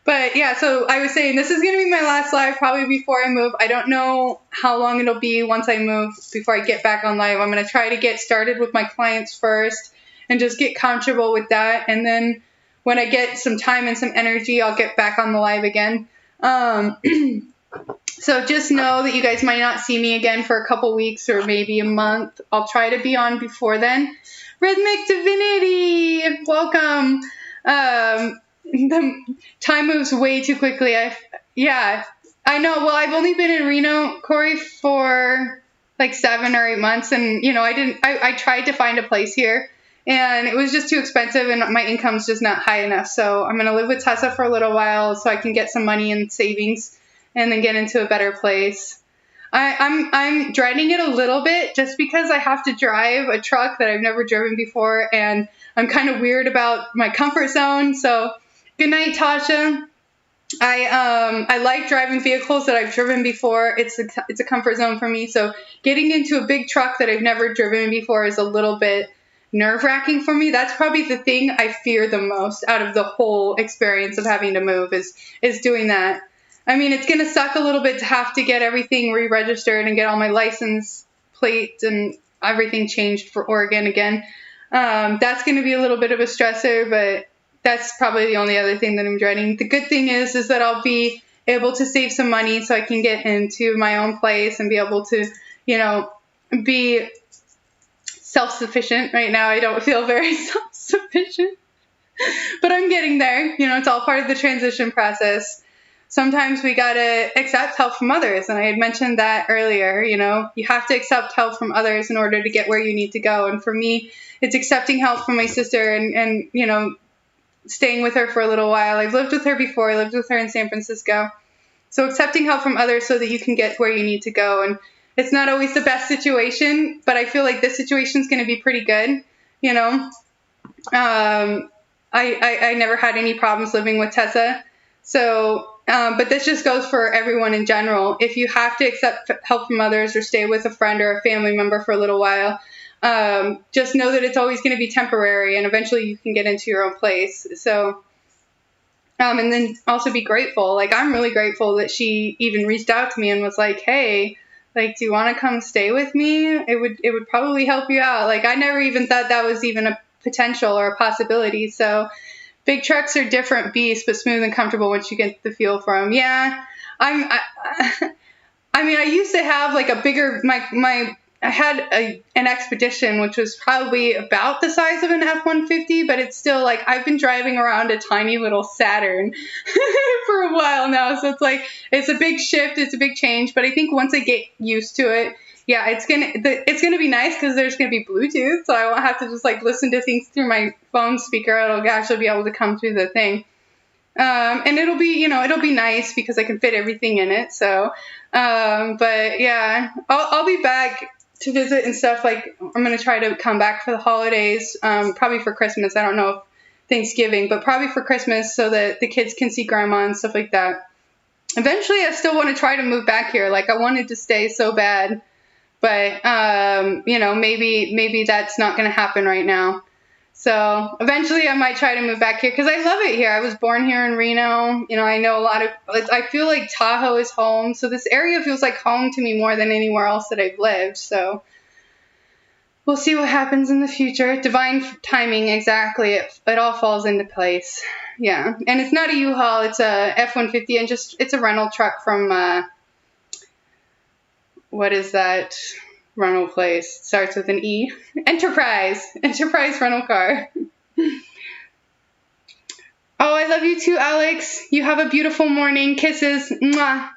But yeah, so I was saying this is going to be my last live probably before I move. I don't know how long it'll be once I move before I get back on live. I'm going to try to get started with my clients first and just get comfortable with that. And then when I get some time and some energy, I'll get back on the live again. So just know that you guys might not see me again for a couple weeks or maybe a month. I'll try to be on before then. Rhythmic Divinity, welcome. The time moves way too quickly. Yeah, I know. Well, I've only been in Reno, Corey, for like 7 or 8 months. And, you know, I tried to find a place here. And it was just too expensive, and my income's just not high enough. So I'm going to live with Tessa for a little while so I can get some money and savings and then get into a better place. I'm dreading it a little bit just because I have to drive a truck that I've never driven before, and I'm kind of weird about my comfort zone. So good night, Tasha. I like driving vehicles that I've driven before. It's a comfort zone for me. So getting into a big truck that I've never driven before is a little bit nerve-wracking for me. That's probably the thing I fear the most out of the whole experience of having to move is doing that. I mean, it's going to suck a little bit to have to get everything re-registered and get all my license plates and everything changed for Oregon again. That's going to be a little bit of a stressor, but that's probably the only other thing that I'm dreading. The good thing is that I'll be able to save some money so I can get into my own place and be able to, you know, be self-sufficient. Right now I don't feel very self-sufficient, but I'm getting there. You know, it's all part of the transition process. Sometimes we gotta accept help from others, and I had mentioned that earlier. You know, you have to accept help from others in order to get where you need to go. And for me, it's accepting help from my sister and you know, staying with her for a little while. I've lived with her before. I lived with her in San Francisco. So accepting help from others so that you can get where you need to go. And it's not always the best situation, but I feel like this situation is going to be pretty good. You know, I never had any problems living with Tessa. So, but this just goes for everyone in general. If you have to accept help from others or stay with a friend or a family member for a little while, just know that it's always going to be temporary, and eventually you can get into your own place. So, and then also be grateful. Like, I'm really grateful that she even reached out to me and was like, hey, like, do you want to come stay with me? It would probably help you out. Like, I never even thought that was even a potential or a possibility. So big trucks are different beasts, but smooth and comfortable once you get the feel for them. Yeah. I mean, I used to have like a bigger, I had an Expedition, which was probably about the size of an F-150, but it's still like, I've been driving around a tiny little Saturn for a while now. So it's like, it's a big shift. It's a big change. But I think once I get used to it, yeah, it's gonna be nice because there's gonna be Bluetooth, so I won't have to just like listen to things through my phone speaker. It'll actually be able to come through the thing, and it'll be nice because I can fit everything in it. So, but yeah, I'll be back to visit and stuff. Like, I'm gonna try to come back for the holidays, probably for Christmas. I don't know if Thanksgiving, but probably for Christmas so that the kids can see grandma and stuff like that. eventually I still want to try to move back here. Like, I wanted to stay so bad, but, you know, maybe that's not going to happen right now. So eventually I might try to move back here because I love it here. I was born here in Reno. You know, I know a lot of, I feel like Tahoe is home. So this area feels like home to me more than anywhere else that I've lived. So we'll see what happens in the future. Divine timing, exactly. It all falls into place. Yeah. And it's not a U-Haul. It's a F-150 and it's a rental truck from, what is that rental place? Starts with an E. Enterprise rental car. Oh, I love you too, Alex. You have a beautiful morning. Kisses. Mwah.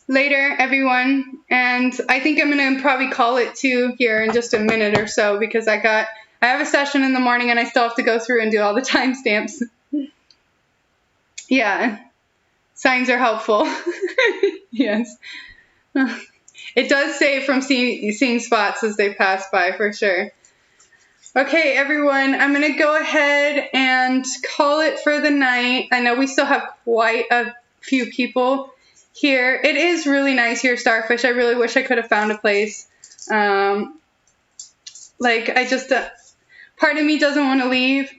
Later, everyone. And I think I'm going to probably call it too here in just a minute or so because I have a session in the morning and I still have to go through and do all the timestamps. Yeah. Signs are helpful. Yes. It does save from seeing spots as they pass by, for sure. Okay, everyone, I'm going to go ahead and call it for the night. I know we still have quite a few people here. It is really nice here, Starfish. I really wish I could have found a place. Like, I just, part of me doesn't want to leave.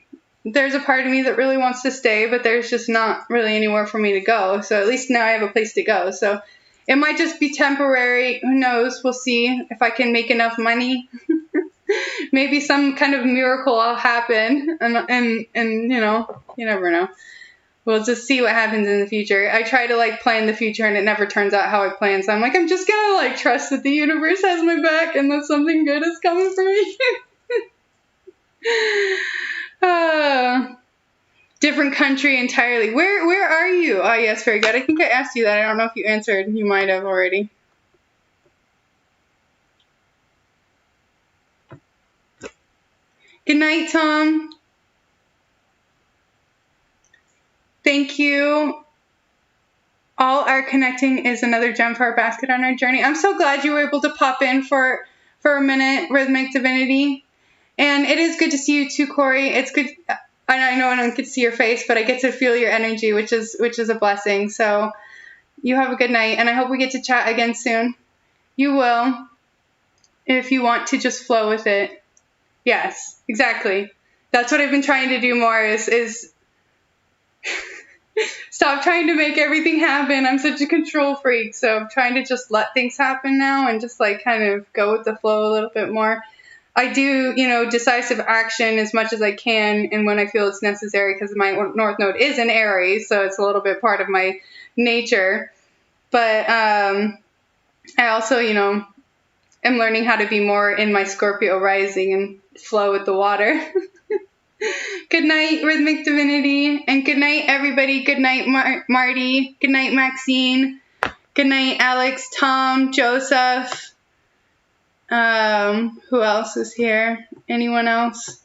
There's a part of me that really wants to stay, but there's just not really anywhere for me to go. So at least now I have a place to go. So it might just be temporary. Who knows? We'll see if I can make enough money. Maybe some kind of miracle will happen. And you know, you never know. We'll just see what happens in the future. I try to, like, plan the future, and it never turns out how I plan. So I'm like, I'm just going to, like, trust that the universe has my back and that something good is coming for me. Different country entirely. Where are you? Oh, yes, very good. I think I asked you that. I don't know if you answered. You might have already. Good night, Tom. Thank you. All our connecting is another gem for our basket on our journey. I'm so glad you were able to pop in for a minute, Rhythmic Divinity. And it is good to see you too, Corey. It's good. I know I don't get to see your face, but I get to feel your energy, which is a blessing. So you have a good night, and I hope we get to chat again soon. You will, if you want to just flow with it. Yes, exactly. That's what I've been trying to do more is stop trying to make everything happen. I'm such a control freak, so I'm trying to just let things happen now and just, like, kind of go with the flow a little bit more. I do, you know, decisive action as much as I can and when I feel it's necessary because my North Node is in Aries, so it's a little bit part of my nature. But I also, you know, am learning how to be more in my Scorpio rising and flow with the water. Good night, Rhythmic Divinity, and good night, everybody. Good night, Marty. Good night, Maxine. Good night, Alex, Tom, Joseph. Who else is here? Anyone else?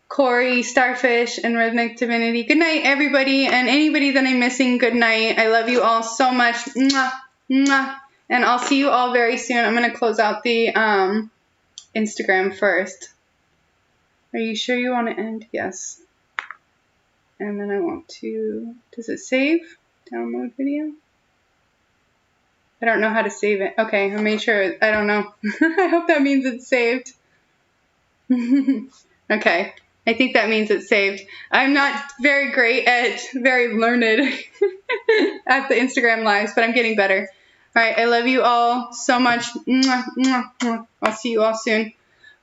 Corey, Starfish, and Rhythmic Divinity. Good night, everybody, and anybody that I'm missing, good night. I love you all so much. Mwah, mwah. And I'll see you all very soon. I'm going to close out the Instagram first. Are you sure you want to end? Yes. And then I want to... Does it save? Download video? I don't know how to save it. Okay, I made sure. I don't know. I hope that means it's saved. Okay, I think that means it's saved. I'm not very learned at the Instagram lives, but I'm getting better. All right, I love you all so much. Mwah, mwah, mwah. I'll see you all soon.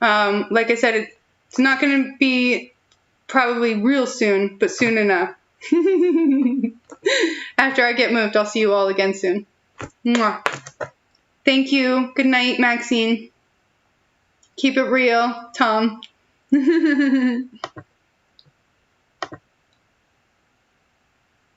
Like I said, it's not going to be probably real soon, but soon enough. After I get moved, I'll see you all again soon. Mwah. Thank you. Good night, Maxine. Keep it real, Tom.